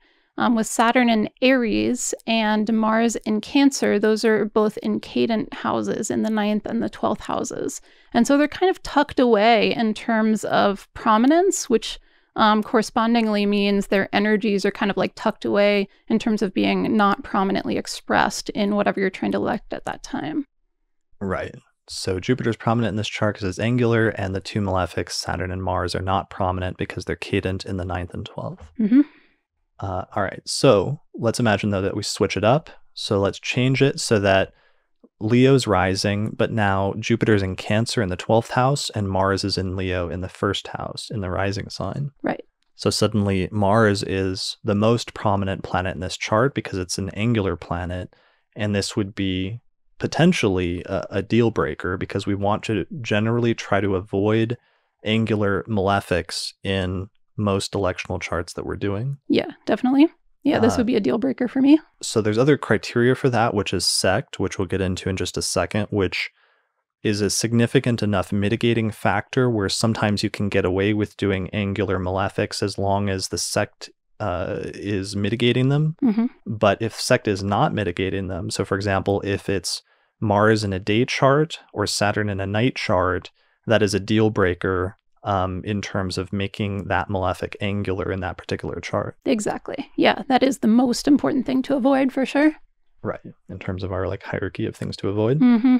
with Saturn in Aries and Mars in Cancer, those are both in cadent houses in the 9th and the 12th houses. And so they're kind of tucked away in terms of prominence, which correspondingly means their energies are kind of like tucked away in terms of being not prominently expressed in whatever you're trying to elect at that time. Right. So Jupiter's prominent in this chart because it's angular, and the two malefics, Saturn and Mars, are not prominent because they're cadent in the 9th and 12th. Mm-hmm. All right, so let's imagine, though, that we switch it up. So let's change it so that Leo's rising, but now Jupiter's in Cancer in the 12th house, and Mars is in Leo in the first house, in the rising sign. Right. So suddenly Mars is the most prominent planet in this chart because it's an angular planet, and this would be potentially a deal breaker because we want to generally try to avoid angular malefics in most electional charts that we're doing. Yeah, definitely. Yeah, this would be a deal breaker for me. So there's other criteria for that, which is Sect, which we'll get into in just a second, which is a significant enough mitigating factor where sometimes you can get away with doing angular malefics as long as the Sect is mitigating them. Mm-hmm. But if Sect is not mitigating them, so for example, if it's Mars in a day chart or Saturn in a night chart, that is a deal breaker in terms of making that malefic angular in that particular chart. Exactly. Yeah, that is the most important thing to avoid for sure. Right. In terms of our hierarchy of things to avoid. Mm-hmm.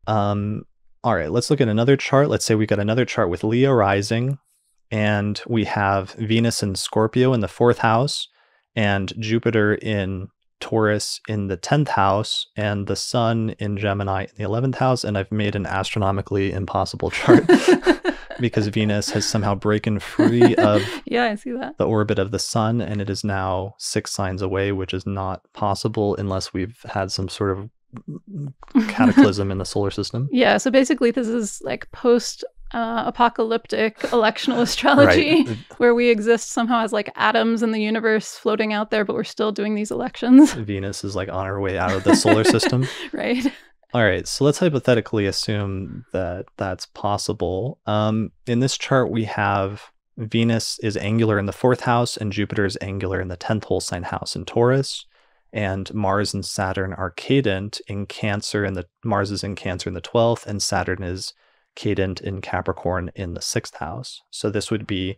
All right, let's look at another chart. Let's say we got another chart with Leo rising, and we have Venus in Scorpio in the 4th house, and Jupiter in Taurus in the 10th house, and the Sun in Gemini in the 11th house. And I've made an astronomically impossible chart because Venus has somehow broken free of yeah, I see that. the orbit of the Sun, and it is now 6 signs away, which is not possible unless we've had some sort of cataclysm in the solar system. Yeah, so basically this is like post-apocalyptic electional astrology, Right. where we exist somehow as like atoms in the universe floating out there, but we're still doing these elections. Venus is on her way out of the solar system. Right. All right, so let's hypothetically assume that that's possible. In this chart, we have Venus is angular in the 4th house, and Jupiter is angular in the 10th whole sign house in Taurus. And Mars and Saturn are cadent in Cancer, and Mars is in Cancer in the 12th, and Saturn is cadent in Capricorn in the 6th house. So this would be,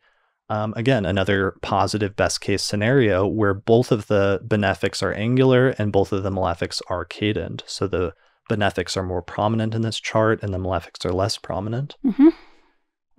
again, another positive best case scenario where both of the benefics are angular and both of the malefics are cadent. So the benefics are more prominent in this chart and the malefics are less prominent. Mm-hmm.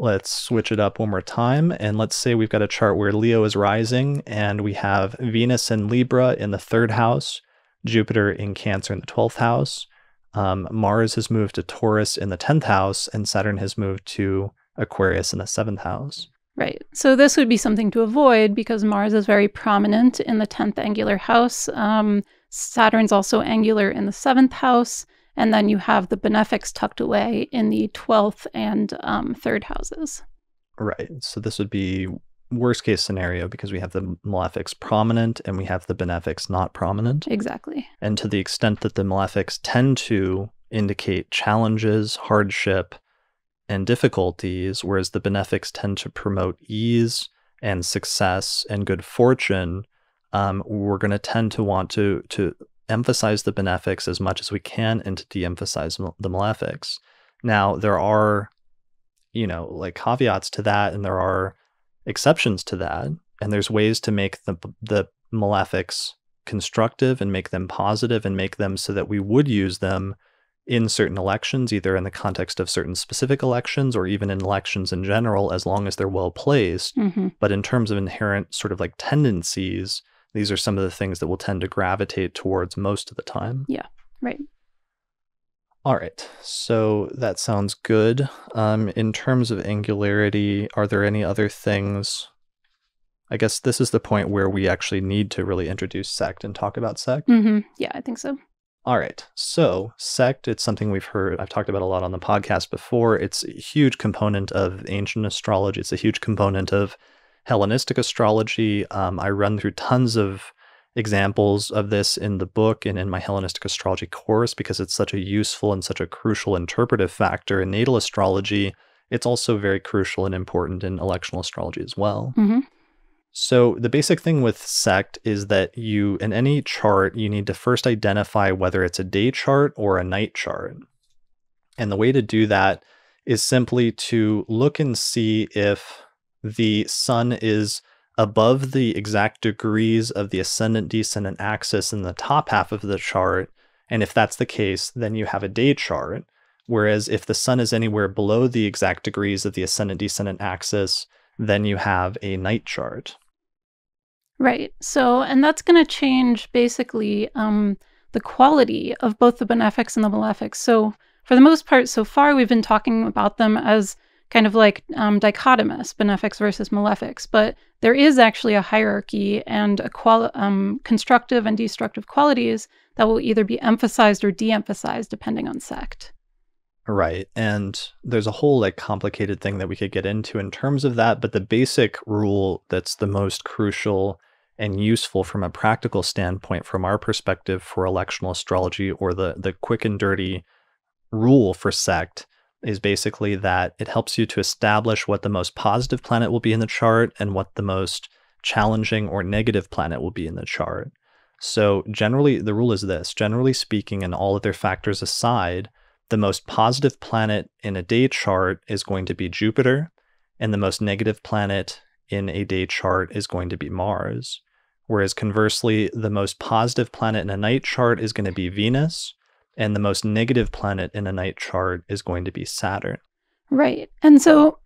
Let's switch it up one more time. And let's say we've got a chart where Leo is rising and we have Venus in Libra in the 3rd house, Jupiter in Cancer in the 12th house. Mars has moved to Taurus in the 10th house, and Saturn has moved to Aquarius in the 7th house. Right. So this would be something to avoid because Mars is very prominent in the 10th angular house. Saturn's also angular in the 7th house. And then you have the benefics tucked away in the 12th and 3rd houses. Right. So this would be worst case scenario because we have the malefics prominent and we have the benefics not prominent. Exactly. And to the extent that the malefics tend to indicate challenges, hardship, and difficulties, whereas the benefics tend to promote ease and success and good fortune, we're going to tend to want to emphasize the benefics as much as we can and to de-emphasize the malefics. Now, there are, caveats to that, and there are exceptions to that, and there's ways to make the malefics constructive and make them positive and make them so that we would use them in certain elections, either in the context of certain specific elections or even in elections in general, as long as they're well placed. But in terms of inherent sort of like tendencies, these are some of the things that will tend to gravitate towards most of the time. Yeah, right. All right, so that sounds good. In terms of angularity, are there any other things? I guess this is the point where we actually need to really introduce sect and talk about sect. Yeah, I think so. All right, so sect, it's something I've talked about a lot on the podcast before. It's a huge component of ancient astrology. It's a huge component of Hellenistic astrology. I run through tons of examples of this in the book and in my Hellenistic astrology course because it's such a useful and such a crucial interpretive factor in natal astrology. It's also very crucial and important in electional astrology as well. So the basic thing with sect is that in any chart, you need to first identify whether it's a day chart or a night chart. And the way to do that is simply to look and see if the sun is above the exact degrees of the ascendant-descendant axis in the top half of the chart. And if that's the case, then you have a day chart. Whereas if the sun is anywhere below the exact degrees of the ascendant-descendant axis, then you have a night chart. Right. So, and that's going to change basically the quality of both the benefics and the malefics. So for the most part, so far, we've been talking about them as kind of like dichotomous, benefics versus malefics. But there is actually a hierarchy and constructive and destructive qualities that will either be emphasized or de-emphasized depending on sect. Right. And there's a whole like complicated thing that we could get into in terms of that. But the basic rule that's the most crucial and useful from a practical standpoint from our perspective for electional astrology, or the quick and dirty rule for sect, is basically that it helps you to establish what the most positive planet will be in the chart and what the most challenging or negative planet will be in the chart. So generally, the rule is this: generally speaking, and all other factors aside, the most positive planet in a day chart is going to be Jupiter, and the most negative planet in a day chart is going to be Mars. Whereas conversely, the most positive planet in a night chart is going to be Venus, and the most negative planet in a night chart is going to be Saturn. Right. And so,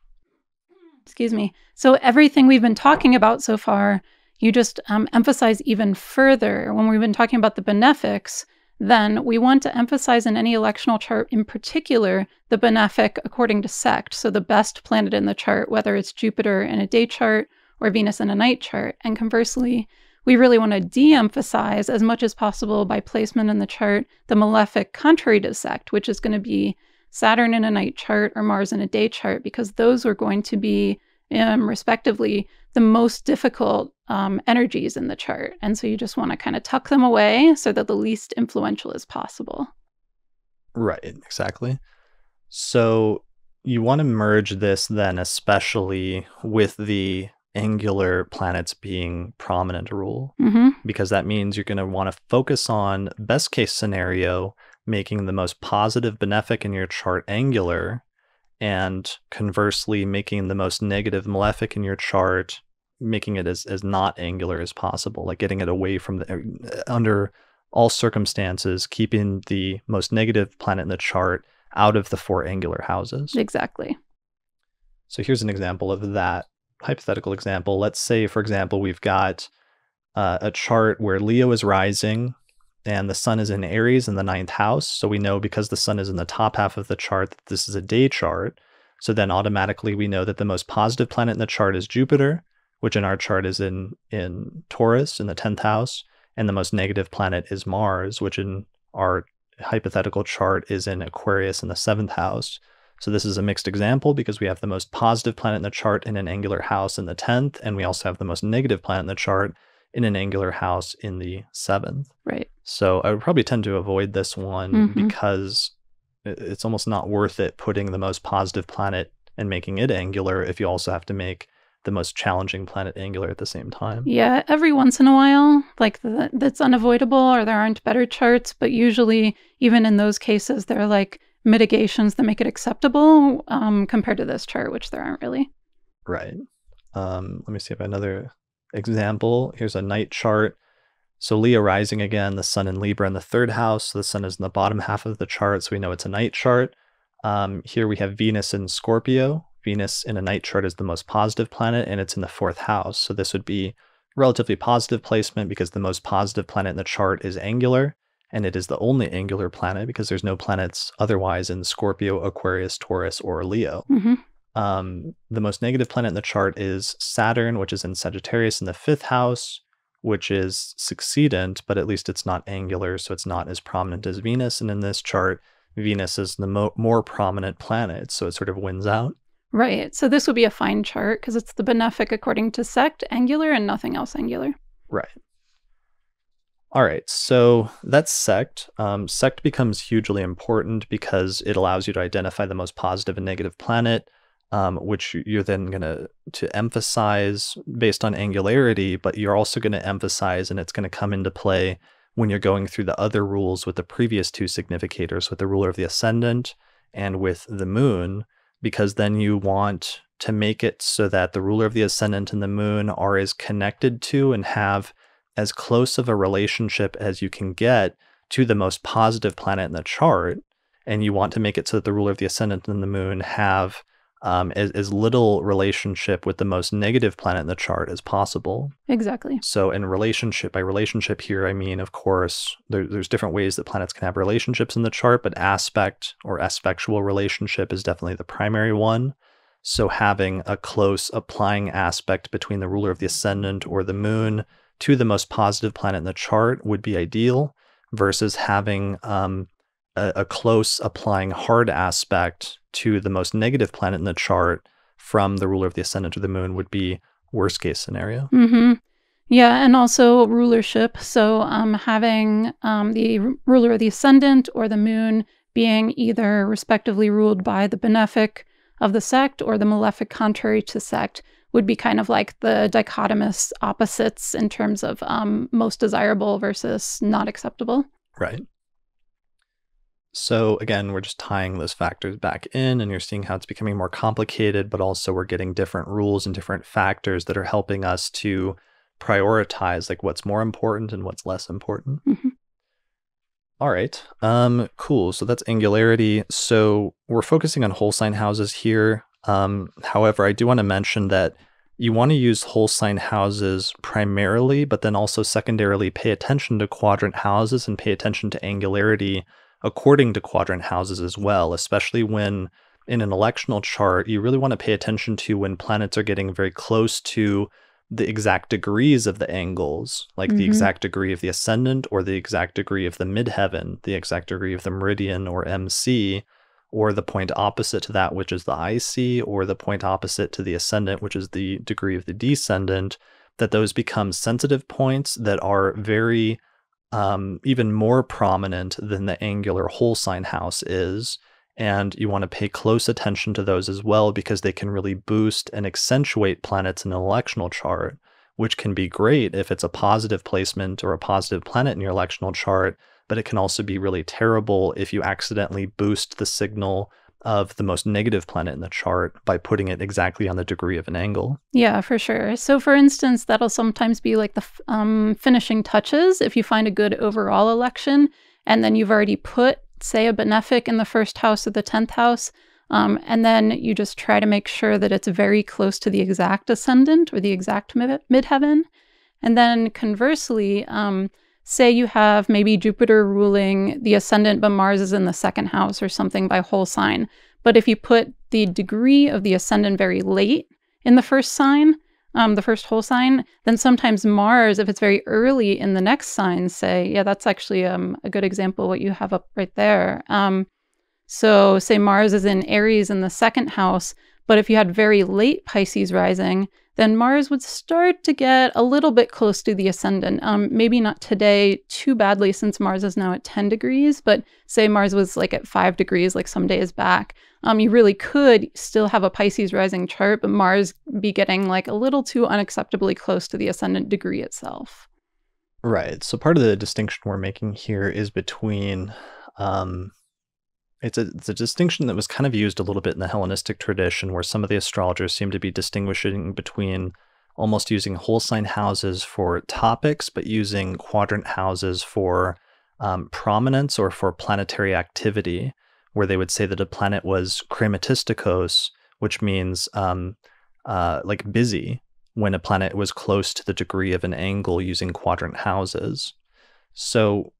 so everything we've been talking about so far, you just emphasize even further. When we've been talking about the benefics, then we want to emphasize in any electional chart in particular the benefic according to sect. So the best planet in the chart, whether it's Jupiter in a day chart or Venus in a night chart. And conversely, we really want to de-emphasize as much as possible by placement in the chart the malefic contrary to sect, which is going to be Saturn in a night chart or Mars in a day chart, because those are going to be, respectively, the most difficult energies in the chart. And so you just want to kind of tuck them away so that the least influential is possible. Right, exactly. So you want to merge this then, especially with the angular planets being prominent rule, because that means you're going to want to focus on best case scenario, making the most positive benefic in your chart angular, and conversely making the most negative malefic in your chart, making it as not angular as possible, like getting it away from under all circumstances, keeping the most negative planet in the chart out of the 4 angular houses. Exactly. So here's an example of that. Hypothetical example. Let's say, for example, we've got a chart where Leo is rising and the sun is in Aries in the 9th house. So we know because the sun is in the top half of the chart that this is a day chart. So then automatically we know that the most positive planet in the chart is Jupiter, which in our chart is in Taurus in the 10th house. And the most negative planet is Mars, which in our hypothetical chart is in Aquarius in the 7th house. So this is a mixed example because we have the most positive planet in the chart in an angular house in the 10th, and we also have the most negative planet in the chart in an angular house in the 7th. Right. So I would probably tend to avoid this one because it's almost not worth it putting the most positive planet and making it angular if you also have to make the most challenging planet angular at the same time. Yeah, every once in a while, like that's unavoidable, or there aren't better charts, but usually even in those cases, there are like mitigations that make it acceptable compared to this chart, which there aren't really. Right. Let me see if I have another example. Here's a night chart. So Leo rising again, the sun in Libra in the 3rd house. So the sun is in the bottom half of the chart, so we know it's a night chart. Here we have Venus in Scorpio. Venus in a night chart is the most positive planet, and it's in the 4th house. So this would be relatively positive placement because the most positive planet in the chart is angular, and it is the only angular planet because there's no planets otherwise in Scorpio, Aquarius, Taurus, or Leo. The most negative planet in the chart is Saturn, which is in Sagittarius in the 5th house, which is succedent, but at least it's not angular, so it's not as prominent as Venus. And in this chart, Venus is the more prominent planet, so it sort of wins out. Right. So this would be a fine chart because it's the benefic according to Sect, angular, and nothing else angular. Right. All right, so that's Sect. Sect becomes hugely important because it allows you to identify the most positive and negative planet, which you're then going to emphasize based on angularity, but you're also going to emphasize, and it's going to come into play when you're going through the other rules with the previous 2 significators, with the ruler of the Ascendant and with the moon, because then you want to make it so that the ruler of the Ascendant and the moon are as connected to and have as close of a relationship as you can get to the most positive planet in the chart. And you want to make it so that the ruler of the Ascendant and the moon have as little relationship with the most negative planet in the chart as possible. Exactly. So in relationship, by relationship here, I mean, of course, there's different ways that planets can have relationships in the chart, but aspect or aspectual relationship is definitely the primary one. So having a close applying aspect between the ruler of the Ascendant or the moon to the most positive planet in the chart would be ideal, versus having a close applying hard aspect to the most negative planet in the chart from the ruler of the Ascendant or the moon would be worst case scenario. Yeah, and also rulership. So having the ruler of the Ascendant or the moon being either respectively ruled by the benefic of the Sect or the malefic contrary to Sect would be kind of like the dichotomous opposites in terms of most desirable versus not acceptable. Right. So again, we're just tying those factors back in, and you're seeing how it's becoming more complicated, but also we're getting different rules and different factors that are helping us to prioritize like what's more important and what's less important. All right. Cool. So that's angularity. So we're focusing on whole sign houses here. However, I do want to mention that you want to use whole sign houses primarily, but then also secondarily pay attention to quadrant houses and pay attention to angularity according to quadrant houses as well, especially when in an electional chart, you really want to pay attention to when planets are getting very close to the exact degrees of the angles, like the exact degree of the ascendant or the exact degree of the midheaven, the exact degree of the meridian or MC, or the point opposite to that, which is the IC, or the point opposite to the ascendant, which is the degree of the descendant, that those become sensitive points that are very even more prominent than the angular whole sign house is. And you want to pay close attention to those as well, because they can really boost and accentuate planets in an electional chart, which can be great if it's a positive placement or a positive planet in your electional chart, but it can also be really terrible if you accidentally boost the signal of the most negative planet in the chart by putting it exactly on the degree of an angle. Yeah, for sure. So for instance, that'll sometimes be like the finishing touches if you find a good overall election, and then you've already put, say, a benefic in the 1st house or the 10th house, and then you just try to make sure that it's very close to the exact ascendant or the exact midheaven. And then conversely, say you have maybe Jupiter ruling the ascendant, but Mars is in the 2nd house or something by whole sign. But if you put the degree of the ascendant very late in the first sign, the first whole sign, then sometimes Mars, if it's very early in the next sign, say, yeah, that's actually a good example of what you have up right there. So say Mars is in Aries in the 2nd house, but if you had very late Pisces rising, then Mars would start to get a little bit close to the ascendant. Maybe not today too badly since Mars is now at 10 degrees, but say Mars was like at 5 degrees, like some days back. You really could still have a Pisces rising chart, but Mars be getting like a little too unacceptably close to the ascendant degree itself. Right. So part of the distinction we're making here is between, it's a distinction that was kind of used a little bit in the Hellenistic tradition, where some of the astrologers seem to be distinguishing between almost using whole sign houses for topics, but using quadrant houses for prominence or for planetary activity, where they would say that a planet was krematistikos, which means like busy, when a planet was close to the degree of an angle using quadrant houses. So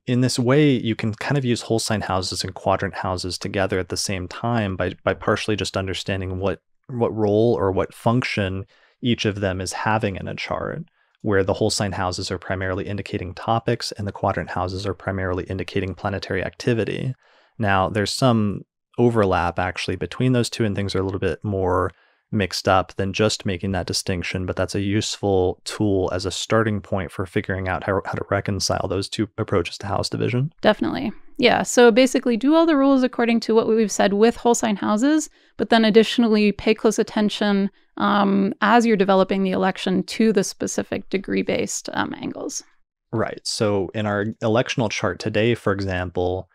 in this way, you can kind of use whole sign houses and quadrant houses together at the same time by partially just understanding what role or what function each of them is having in a chart, where the whole sign houses are primarily indicating topics and the quadrant houses are primarily indicating planetary activity. Now, there's some overlap actually between those two, and things are a little bit more mixed up than just making that distinction, but that's a useful tool as a starting point for figuring out how to reconcile those two approaches to house division. Definitely. Yeah. So basically do all the rules according to what we've said with whole sign houses, but then additionally pay close attention as you're developing the election to the specific degree-based angles. Right. So in our electional chart today, for example,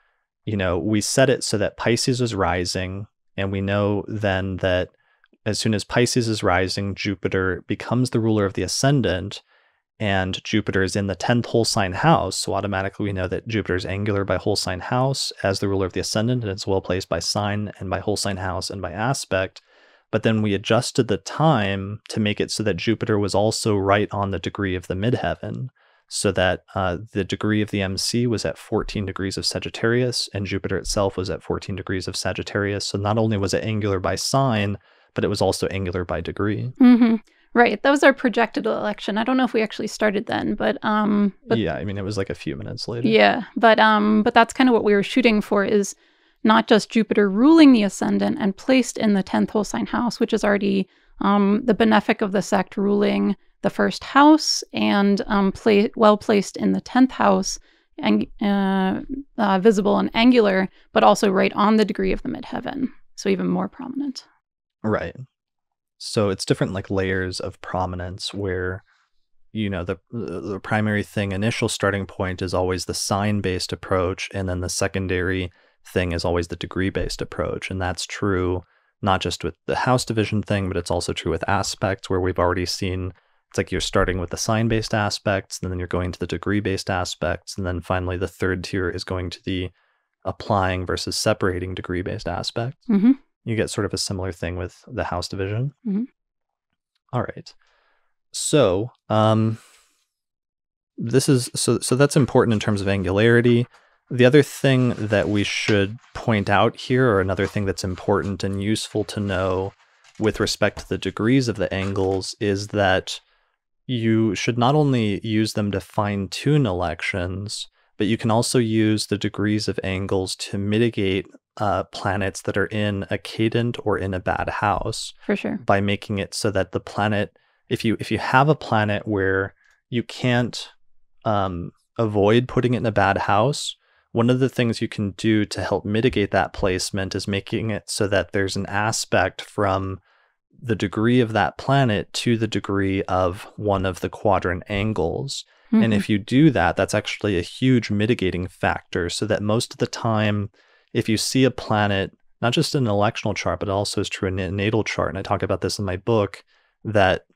we set it so that Pisces is rising, and we know then that as soon as Pisces is rising, Jupiter becomes the ruler of the Ascendant, and Jupiter is in the 10th whole sign house. So automatically we know that Jupiter is angular by whole sign house as the ruler of the Ascendant, and it's well placed by sign and by whole sign house and by aspect. But then we adjusted the time to make it so that Jupiter was also right on the degree of the midheaven, so that the degree of the MC was at 14 degrees of Sagittarius, and Jupiter itself was at 14 degrees of Sagittarius. So not only was it angular by sign, but it was also angular by degree. Mm-hmm. Right. That was our projected election. I don't know if we actually started then, but yeah, I mean, it was like a few minutes later. Yeah, but that's kind of what we were shooting for, is not just Jupiter ruling the Ascendant and placed in the 10th whole sign house, which is already the benefic of the sect ruling the first house, and well placed in the 10th house, and visible and angular, but also right on the degree of the midheaven, so even more prominent. Right. So it's different like layers of prominence where, the primary thing, initial starting point is always the sign-based approach, and then the secondary thing is always the degree-based approach. And that's true not just with the house division thing, but it's also true with aspects, where we've already seen it's like you're starting with the sign-based aspects, and then you're going to the degree-based aspects, and then finally the third tier is going to the applying versus separating degree-based aspects. Mm-hmm. You get sort of a similar thing with the house division. Mm-hmm. All right. So so that's important in terms of angularity. The other thing that we should point out here, or another thing that's important and useful to know with respect to the degrees of the angles, is that you should not only use them to fine-tune elections, but you can also use the degrees of angles to mitigate planets that are in a cadent or in a bad house. For sure. By making it so that the planet, if you have a planet where you can't avoid putting it in a bad house, one of the things you can do to help mitigate that placement is making it so that there's an aspect from the degree of that planet to the degree of one of the quadrant angles. Mm-hmm. And if you do that, that's actually a huge mitigating factor, so that most of the time, if you see a planet, not just in an electional chart, but also is true in a natal chart, and I talk about this in my book, that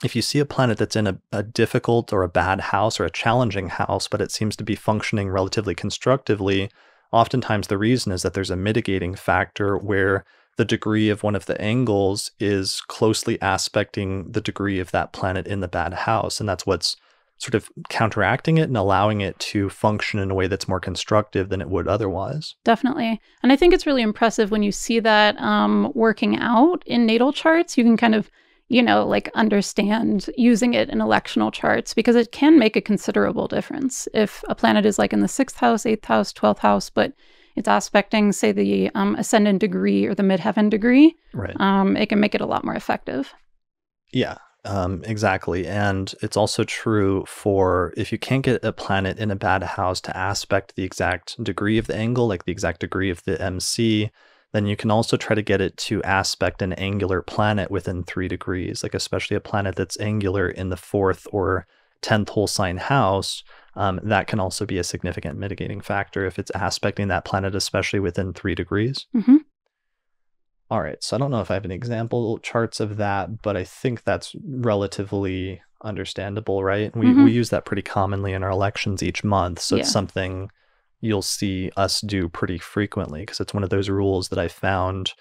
if you see a planet that's in a difficult or a bad house or a challenging house, but it seems to be functioning relatively constructively, oftentimes the reason is that there's a mitigating factor where the degree of one of the angles is closely aspecting the degree of that planet in the bad house. And that's what's sort of counteracting it and allowing it to function in a way that's more constructive than it would otherwise. Definitely. And I think it's really impressive when you see that working out in natal charts. You can kind of, understand using it in electional charts, because it can make a considerable difference. If a planet is like in the 6th house, 8th house, 12th house, but it's aspecting, say, the ascendant degree or the midheaven degree, right, it can make it a lot more effective. Yeah. Exactly. And it's also true for if you can't get a planet in a bad house to aspect the exact degree of the angle, like the exact degree of the MC, then you can also try to get it to aspect an angular planet within 3 degrees, like especially a planet that's angular in the 4th or 10th whole sign house. That can also be a significant mitigating factor if it's aspecting that planet, especially within 3 degrees. Mm-hmm. All right, so I don't know if I have any example charts of that, but I think that's relatively understandable, right? We use that pretty commonly in our elections each month, so it's Yeah. something you'll see us do pretty frequently because it's one of those rules that I found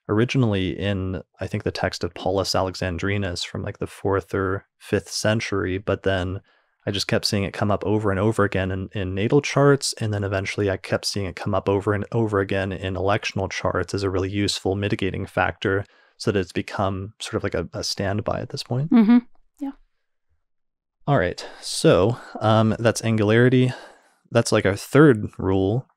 originally in, I think, the text of Paulus Alexandrinus from like the 4th or 5th century, but then I just kept seeing it come up over and over again in natal charts, and then eventually I kept seeing it come up over and over again in electional charts as a really useful mitigating factor, so that it's become sort of like a standby at this point. Yeah. All right, so that's angularity. That's like our third rule.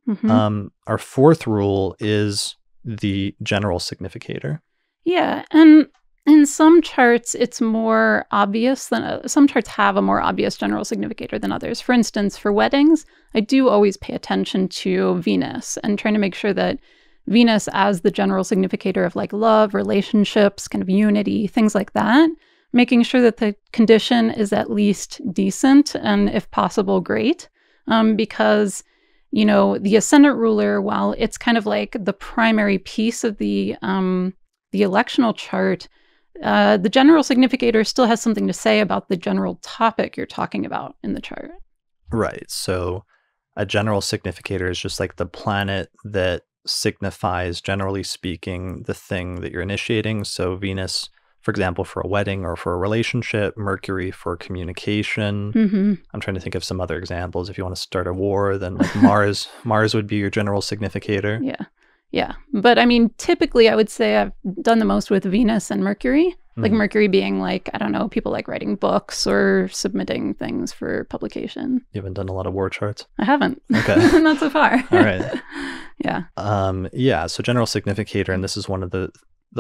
Our fourth rule is the general significator. Yeah, and in some charts, it's more obvious than some charts have a more obvious general significator than others. For instance, for weddings, I do always pay attention to Venus and trying to make sure that Venus as the general significator of like love, relationships, kind of unity, things like that, making sure that the condition is at least decent and if possible, great. Because, you know, the ascendant ruler, while it's kind of like the primary piece of the electional chart, the general significator still has something to say about the general topic you're talking about in the chart. Right. So a general significator is just like the planet that signifies, generally speaking, the thing that you're initiating. So Venus, for example, for a wedding or for a relationship, Mercury for communication. I'm trying to think of some other examples. If you want to start a war, then like Mars would be your general significator. Yeah. But I mean, typically I would say I've done the most with Venus and Mercury. Like Mercury being like, I don't know, people like writing books or submitting things for publication. You haven't done a lot of war charts? I haven't. Okay. Not so far. All right. Yeah. So general significator, and this is one of the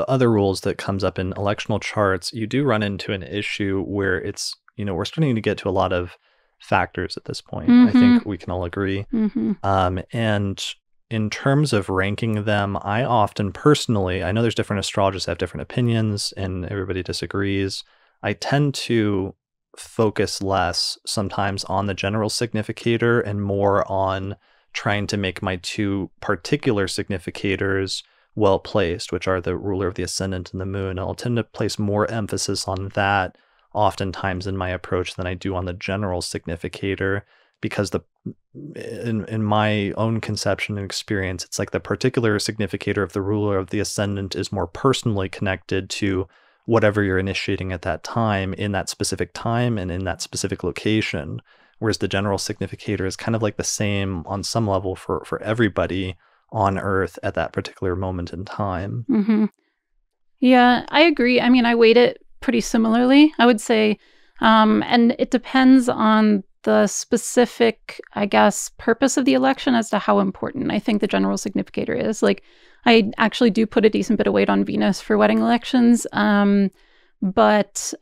other rules that comes up in electional charts, you do run into an issue where it's, you know, we're starting to get to a lot of factors at this point. I think we can all agree. And in terms of ranking them, I often personally, I know there's different astrologers that have different opinions and everybody disagrees. I tend to focus less sometimes on the general significator and more on trying to make my two particular significators well placed, which are the ruler of the ascendant and the moon. I'll tend to place more emphasis on that oftentimes in my approach than I do on the general significator, because in my own conception and experience, it's like the particular significator of the ruler of the ascendant is more personally connected to whatever you're initiating at that time, in that specific time and in that specific location. Whereas the general significator is kind of like the same on some level for everybody on Earth at that particular moment in time. Yeah, I agree. I mean, I weight it pretty similarly, I would say. And it depends on the specific, I guess, purpose of the election as to how important I think the general significator is. Like, I actually do put a decent bit of weight on Venus for wedding elections. But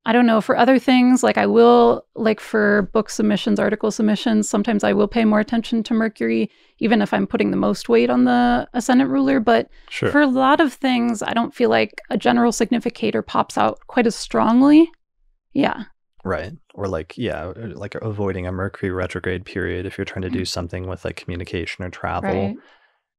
I don't know, for other things, like I will, like for book submissions, article submissions, sometimes I will pay more attention to Mercury, even if I'm putting the most weight on the ascendant ruler. But for a lot of things, I don't feel like a general significator pops out quite as strongly. Yeah. Right. Or like avoiding a Mercury retrograde period if you're trying to do something with like communication or travel. Right.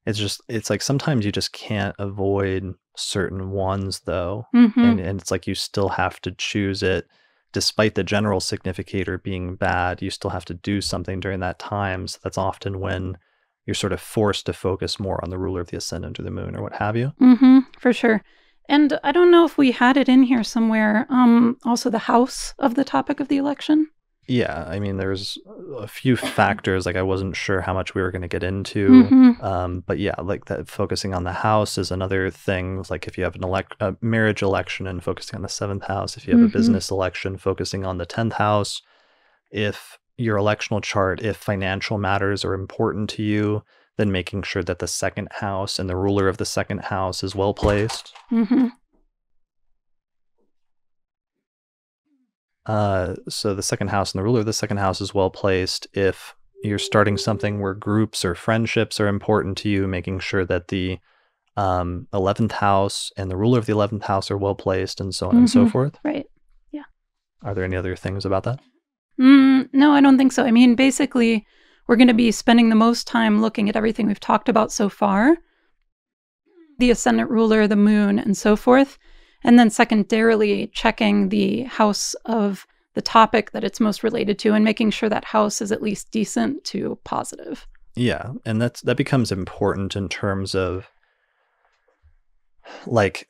It's like sometimes you just can't avoid certain ones though. And it's like you still have to choose it. Despite the general significator being bad, you still have to do something during that time. So that's often when you're sort of forced to focus more on the ruler of the ascendant or the moon or what have you. For sure. And I don't know if we had it in here somewhere, also the house of the topic of the election. Yeah, I mean, there's a few factors, like I wasn't sure how much we were going to get into. But yeah, like that focusing on the house is another thing. Like if you have a marriage election and focusing on the 7th house, if you have a business election, focusing on the 10th house, if your electional chart, if financial matters are important to you, then making sure that the 2nd house and the ruler of the 2nd house is well placed. So the 2nd house and the ruler of the 2nd house is well placed. If you're starting something where groups or friendships are important to you, making sure that the 11th house and the ruler of the 11th house are well placed, and so on and so forth. Right. Yeah. Are there any other things about that? No, I don't think so. I mean, basically, we're going to be spending the most time looking at everything we've talked about so far. the ascendant ruler, the moon, and so forth. And then secondarily, checking the house of the topic that it's most related to and making sure that house is at least decent to positive. Yeah, and that becomes important in terms of like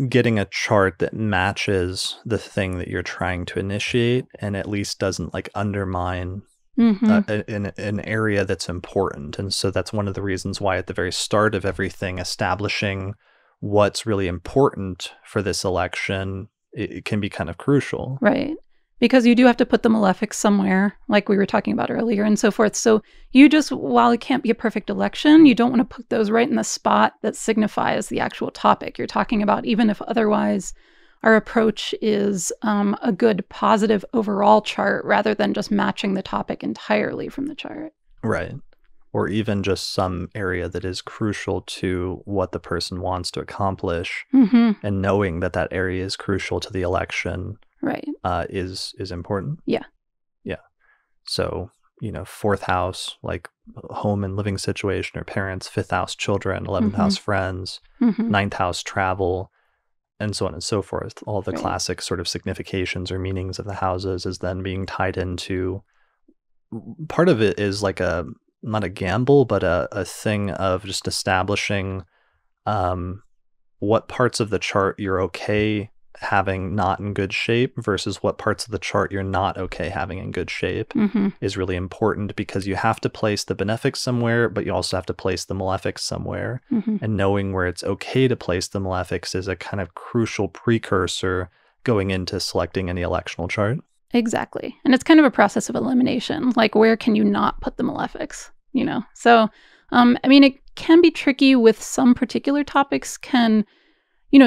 getting a chart that matches the thing that you're trying to initiate and at least doesn't like undermine an area that's important. And so that's one of the reasons why at the very start of everything, establishing what's really important for this election, it can be kind of crucial. Right. Because you do have to put the malefics somewhere, like we were talking about earlier, and so forth. So you just, while it can't be a perfect election, you don't want to put those right in the spot that signifies the actual topic you're talking about, even if otherwise our approach is a good positive overall chart rather than just matching the topic entirely from the chart. Right. Or even just some area that is crucial to what the person wants to accomplish, and knowing that that area is crucial to the election. Right. Is important. Yeah. Yeah. So, fourth house, like home and living situation or parents, fifth house, children, 11th house, friends, ninth house, travel, and so on and so forth. All the classic sort of significations or meanings of the houses is then being tied into, part of it is like not a gamble, but a thing of just establishing what parts of the chart you're okay having not in good shape versus what parts of the chart you're not okay having in good shape is really important, because you have to place the benefics somewhere, but you also have to place the malefics somewhere. And knowing where it's okay to place the malefics is a kind of crucial precursor going into selecting any electional chart. Exactly. And it's kind of a process of elimination. Like, where can you not put the malefics, So, I mean, it can be tricky with some particular topics.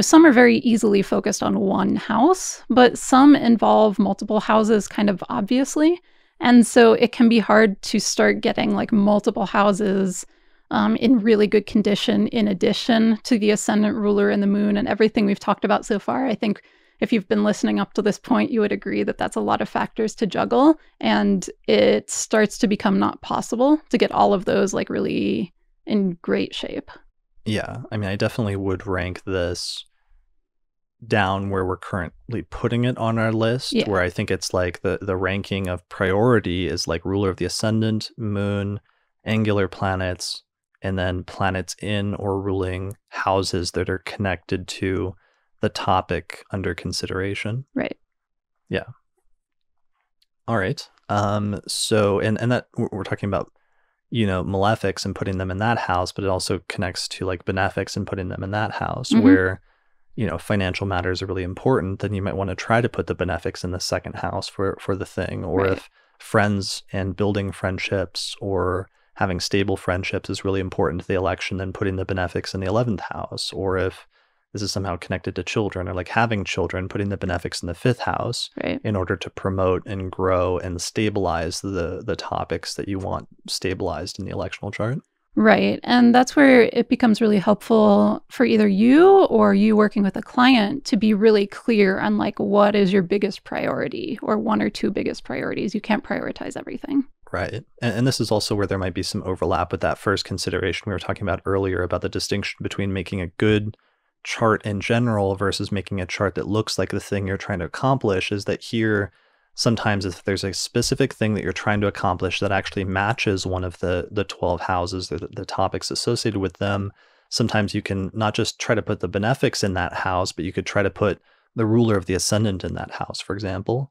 Some are very easily focused on one house, but some involve multiple houses kind of obviously. And so it can be hard to start getting like multiple houses in really good condition in addition to the ascendant ruler and the moon and everything we've talked about so far. I think if you've been listening up to this point, you would agree that that's a lot of factors to juggle, and it starts to become not possible to get all of those like really in great shape. Yeah, I mean, I definitely would rank this down where we're currently putting it on our list, where I think it's like the ranking of priority is like ruler of the ascendant, moon, angular planets, and then planets in or ruling houses that are connected to the topic under consideration. Right. Yeah. All right. So, and that we're talking about, malefics and putting them in that house, but it also connects to like benefics and putting them in that house where, financial matters are really important. Then you might want to try to put the benefics in the second house for the thing. Or if friends and building friendships or having stable friendships is really important to the election, then putting the benefics in the 11th house. Or if this is somehow connected to children or like having children, putting the benefics in the 5th house in order to promote and grow and stabilize the topics that you want stabilized in the electional chart. Right. And that's where it becomes really helpful for either you or you working with a client to be really clear on like what is your biggest priority or one or two biggest priorities. You can't prioritize everything. Right. And this is also where there might be some overlap with that first consideration we were talking about earlier about the distinction between making a good chart in general versus making a chart that looks like the thing you're trying to accomplish. Is that here sometimes if there's a specific thing that you're trying to accomplish that actually matches one of the 12 houses, the topics associated with them, sometimes you can not just try to put the benefics in that house, but you could try to put the ruler of the ascendant in that house, for example,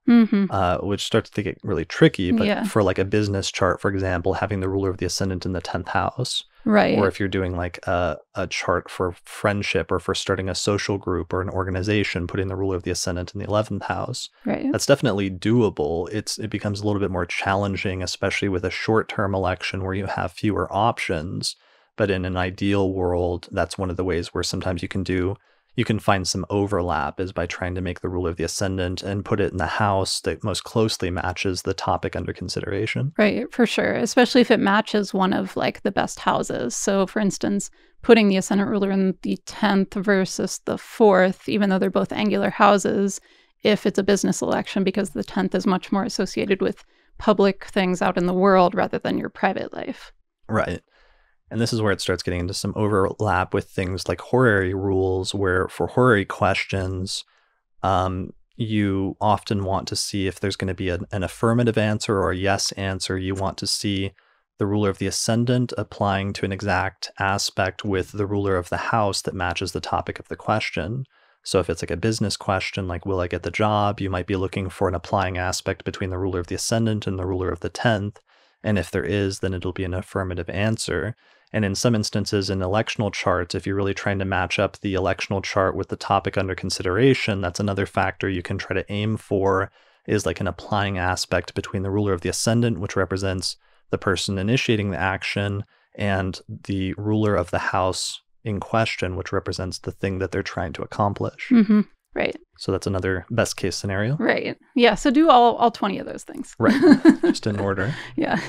which starts to get really tricky. But for like a business chart, for example, having the ruler of the ascendant in the 10th house, right? Or if you're doing like a chart for friendship or for starting a social group or an organization, putting the ruler of the ascendant in the 11th house, that's definitely doable. It becomes a little bit more challenging, especially with a short-term election where you have fewer options. But in an ideal world, that's one of the ways where sometimes you can find some overlap is by trying to make the ruler of the ascendant and put it in the house that most closely matches the topic under consideration. Right, for sure. Especially if it matches one of like the best houses. So for instance, putting the ascendant ruler in the 10th versus the 4th, even though they're both angular houses, if it's a business election, because the 10th is much more associated with public things out in the world rather than your private life. Right. And this is where it starts getting into some overlap with things like horary rules, where for horary questions, you often want to see if there's going to be an affirmative answer or a yes answer. You want to see the ruler of the ascendant applying to an exact aspect with the ruler of the house that matches the topic of the question. So if it's like a business question, like will I get the job, you might be looking for an applying aspect between the ruler of the ascendant and the ruler of the 10th. And if there is, then it'll be an affirmative answer. And in some instances in electional charts, if you're really trying to match up the electional chart with the topic under consideration, that's another factor you can try to aim for, is like an applying aspect between the ruler of the ascendant, which represents the person initiating the action, and the ruler of the house in question, which represents the thing that they're trying to accomplish. Mm-hmm. Right. So that's another best case scenario. Right. Yeah. So do all 20 of those things. Right. Just in order. Yeah.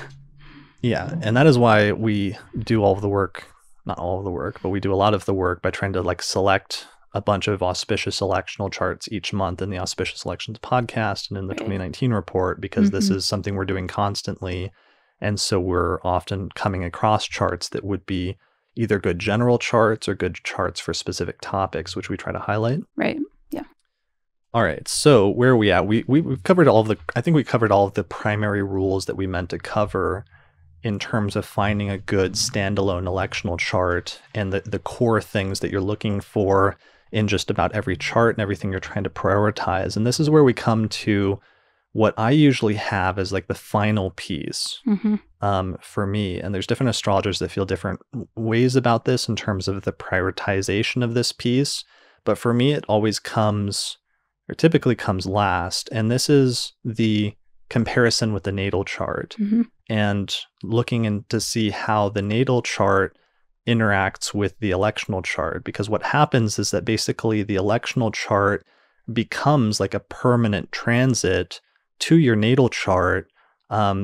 Yeah. And that is why we do all of the work, not all of the work, but we do a lot of the work by trying to like select a bunch of auspicious electional charts each month in the Auspicious Elections Podcast and in the 2019 report, because this is something we're doing constantly. And so we're often coming across charts that would be either good general charts or good charts for specific topics, which we try to highlight. Right. Yeah. All right. So where are we at? We've covered I think we covered all of the primary rules that we meant to cover in terms of finding a good standalone electional chart and the core things that you're looking for in just about every chart and everything you're trying to prioritize. And this is where we come to what I usually have as like the final piece for me. And there's different astrologers that feel different ways about this in terms of the prioritization of this piece. But for me, it always comes, or typically comes last. And this is the comparison with the natal chart and looking in to see how the natal chart interacts with the electional chart. Because what happens is that basically the electional chart becomes like a permanent transit to your natal chart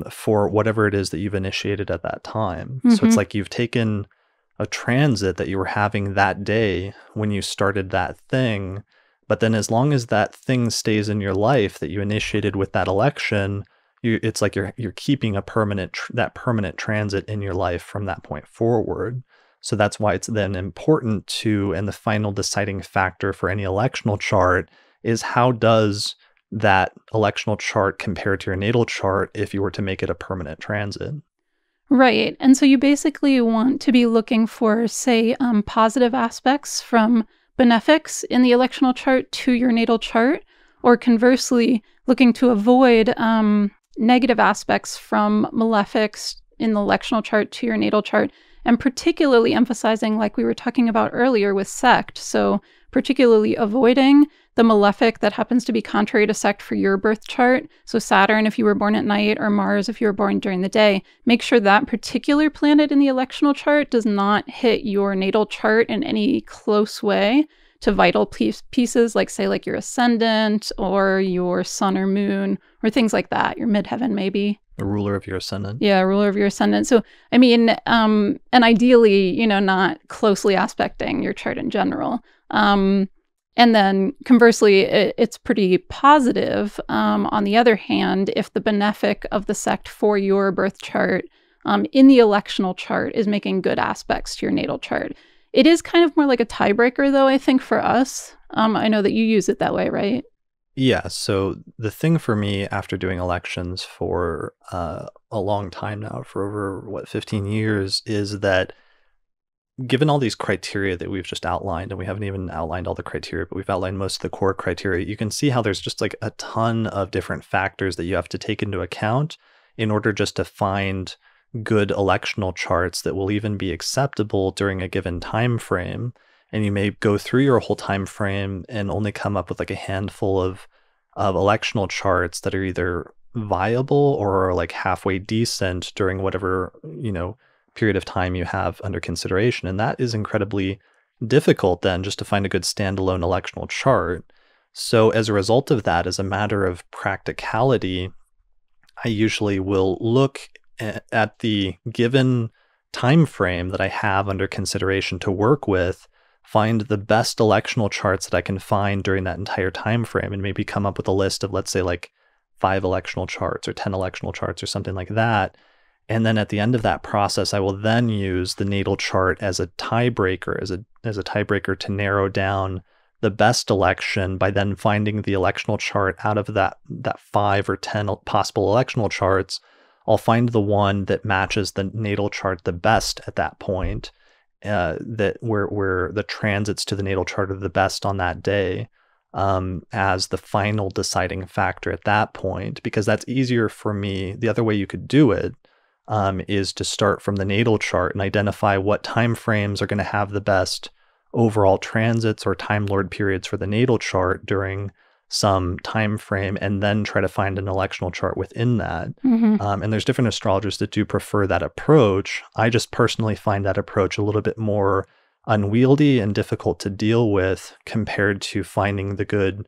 for whatever it is that you've initiated at that time. So it's like you've taken a transit that you were having that day when you started that thing, but then as long as that thing stays in your life that you initiated with that election, it's like you're keeping a permanent transit in your life from that point forward. So that's why it's then important to, and the final deciding factor for any electional chart is how does that electional chart compare to your natal chart if you were to make it a permanent transit. Right. And so you basically want to be looking for, say, positive aspects from benefics in the electional chart to your natal chart, or conversely, looking to avoid negative aspects from malefics in the electional chart to your natal chart, and particularly emphasizing, like we were talking about earlier with Sect, so particularly avoiding the malefic that happens to be contrary to Sect for your birth chart. So Saturn if you were born at night, or Mars if you were born during the day. Make sure that particular planet in the electional chart does not hit your natal chart in any close way to vital pieces, like say like your ascendant or your sun or moon or things like that, your midheaven maybe. The ruler of your ascendant. Yeah, ruler of your ascendant. So, I mean, and ideally, not closely aspecting your chart in general. And then conversely, it's pretty positive. On the other hand, if the benefic of the sect for your birth chart in the electional chart is making good aspects to your natal chart. It is kind of more like a tiebreaker, though, I think, for us. I know that you use it that way, right? Yeah. So the thing for me after doing elections for a long time now, for over, 15 years, is that given all these criteria that we've just outlined, and we haven't even outlined all the criteria, but we've outlined most of the core criteria, you can see how there's just like a ton of different factors that you have to take into account in order just to find good electional charts that will even be acceptable during a given time frame. And you may go through your whole time frame and only come up with like a handful of electional charts that are either viable or are like halfway decent during whatever, period of time you have under consideration. And that is incredibly difficult then just to find a good standalone electional chart. So as a result of that, as a matter of practicality, I usually will look at the given time frame that I have under consideration to work with, find the best electional charts that I can find during that entire time frame, and maybe come up with a list of, let's say, like 5 electional charts or 10 electional charts or something like that, And then at the end of that process, I will then use the natal chart as a tiebreaker, as a tiebreaker to narrow down the best election by then finding the electional chart out of that 5 or 10 possible electional charts. I'll find the one that matches the natal chart the best at that point, that where the transits to the natal chart are the best on that day, as the final deciding factor at that point, because that's easier for me. The other way you could do it is to start from the natal chart and identify what time frames are going to have the best overall transits or time lord periods for the natal chart during some time frame, and then try to find an electional chart within that. And there's different astrologers that do prefer that approach. I just personally find that approach a little bit more unwieldy and difficult to deal with compared to finding the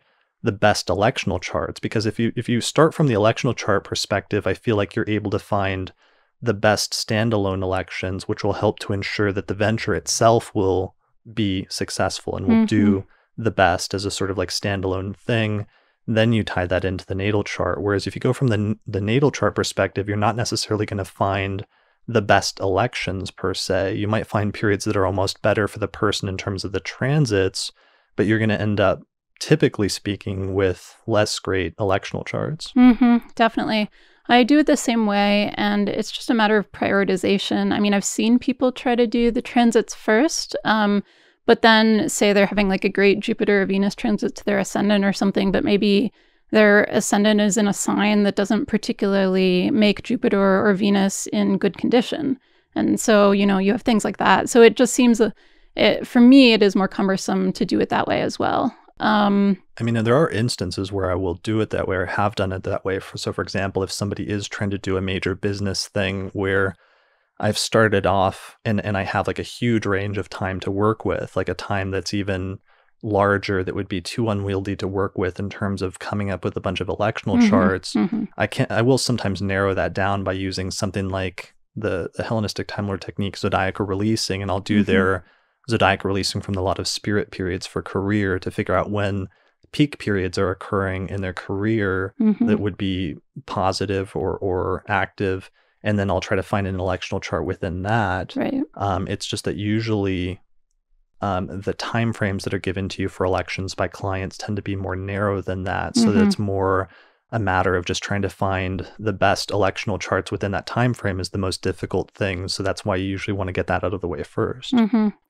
best electional charts. Because if you start from the electional chart perspective, I feel like you're able to find the best standalone elections, which will help to ensure that the venture itself will be successful and will do the best as a sort of like standalone thing. Then you tie that into the natal chart. Whereas if you go from the natal chart perspective, you're not necessarily going to find the best elections per se. You might find periods that are almost better for the person in terms of the transits, but you're going to end up, typically speaking, with less great electional charts. Definitely. I do it the same way, and it's just a matter of prioritization. I mean, I've seen people try to do the transits first, but then say they're having like a great Jupiter or Venus transit to their ascendant or something, but maybe their ascendant is in a sign that doesn't particularly make Jupiter or Venus in good condition. And so, you have things like that. So it just seems, for me, it is more cumbersome to do it that way as well. I mean, there are instances where I will do it that way or have done it that way. So for example, if somebody is trying to do a major business thing where I've started off and I have like a huge range of time to work with, like a time that's even larger that would be too unwieldy to work with in terms of coming up with a bunch of electional charts, I will sometimes narrow that down by using something like the Hellenistic Time Lord technique, zodiacal releasing, and I'll do their zodiac releasing from a lot of spirit periods for career to figure out when peak periods are occurring in their career that would be positive or active. And then I'll try to find an electional chart within that. Right. It's just that usually the time frames that are given to you for elections by clients tend to be more narrow than that. So that it's more a matter of just trying to find the best electional charts within that time frame is the most difficult thing. So that's why you usually want to get that out of the way first.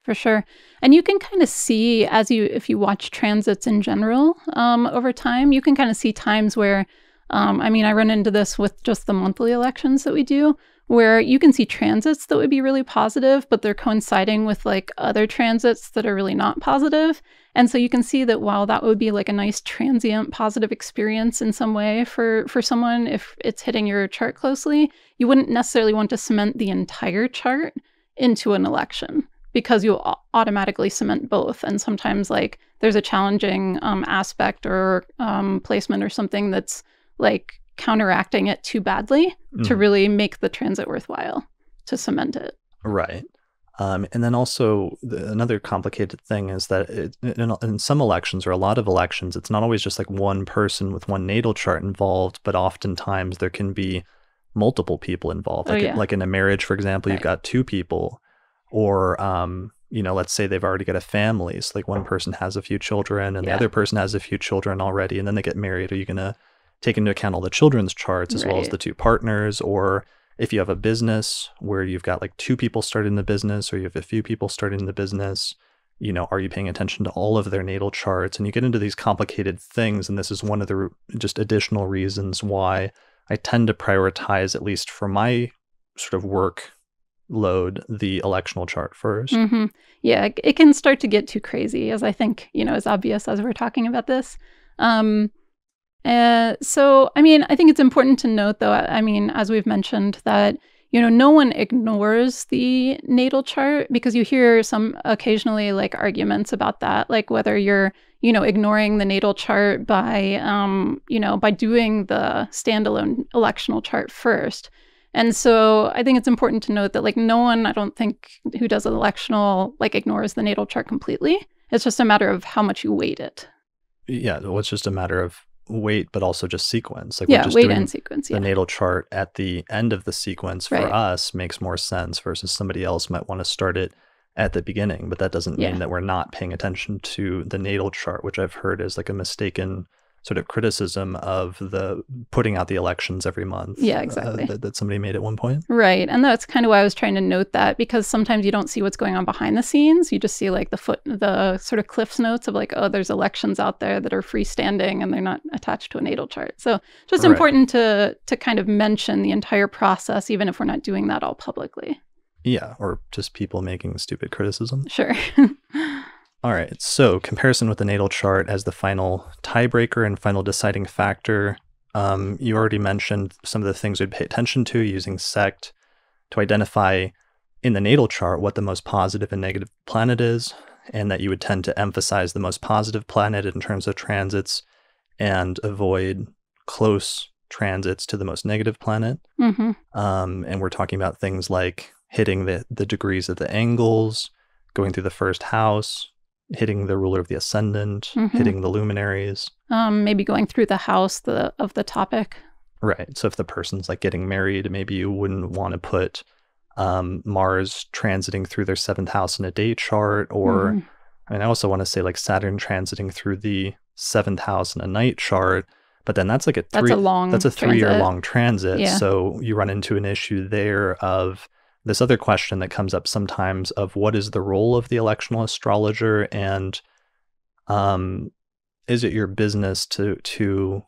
For sure. And you can kind of see if you watch transits in general over time, you can kind of see times where, I run into this with just the monthly elections that we do, where you can see transits that would be really positive, but they're coinciding with like other transits that are really not positive. And so you can see that while that would be like a nice transient positive experience in some way for someone, if it's hitting your chart closely, you wouldn't necessarily want to cement the entire chart into an election because you'll automatically cement both. And sometimes like there's a challenging aspect or placement or something that's like counteracting it too badly to really make the transit worthwhile to cement it. Right. And then also another complicated thing is that in some elections or a lot of elections, it's not always just like one person with one natal chart involved, but oftentimes there can be multiple people involved. Like in a marriage, for example, you've got two people, or let's say they've already got a family. So like one person has a few children and the other person has a few children already, and then they get married. Are you going to take into account all the children's charts as well as the two partners? Or if you have a business where you've got like two people starting the business, or you have a few people starting the business, are you paying attention to all of their natal charts? And you get into these complicated things. And this is one of the just additional reasons why I tend to prioritize, at least for my sort of work load, the electional chart first. Yeah, it can start to get too crazy, as I think, is obvious as we're talking about this. So, I think it's important to note, though, as we've mentioned, that, no one ignores the natal chart, because you hear some occasionally like arguments about that, like whether you're, ignoring the natal chart by, by doing the standalone electional chart first. And so I think it's important to note that like no one, I don't think, who does an electional like ignores the natal chart completely. It's just a matter of how much you weight it. Yeah, well, it's just a matter of weight, but also just sequence. Like Yeah, we're just weight doing and sequence. the Yeah. natal chart at the end of the sequence for Right. us makes more sense versus somebody else might want to start it at the beginning. But that doesn't Yeah. mean that we're not paying attention to the natal chart, which I've heard is like a mistaken sort of criticism of the putting out the elections every month. Yeah, exactly. That somebody made at one point. Right. And that's kind of why I was trying to note that, because sometimes you don't see what's going on behind the scenes. You just see like the sort of cliffs notes of like, oh, there's elections out there that are freestanding and they're not attached to a natal chart. So just Right. important to kind of mention the entire process, even if we're not doing that all publicly. Yeah, or just people making stupid criticism. Sure. All right, so comparison with the natal chart as the final tiebreaker and final deciding factor. You already mentioned some of the things we'd pay attention to using Sect to identify in the natal chart what the most positive and negative planet is, and that you would tend to emphasize the most positive planet in terms of transits and avoid close transits to the most negative planet. Mm-hmm. And we're talking about things like hitting the degrees of the angles, going through the first house, hitting the ruler of the ascendant, Mm-hmm. hitting the luminaries. Maybe going through the house of the topic. Right. So if the person's like getting married, maybe you wouldn't want to put Mars transiting through their 7th house in a date chart, or Mhm. I mean, I also want to say like Saturn transiting through the 7th house in a night chart, but then that's like a That's a long 3-year transit. long transit. Yeah. So you run into an issue there of this other question that comes up sometimes of what is the role of the electional astrologer, and is it your business to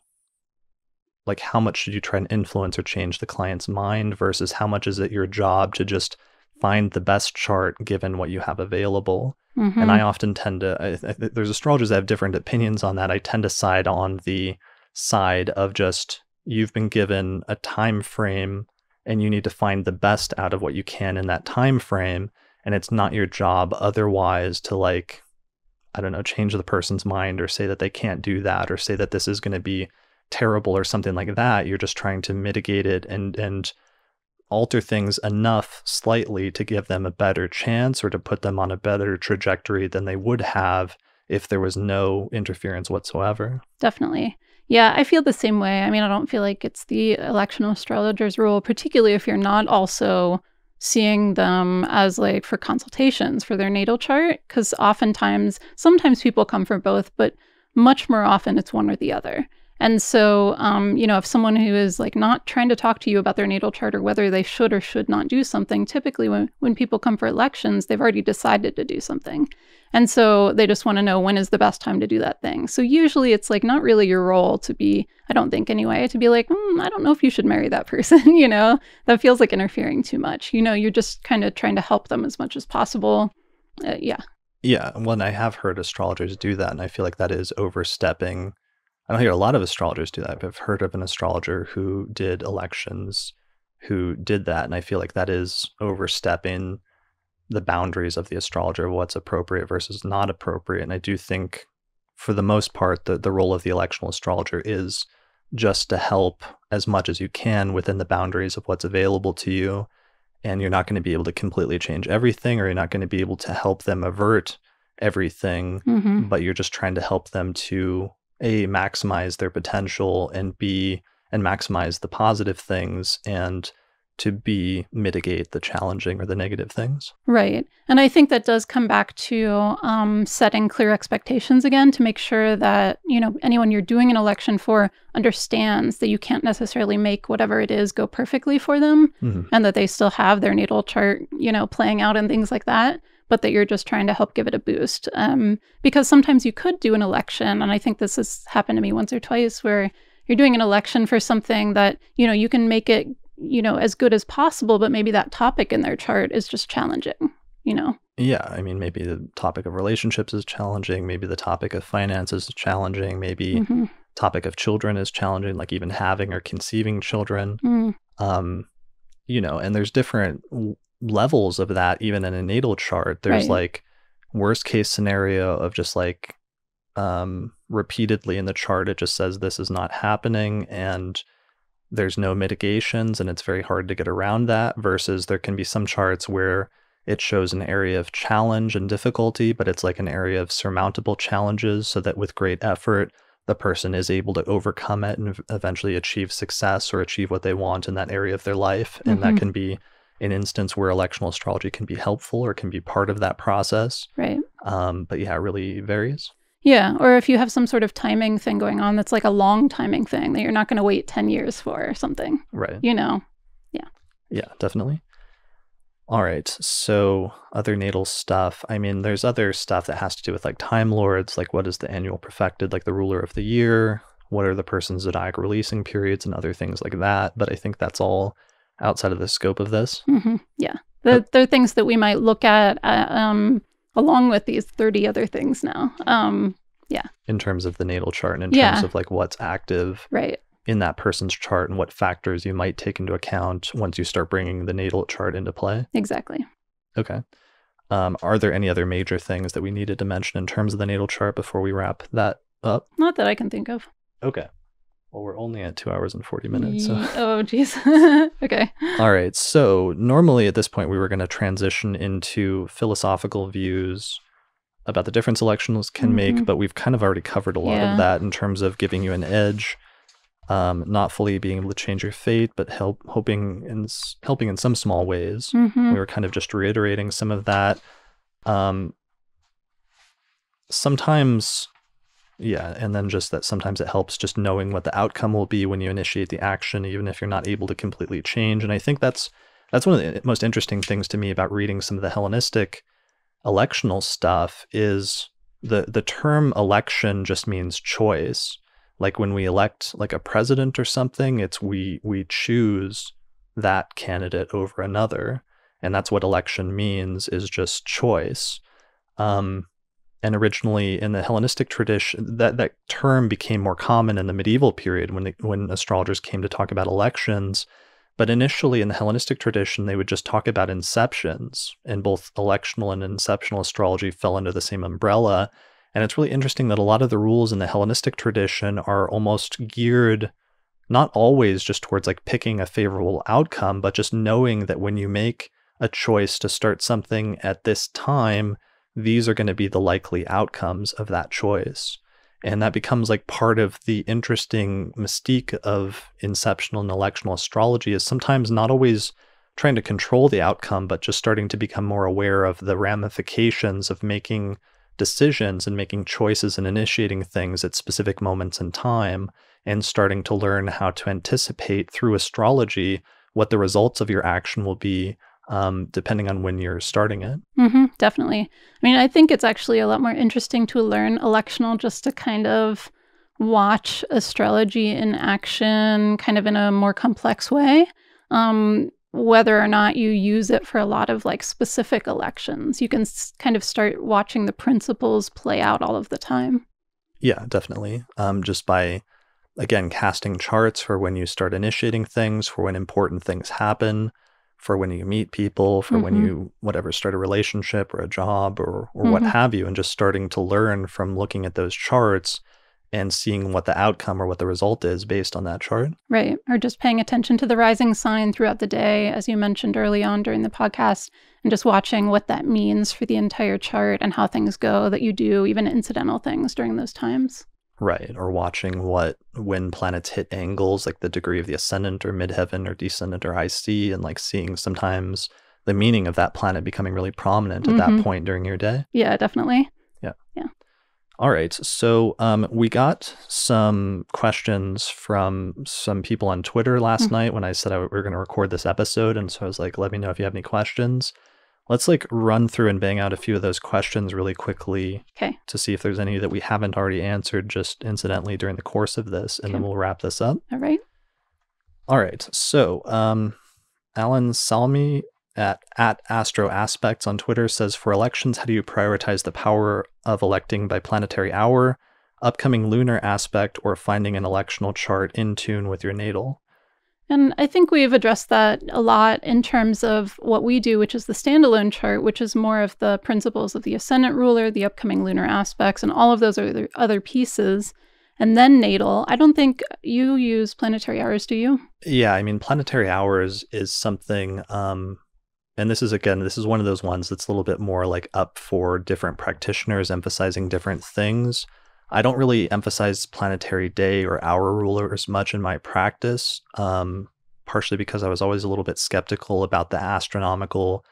like how much should you try and influence or change the client's mind versus how much is it your job to just find the best chart given what you have available? Mhm. And I often tend to, there's astrologers that have different opinions on that. I tend to side on the side of just you've been given a time frame and you need to find the best out of what you can in that time frame. And it's not your job otherwise to like, I don't know, change the person's mind or say that they can't do that or say that this is going to be terrible or something like that. You're just trying to mitigate it and alter things enough slightly to give them a better chance or to put them on a better trajectory than they would have if there was no interference whatsoever. Definitely. Yeah, I feel the same way. I mean, I don't feel like it's the electional astrologer's role, particularly if you're not also seeing them as like for consultations for their natal chart, because sometimes people come for both, but much more often it's one or the other. And so, if someone who is like not trying to talk to you about their natal chart or whether they should or should not do something, typically when people come for elections, they've already decided to do something. And so they just want to know when is the best time to do that thing. So usually it's like not really your role to be, I don't think anyway, to be like, I don't know if you should marry that person, that feels like interfering too much. You're just kind of trying to help them as much as possible. Yeah. Yeah. Well, and I have heard astrologers do that, and I feel like that is overstepping. I don't hear a lot of astrologers do that, but I've heard of an astrologer who did elections who did that. And I feel like that is overstepping the boundaries of the astrologer, what's appropriate versus not appropriate. And I do think for the most part, the role of the electional astrologer is just to help as much as you can within the boundaries of what's available to you. And you're not going to be able to completely change everything, or you're not going to be able to help them avert everything, Mm-hmm. but you're just trying to help them to A, maximize their potential, and B, and maximize the positive things, and to B, mitigate the challenging or the negative things. Right. And I think that does come back to setting clear expectations again to make sure that, anyone you're doing an election for understands that you can't necessarily make whatever it is go perfectly for them, Mhm. and that they still have their natal chart, playing out and things like that, but that you're just trying to help give it a boost. Because sometimes you could do an election, and I think this has happened to me once or twice, where you're doing an election for something that, you can make it as good as possible, but maybe that topic in their chart is just challenging, Yeah, I mean, maybe the topic of relationships is challenging. Maybe the topic of finances is challenging. Maybe Mm-hmm. topic of children is challenging, like even having or conceiving children. Mm. And there's different levels of that even in a natal chart. There's Right. like worst case scenario of just like repeatedly in the chart, it just says this is not happening and there's no mitigations and it's very hard to get around that, versus there can be some charts where it shows an area of challenge and difficulty, but it's like an area of surmountable challenges so that with great effort, the person is able to overcome it and eventually achieve success or achieve what they want in that area of their life. And that can be an instance where electional astrology can be helpful or can be part of that process. Right. But yeah, it really varies. Yeah, or if you have some sort of timing thing going on that's like a long timing thing that you're not going to wait 10 years for or something. Right. Yeah. Yeah, definitely. All right, so other natal stuff. I mean, there's other stuff that has to do with like Time Lords, like what is the annual profected, like the ruler of the year, what are the person's zodiac releasing periods and other things like that. But I think that's all outside of the scope of this. Yeah, they're things that we might look at along with these 30 other things now. In terms of the natal chart and in terms of like what's active in that person's chart and what factors you might take into account once you start bringing the natal chart into play. Exactly. Okay. Are there any other major things that we needed to mention in terms of the natal chart before we wrap that up? Not that I can think of. Okay. Well, we're only at 2 hours and 40 minutes. So. Oh, geez. Okay. All right. So normally at this point, we were going to transition into philosophical views about the difference elections can make, but we've kind of already covered a lot of that in terms of giving you an edge, not fully being able to change your fate, but helping in some small ways. We were kind of just reiterating some of that. Sometimes... Yeah, and then just that sometimes it helps just knowing what the outcome will be when you initiate the action, even if you're not able to completely change. And I think that's one of the most interesting things to me about reading some of the Hellenistic electional stuff is the term election just means choice. Like when we elect like a president or something, it's we choose that candidate over another. And that's what election means, is just choice. And originally in the Hellenistic tradition, that term became more common in the medieval period when astrologers came to talk about elections. But initially in the Hellenistic tradition, they would just talk about inceptions, and both electional and inceptional astrology fell under the same umbrella. And it's really interesting that a lot of the rules in the Hellenistic tradition are almost geared not always just towards like picking a favorable outcome, but just knowing that when you make a choice to start something at this time, these are going to be the likely outcomes of that choice. And that becomes like part of the interesting mystique of inceptional and electional astrology, is sometimes not always trying to control the outcome, but just starting to become more aware of the ramifications of making decisions and making choices and initiating things at specific moments in time, and starting to learn how to anticipate through astrology what the results of your action will be, depending on when you're starting it. Definitely. I mean, I think it's actually a lot more interesting to learn electional just to kind of watch astrology in action kind of in a more complex way. Whether or not you use it for a lot of like specific elections, you can kind of start watching the principles play out all of the time. Yeah, definitely. Just by, again, casting charts for when you start initiating things, for when important things happen, for when you meet people, for when you, start a relationship or a job or what have you, and just starting to learn from looking at those charts and seeing what the outcome or what the result is based on that chart. Right. Or just paying attention to the rising sign throughout the day, as you mentioned early on during the podcast, and just watching what that means for the entire chart and how things go that you do, even incidental things during those times. Right. Or watching when planets hit angles, like the degree of the ascendant or midheaven or descendant or IC, and like seeing sometimes the meaning of that planet becoming really prominent at that point during your day. Yeah, definitely. Yeah. All right. So we got some questions from some people on Twitter last night when I said we were going to record this episode. And so I was like, let me know if you have any questions. Let's like run through and bang out a few of those questions really quickly to see if there's any that we haven't already answered just incidentally during the course of this, and then we'll wrap this up. All right. All right. So Alan Salmi at Astro Aspects on Twitter says, for elections, how do you prioritize the power of electing by planetary hour, upcoming lunar aspect, or finding an electional chart in tune with your natal? And I think we've addressed that a lot in terms of what we do, which is the standalone chart, which is more of the principles of the ascendant ruler, the upcoming lunar aspects, and all of those are the other pieces. And then natal. I don't think you use planetary hours, do you? Yeah, I mean, planetary hours is something, and this is one of those ones that's a little bit more like up for different practitioners emphasizing different things. I don't really emphasize planetary day or hour rulers much in my practice, partially because I was always a little bit skeptical about the astronomical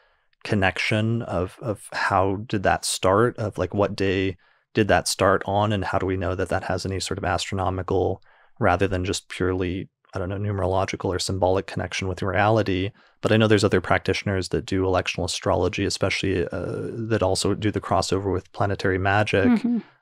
connection of how did that start, of like what day did that start on, and how do we know that that has any sort of astronomical rather than just purely, I don't know, numerological or symbolic connection with reality. But I know there's other practitioners that do electional astrology, especially that also do the crossover with planetary magic,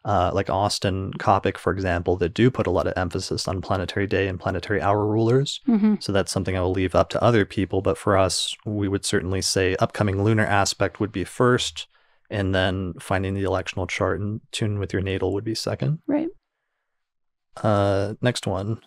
like Austin Coppock, for example, that do put a lot of emphasis on planetary day and planetary hour rulers. So that's something I will leave up to other people. But for us, we would certainly say upcoming lunar aspect would be first, and then finding the electional chart and tune with your natal would be second. Right. Next one.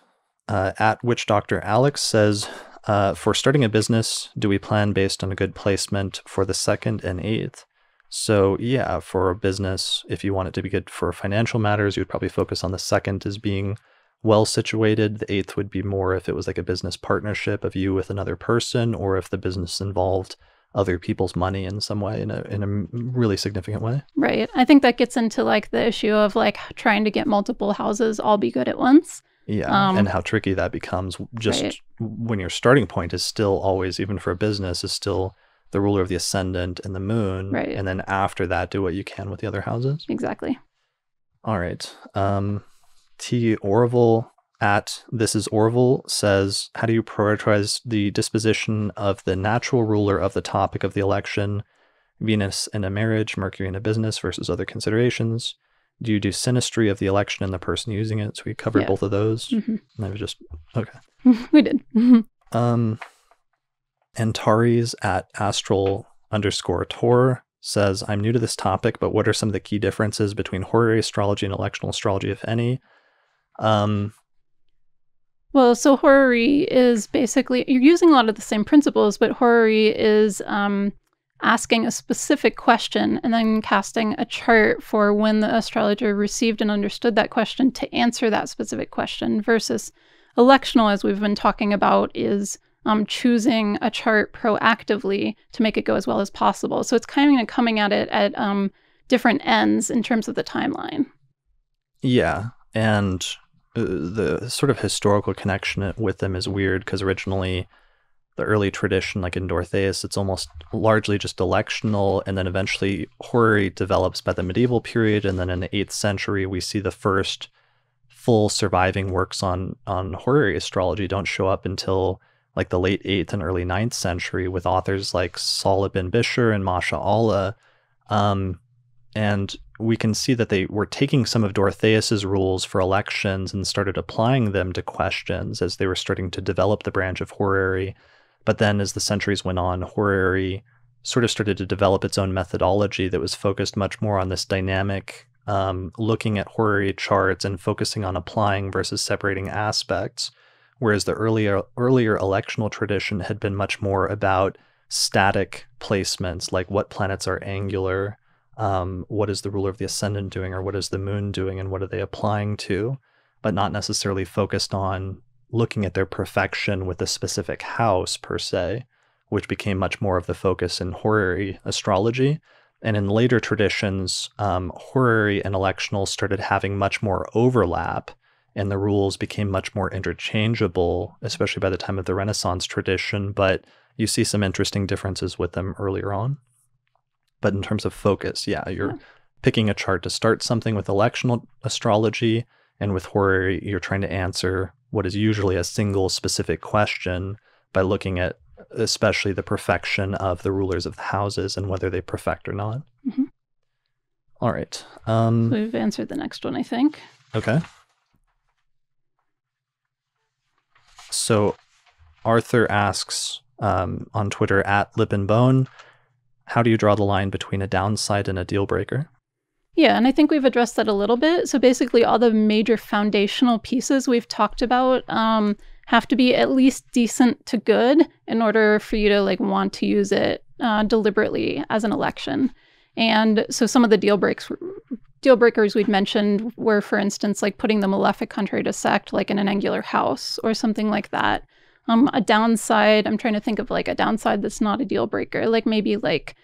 At Witch Doctor Alex says, for starting a business, do we plan based on a good placement for the 2nd and 8th? So yeah, for a business, if you want it to be good for financial matters, you would probably focus on the 2nd as being well situated. The 8th would be more if it was like a business partnership of you with another person, or if the business involved other people's money in some way, in a really significant way. Right. I think that gets into like the issue of like trying to get multiple houses all be good at once. Yeah, and how tricky that becomes just when your starting point is still always, even for a business, is still the ruler of the ascendant and the moon. Right. And then after that, do what you can with the other houses. Exactly. All right. T. Orville at This Is Orville says, how do you prioritize the disposition of the natural ruler of the topic of the election, Venus in a marriage, Mercury in a business versus other considerations? Do you do synastry of the election and the person using it? So we covered both of those. Maybe just, okay. We did. Antares at Astral_Tor says, I'm new to this topic, but what are some of the key differences between horary astrology and electional astrology, if any? Well, so horary is basically, you're using a lot of the same principles, but horary is asking a specific question and then casting a chart for when the astrologer received and understood that question to answer that specific question, versus electional, as we've been talking about, is choosing a chart proactively to make it go as well as possible. So it's kind of coming at it at different ends in terms of the timeline. Yeah, and the sort of historical connection with them is weird, because originally the early tradition, like in Dorotheus, it's almost largely just electional, and then eventually horary develops by the medieval period, and then in the 8th century we see the first full surviving works on horary astrology don't show up until like the late 8th and early 9th century, with authors like Salah bin Bishr and Masha Allah. And we can see that they were taking some of Dorotheus's rules for elections and started applying them to questions as they were starting to develop the branch of horary. But then as the centuries went on, horary sort of started to develop its own methodology that was focused much more on this dynamic, looking at horary charts and focusing on applying versus separating aspects. Whereas the earlier electional tradition had been much more about static placements, like what planets are angular, what is the ruler of the ascendant doing, or what is the moon doing, and what are they applying to, but not necessarily focused on looking at their perfection with a specific house per se, which became much more of the focus in horary astrology. And in later traditions, horary and electional started having much more overlap, and the rules became much more interchangeable, especially by the time of the Renaissance tradition. But you see some interesting differences with them earlier on. But in terms of focus, you're picking a chart to start something with electional astrology, and with horary, you're trying to answer what is usually a single specific question by looking at especially the perfection of the rulers of the houses and whether they perfect or not. All right. We've answered the next one, I think. Okay. So Arthur asks on Twitter at Lip and Bone, how do you draw the line between a downside and a deal breaker? Yeah, and I think we've addressed that a little bit. So basically all the major foundational pieces we've talked about have to be at least decent to good in order for you to like want to use it deliberately as an election. And so some of the deal breakers we'd mentioned were, for instance, like putting the malefic contrary to sect, like in an angular house or something like that. A downside, I'm trying to think of like a downside that's not a deal breaker, like maybe like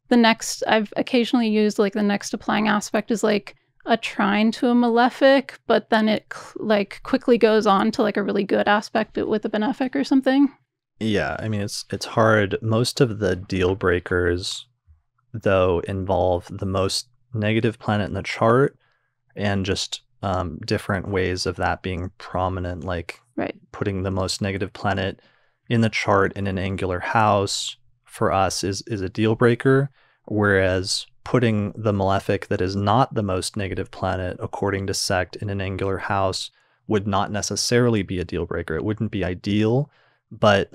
the next, I've occasionally used like the next applying aspect is like a trine to a malefic, but then it like quickly goes on to like a really good aspect with a benefic or something. Yeah, I mean, it's hard. Most of the deal breakers, though, involve the most negative planet in the chart and just different ways of that being prominent, like Right. putting the most negative planet in the chart in an angular house for us is a deal breaker, whereas putting the malefic that is not the most negative planet according to Sect in an angular house would not necessarily be a deal breaker. It wouldn't be ideal, but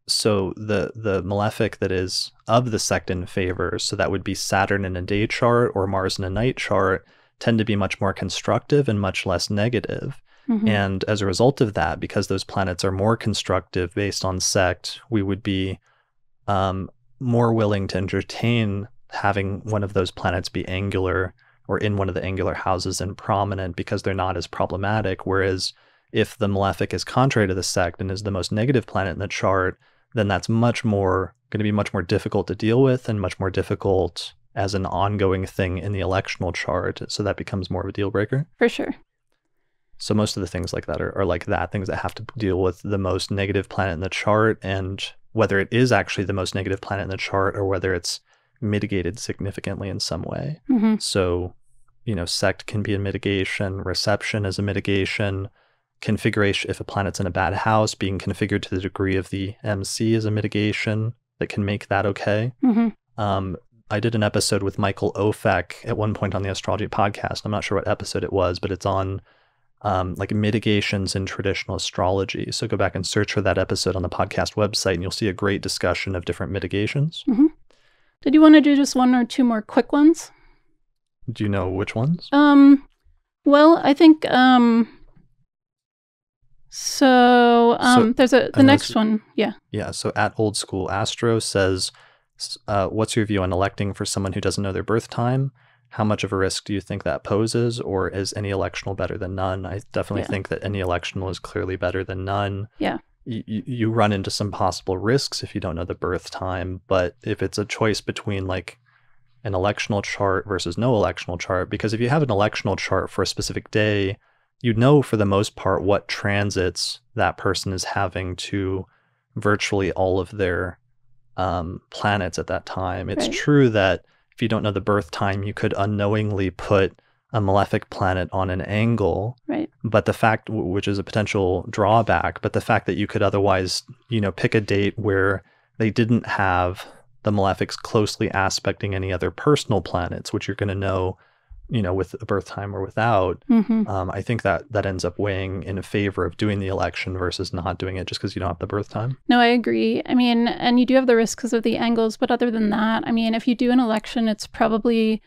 so the malefic that is of the Sect in favor, so that would be Saturn in a day chart or Mars in a night chart, tend to be much more constructive and much less negative. Mm-hmm. And as a result of that, because those planets are more constructive based on Sect, we would be more willing to entertain having one of those planets be angular or in one of the angular houses and prominent because they're not as problematic. Whereas if the malefic is contrary to the Sect and is the most negative planet in the chart, then that's going to be much more difficult to deal with and much more difficult as an ongoing thing in the electional chart. So that becomes more of a deal breaker. For sure. So most of the things like that are like that, things that have to deal with the most negative planet in the chart, and whether it is actually the most negative planet in the chart or whether it's mitigated significantly in some way. Mm-hmm. So, Sect can be a mitigation, reception is a mitigation, configuration, if a planet's in a bad house, being configured to the degree of the MC is a mitigation that can make that okay. Mm-hmm. I did an episode with Michael Ofek at one point on the Astrology Podcast. I'm not sure what episode it was, but it's on like mitigations in traditional astrology. So go back and search for that episode on the podcast website and you'll see a great discussion of different mitigations. Mm-hmm. Did you want to do just one or two more quick ones? Do you know which ones? Well, I think there's the next one. Yeah. Yeah. So at Old School Astro says, what's your view on electing for someone who doesn't know their birth time? How much of a risk do you think that poses, or is any electional better than none? I definitely think that any electional is clearly better than none. Yeah. You run into some possible risks if you don't know the birth time, but if it's a choice between like an electional chart versus no electional chart, because if you have an electional chart for a specific day, you know for the most part what transits that person is having to virtually all of their planets at that time. It's true that if you don't know the birth time, you could unknowingly put a malefic planet on an angle, right? But the fact, which is a potential drawback, but the fact that you could otherwise, pick a date where they didn't have the malefics closely aspecting any other personal planets, which you're going to know, with a birth time or without. Mm-hmm. I think that ends up weighing in favor of doing the election versus not doing it just because you don't have the birth time. No, I agree. I mean, and you do have the risk because of the angles, but other than that, I mean, if you do an election, it's probably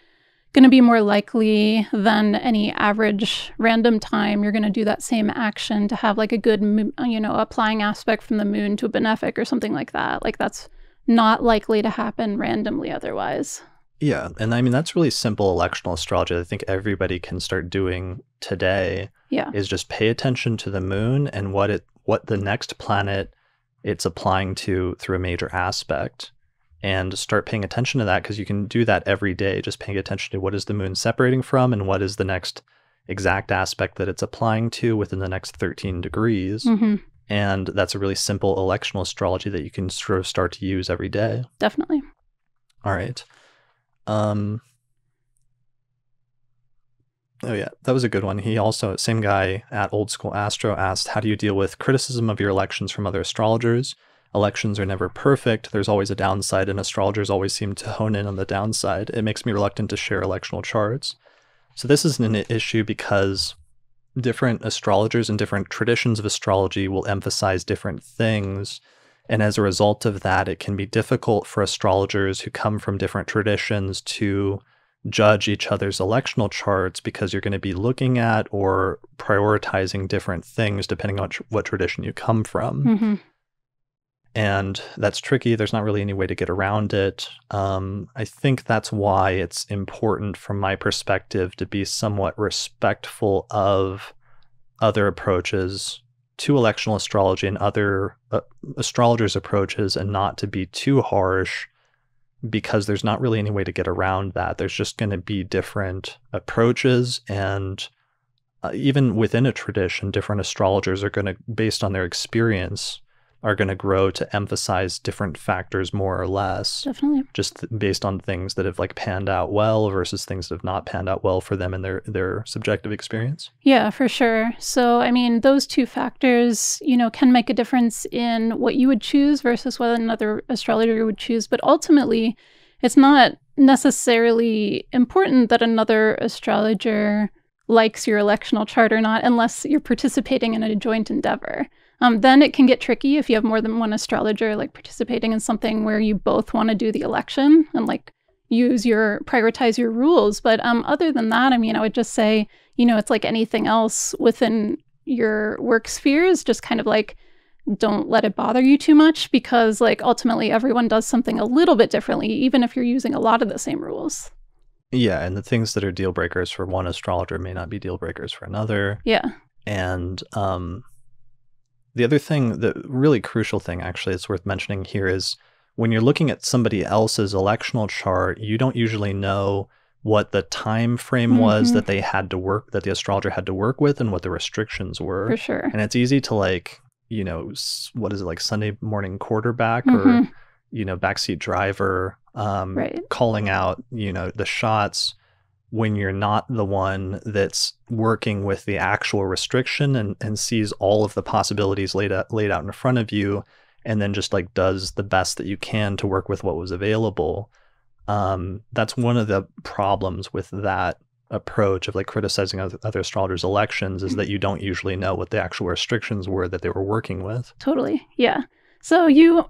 going to be more likely than any average random time. You're going to do that same action to have like a good, applying aspect from the moon to a benefic or something like that. Like that's not likely to happen randomly otherwise. Yeah, and I mean, that's really simple electional astrology. I think everybody can start doing today is just pay attention to the moon and what the next planet it's applying to through a major aspect, and start paying attention to that, because you can do that every day, just paying attention to what is the moon separating from and what is the next exact aspect that it's applying to within the next 13 degrees. Mm-hmm. And that's a really simple electional astrology that you can sort of start to use every day. Definitely. All right. Oh yeah, that was a good one. He also, same guy at Old School Astro, asked, how do you deal with criticism of your elections from other astrologers? Elections are never perfect. There's always a downside, and astrologers always seem to hone in on the downside. It makes me reluctant to share electional charts. So this is an issue because different astrologers and different traditions of astrology will emphasize different things. And as a result of that, it can be difficult for astrologers who come from different traditions to judge each other's electional charts, because you're going to be looking at or prioritizing different things depending on what tradition you come from. Mm-hmm. And that's tricky. There's not really any way to get around it. I think that's why it's important from my perspective to be somewhat respectful of other approaches to electional astrology and other astrologers' approaches, and not to be too harsh because there's not really any way to get around that. There's just going to be different approaches, and even within a tradition, different astrologers are going to, based on their experience, are going to grow to emphasize different factors more or less. Definitely. Just based on things that have like panned out well versus things that have not panned out well for them in their subjective experience. Yeah, for sure. So, I mean, those two factors, can make a difference in what you would choose versus what another astrologer would choose. But ultimately, it's not necessarily important that another astrologer likes your electional chart or not, unless you're participating in a joint endeavor. Then it can get tricky if you have more than one astrologer like participating in something where you both want to do the election and like prioritize your rules. But other than that, I mean, I would just say, it's like anything else within your work spheres, just kind of like, don't let it bother you too much, because like ultimately everyone does something a little bit differently, even if you're using a lot of the same rules. Yeah, and the things that are deal breakers for one astrologer may not be deal breakers for another. Yeah. And the other thing, the really crucial thing actually it's worth mentioning here is when you're looking at somebody else's electional chart, you don't usually know what the time frame was that that the astrologer had to work with and what the restrictions were. For sure. And it's easy to like, what is it, like Sunday morning quarterback or, backseat driver, right. calling out, the shots when you're not the one that's working with the actual restriction and sees all of the possibilities laid out in front of you, and then just like does the best that you can to work with what was available. That's one of the problems with that approach of like criticizing other astrologers' elections, is that you don't usually know what the actual restrictions were that they were working with. Totally. Yeah. So you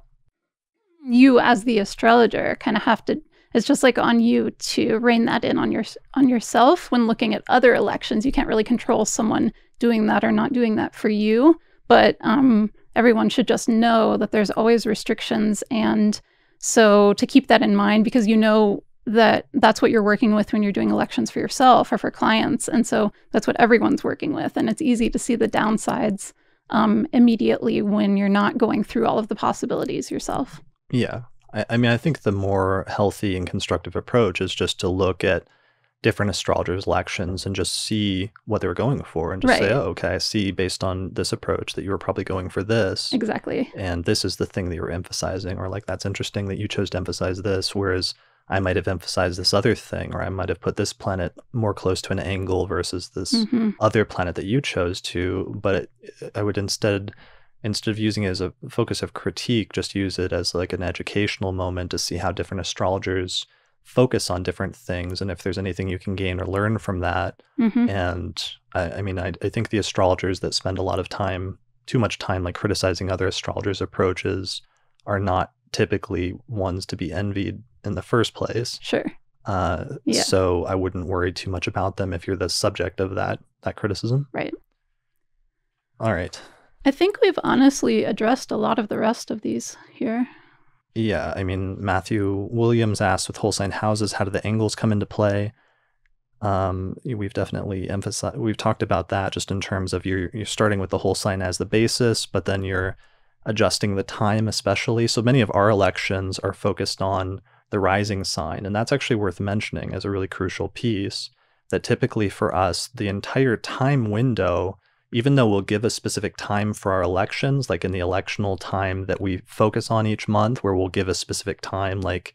as the astrologer kind of have to, it's just like on you to rein that in on yourself when looking at other elections. You can't really control someone doing that or not doing that for you, but everyone should just know that there's always restrictions, and so to keep that in mind, because that's what you're working with when you're doing elections for yourself or for clients, and so that's what everyone's working with, and it's easy to see the downsides immediately when you're not going through all of the possibilities yourself. Yeah. I mean, I think the more healthy and constructive approach is just to look at different astrologers' elections and just see what they were going for and just say, oh, okay, I see based on this approach that you were probably going for this. Exactly. And this is the thing that you were emphasizing, or like, that's interesting that you chose to emphasize this, whereas I might have emphasized this other thing, or I might have put this planet more close to an angle versus this other planet that you chose to. But I would instead of using it as a focus of critique, just use it as like an educational moment to see how different astrologers focus on different things and if there's anything you can gain or learn from that. And I think the astrologers that spend a lot of time, too much time, like criticizing other astrologers' approaches are not typically ones to be envied in the first place. Sure. So I wouldn't worry too much about them if you're the subject of that criticism. Right. All right. I think we've honestly addressed a lot of the rest of these here. Yeah, I mean, Matthew Williams asked, with whole sign houses, how do the angles come into play? We've definitely we've talked about that just in terms of you're starting with the whole sign as the basis, but then you're adjusting the time especially. So many of our elections are focused on the rising sign, and that's actually worth mentioning as a really crucial piece, that typically for us, the entire time window, even though we'll give a specific time for our elections, like in the electional time that we focus on each month, where we'll give a specific time, like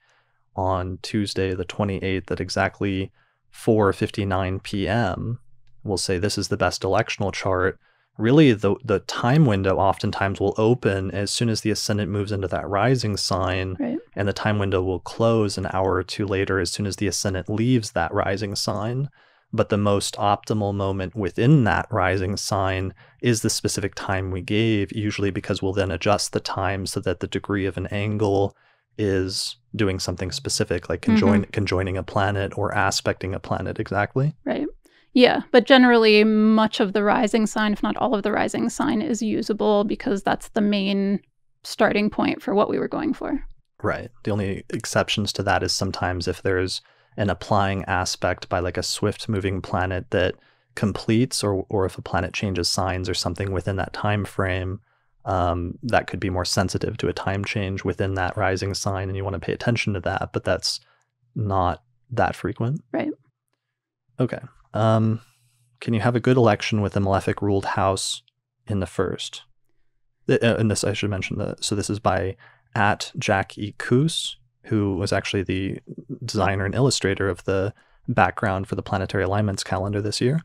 on Tuesday, the 28th at exactly 4:59 p.m., we'll say this is the best electional chart. Really, the time window oftentimes will open as soon as the ascendant moves into that rising sign, right. And the time window will close an hour or two later as soon as the ascendant leaves that rising sign. But the most optimal moment within that rising sign is the specific time we gave, usually because we'll then adjust the time so that the degree of an angle is doing something specific, like conjoining a planet or aspecting a planet. Exactly. Right. Yeah. But generally, much of the rising sign, if not all of the rising sign, is usable because that's the main starting point for what we were going for. Right. The only exceptions to that is sometimes if there's an applying aspect by like a swift moving planet that completes, or if a planet changes signs or something within that time frame, that could be more sensitive to a time change within that rising sign, and you want to pay attention to that, but that's not that frequent. Right. Okay. Can you have a good election with a malefic-ruled house in the first? And this, I should mention, so this is by @Jack E. who was actually the designer and illustrator of the background for the planetary alignments calendar this year.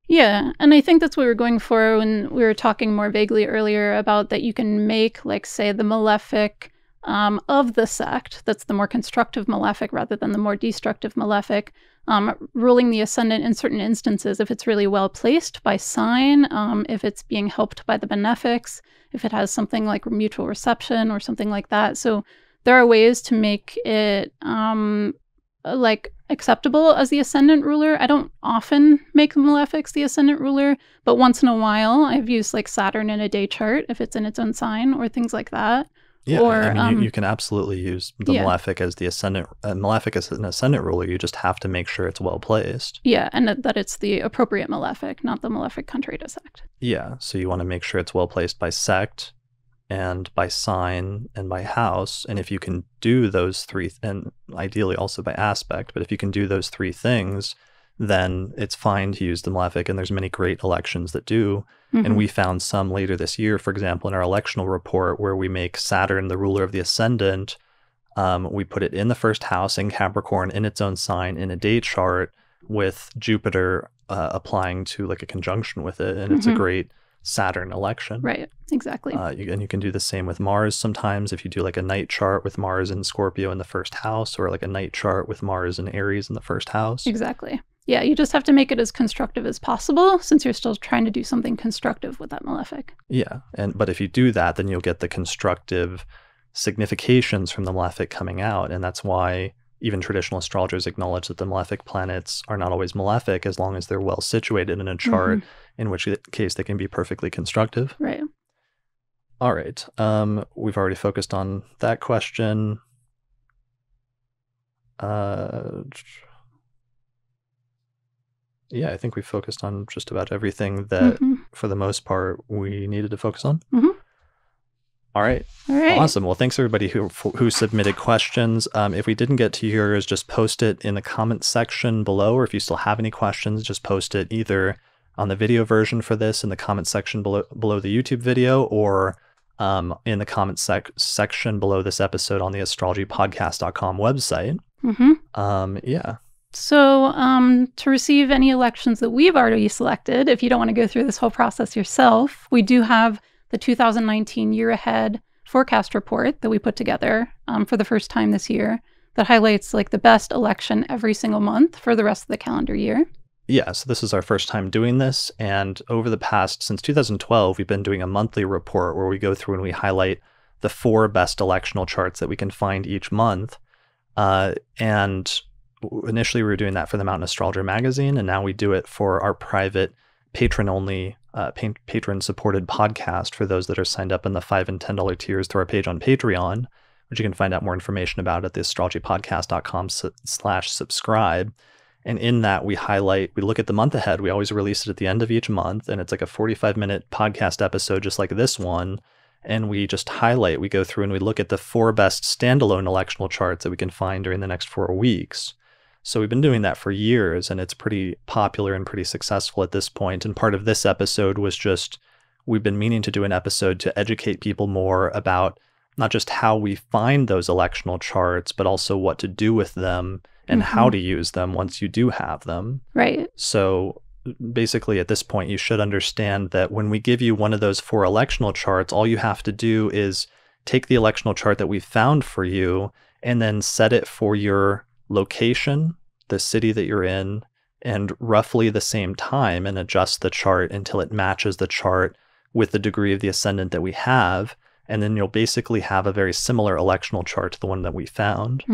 Yeah, and I think that's what we were going for when we were talking more vaguely earlier about that you can make, like, say, the malefic of the sect, that's the more constructive malefic rather than the more destructive malefic, ruling the ascendant in certain instances if it's really well placed by sign, if it's being helped by the benefics, if it has something like mutual reception or something like that. So there are ways to make it like acceptable as the ascendant ruler. I don't often make the malefics the ascendant ruler, but once in a while I've used like Saturn in a day chart if it's in its own sign or things like that. Yeah, or, I mean, you can absolutely use the malefic as the ascendant. Malefic as an ascendant ruler. You just have to make sure it's well placed. Yeah, and that it's the appropriate malefic, not the malefic contrary to sect. Yeah, so you want to make sure it's well placed by sect and by sign and by house. And if you can do those three, and ideally also by aspect, but if you can do those three things, then it's fine to use the malefic. And there's many great elections that do. Mm-hmm. And we found some later this year, for example, in our electional report, where we make Saturn the ruler of the ascendant. We put it in the first house in Capricorn in its own sign in a day chart with Jupiter applying to like a conjunction with it. And it's a great Saturn election. Right, exactly. And you can do the same with Mars sometimes if you do like a night chart with Mars in Scorpio in the first house, or like a night chart with Mars in Aries in the first house. Exactly. Yeah, you just have to make it as constructive as possible since you're still trying to do something constructive with that malefic. Yeah, but if you do that, then you'll get the constructive significations from the malefic coming out. And that's why even traditional astrologers acknowledge that the malefic planets are not always malefic as long as they're well situated in a chart, in which case they can be perfectly constructive. Right. All right. We've already focused on that question. Yeah, I think we focused on just about everything that, for the most part, we needed to focus on. All right. Awesome. Well, thanks everybody who submitted questions. If we didn't get to yours, just post it in the comments section below, or if you still have any questions, just post it either on the video version for this in the comments section below the YouTube video, or in the comments section below this episode on the astrologypodcast.com website. Yeah. So to receive any elections that we've already selected, if you don't want to go through this whole process yourself, we do have the 2019 year ahead forecast report that we put together for the first time this year that highlights like the best election every single month for the rest of the calendar year. Yeah, so this is our first time doing this. And over the past, since 2012, we've been doing a monthly report where we go through and we highlight the 4 best electional charts that we can find each month. And initially we were doing that for the Mountain Astrologer magazine, and now we do it for our private patron-only, patron-supported podcast for those that are signed up in the $5 and $10 tiers through our page on Patreon, which you can find out more information about at the astrologypodcast.com/subscribe. And in that, we look at the month ahead. We always release it at the end of each month, and it's like a 45-minute podcast episode just like this one. And we just we go through and we look at the 4 best standalone electional charts that we can find during the next 4 weeks. So we've been doing that for years, and it's pretty popular and pretty successful at this point. And part of this episode was just, we've been meaning to do an episode to educate people more about not just how we find those electional charts, but also what to do with them and how to use them once you do have them. Right. So basically at this point, you should understand that when we give you one of those 4 electional charts, all you have to do is take the electional chart that we found for you and then set it for your location, the city that you're in, and roughly the same time, and adjust the chart until it matches the chart with the degree of the ascendant that we have. And then you'll basically have a very similar electional chart to the one that we found.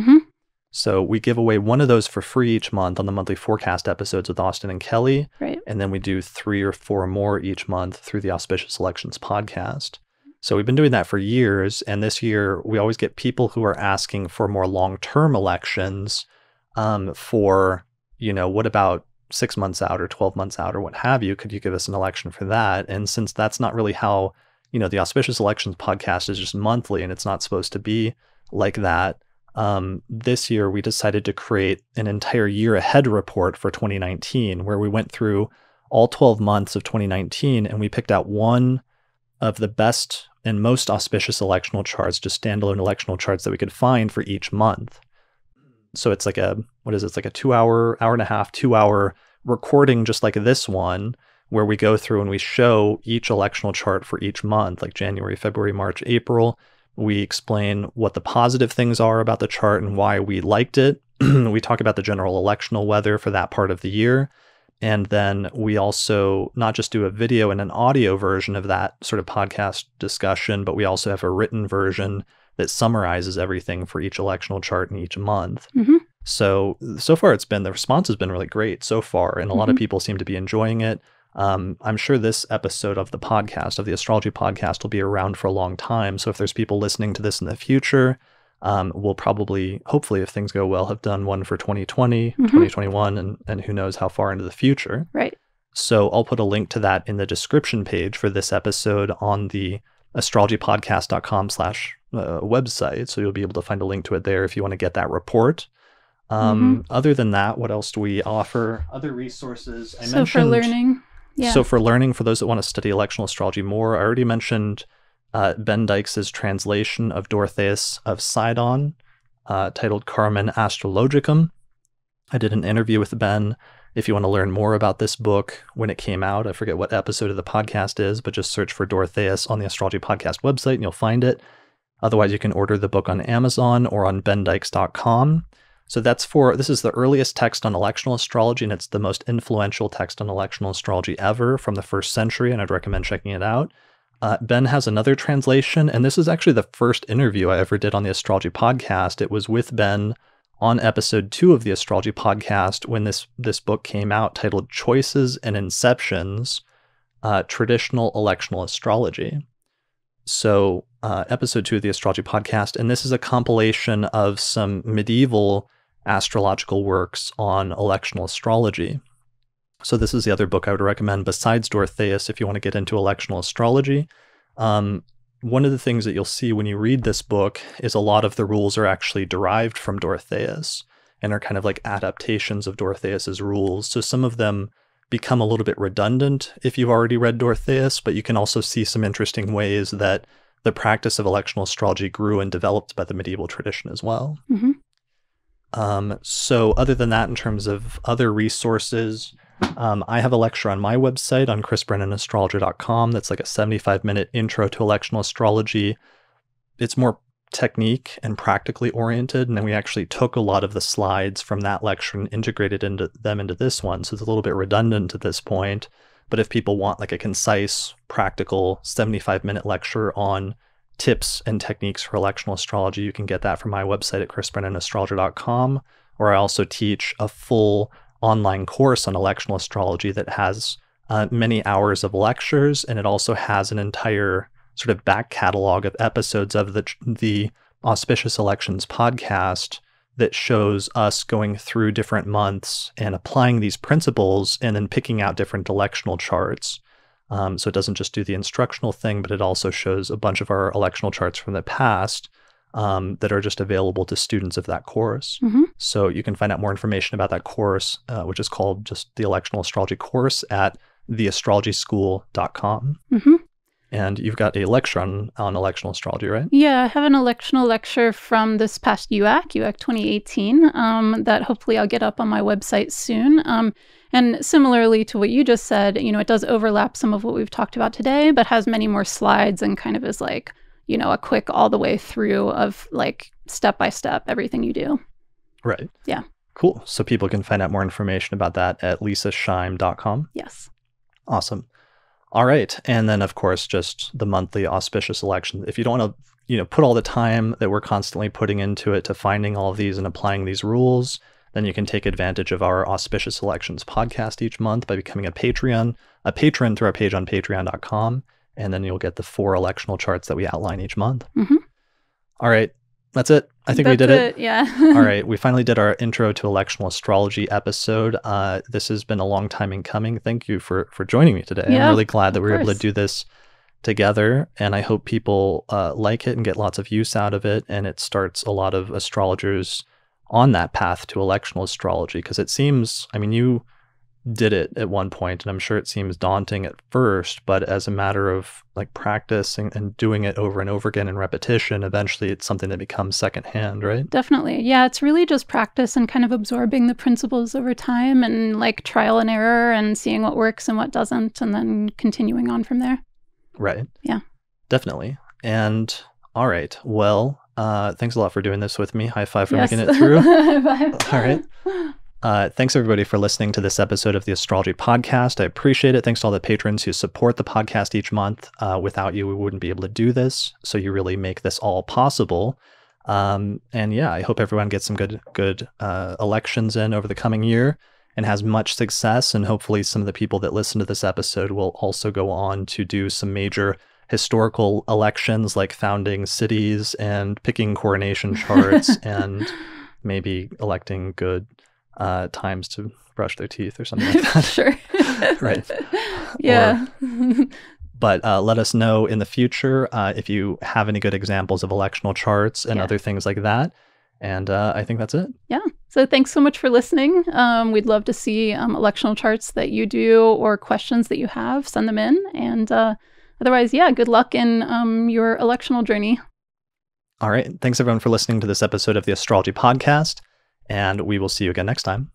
So we give away one of those for free each month on the monthly forecast episodes with Austin and Kelly. Right. And then we do 3 or 4 more each month through the Auspicious Elections Podcast. So we've been doing that for years. And this year, we always get people who are asking for more long-term elections for, what about 6 months out or 12 months out or what have you? Could you give us an election for that? And since that's not really how the Auspicious Elections podcast is just monthly, and it's not supposed to be like that. This year, we decided to create an entire year ahead report for 2019, where we went through all 12 months of 2019, and we picked out one of the best and most auspicious electional charts, just standalone electional charts that we could find for each month. So it's like it's like a 2-hour, hour and a half, 2-hour recording, just like this one, where we go through and we show each electional chart for each month, like January, February, March, April. We explain what the positive things are about the chart and why we liked it. We talk about the general electional weather for that part of the year. And then we also not just do a video and an audio version of that sort of podcast discussion, but we also have a written version that summarizes everything for each electional chart in each month. Mm-hmm. So far the response has been really great so far, and a lot of people seem to be enjoying it. I'm sure this episode of the podcast, of the Astrology Podcast, will be around for a long time. So if there's people listening to this in the future, we'll probably, hopefully, if things go well, have done one for 2020, 2021, and who knows how far into the future. Right. So I'll put a link to that in the description page for this episode on the astrologypodcast.com/website. So you'll be able to find a link to it there if you want to get that report. Other than that, what else do we offer? Other resources. For learning. Yeah. So for learning, for those that want to study electional astrology more, I already mentioned Ben Dykes' translation of Dorotheus of Sidon, titled Carmen Astrologicum. I did an interview with Ben. If you want to learn more about this book, when it came out, I forget what episode of the podcast is, but just search for Dorotheus on the Astrology Podcast website and you'll find it. Otherwise, you can order the book on Amazon or on bendykes.com. So this is the earliest text on electional astrology, and it's the most influential text on electional astrology ever from the 1st century, and I'd recommend checking it out. Ben has another translation, and this is actually the first interview I ever did on the Astrology Podcast. It was with Ben on episode 2 of the Astrology Podcast when this book came out, titled Choices and Inceptions, Traditional Electional Astrology. So episode 2 of the Astrology Podcast, and this is a compilation of some medieval astrological works on electional astrology. So this is the other book I would recommend besides Dorotheus if you want to get into electional astrology. One of the things that you'll see when you read this book is a lot of the rules are actually derived from Dorotheus and are kind of like adaptations of Dorotheus's rules. So some of them become a little bit redundant if you've already read Dorotheus, but you can also see some interesting ways that the practice of electional astrology grew and developed by the medieval tradition as well. So other than that, in terms of other resources, I have a lecture on my website on chrisbrennanastrologer.com that's like a 75-minute intro to electional astrology. It's more technique and practically oriented, and then we actually took a lot of the slides from that lecture and integrated into this one, so it's a little bit redundant at this point. But if people want like a concise, practical 75-minute lecture on tips and techniques for electional astrology, you can get that from my website at chrisbrennanastrologer.com, where I also teach a full online course on electional astrology that has many hours of lectures, and it also has an entire sort of back catalog of episodes of the Auspicious Elections podcast that shows us going through different months and applying these principles and then picking out different electional charts. So it doesn't just do the instructional thing, but it also shows a bunch of our electional charts from the past that are just available to students of that course. So you can find out more information about that course, which is called just the Electional Astrology course, at theastrologyschool.com. And you've got a lecture on electional astrology, right? Yeah, I have an electional lecture from this past UAC 2018, that hopefully I'll get up on my website soon. And similarly to what you just said, it does overlap some of what we've talked about today, but has many more slides and kind of is like, a quick all the way through of like step by step, everything you do. Right. Yeah. Cool. So people can find out more information about that at leisaschaim.com. Yes. Awesome. All right. And then, of course, just the monthly auspicious election. If you don't want to, put all the time that we're constantly putting into it to finding all of these and applying these rules, then you can take advantage of our Auspicious Elections podcast each month by becoming a patron through our page on patreon.com. And then you'll get the 4 electional charts that we outline each month. All right. That's it. I think we did it. Yeah. All right. We finally did our intro to electional astrology episode. This has been a long time in coming. Thank you for joining me today. Yeah, I'm really glad that we were able to do this together, and I hope people like it and get lots of use out of it, and it starts a lot of astrologers on that path to electional astrology, because it seems, I mean, you did it at one point, and I'm sure it seems daunting at first, but as a matter of like practice and doing it over and over again in repetition, eventually it's something that becomes secondhand, right? Definitely. Yeah, it's really just practice and kind of absorbing the principles over time and like trial and error and seeing what works and what doesn't, and then continuing on from there. Right. Yeah. Definitely. And all right. Well, thanks a lot for doing this with me. High five for making it through. High five. All right. Thanks everybody for listening to this episode of the Astrology Podcast. I appreciate it. Thanks to all the patrons who support the podcast each month. Without you, we wouldn't be able to do this. So you really make this all possible. And yeah, I hope everyone gets some good elections in over the coming year and has much success. And hopefully some of the people that listen to this episode will also go on to do some major historical elections, like founding cities and picking coronation charts and maybe electing good times to brush their teeth or something like that. Sure. Right. Yeah. But let us know in the future if you have any good examples of electional charts and other things like that. And I think that's it. Yeah. So thanks so much for listening. We'd love to see electional charts that you do or questions that you have. Send them in. And otherwise, yeah, good luck in your electional journey. All right. Thanks, everyone, for listening to this episode of the Astrology Podcast. And we will see you again next time.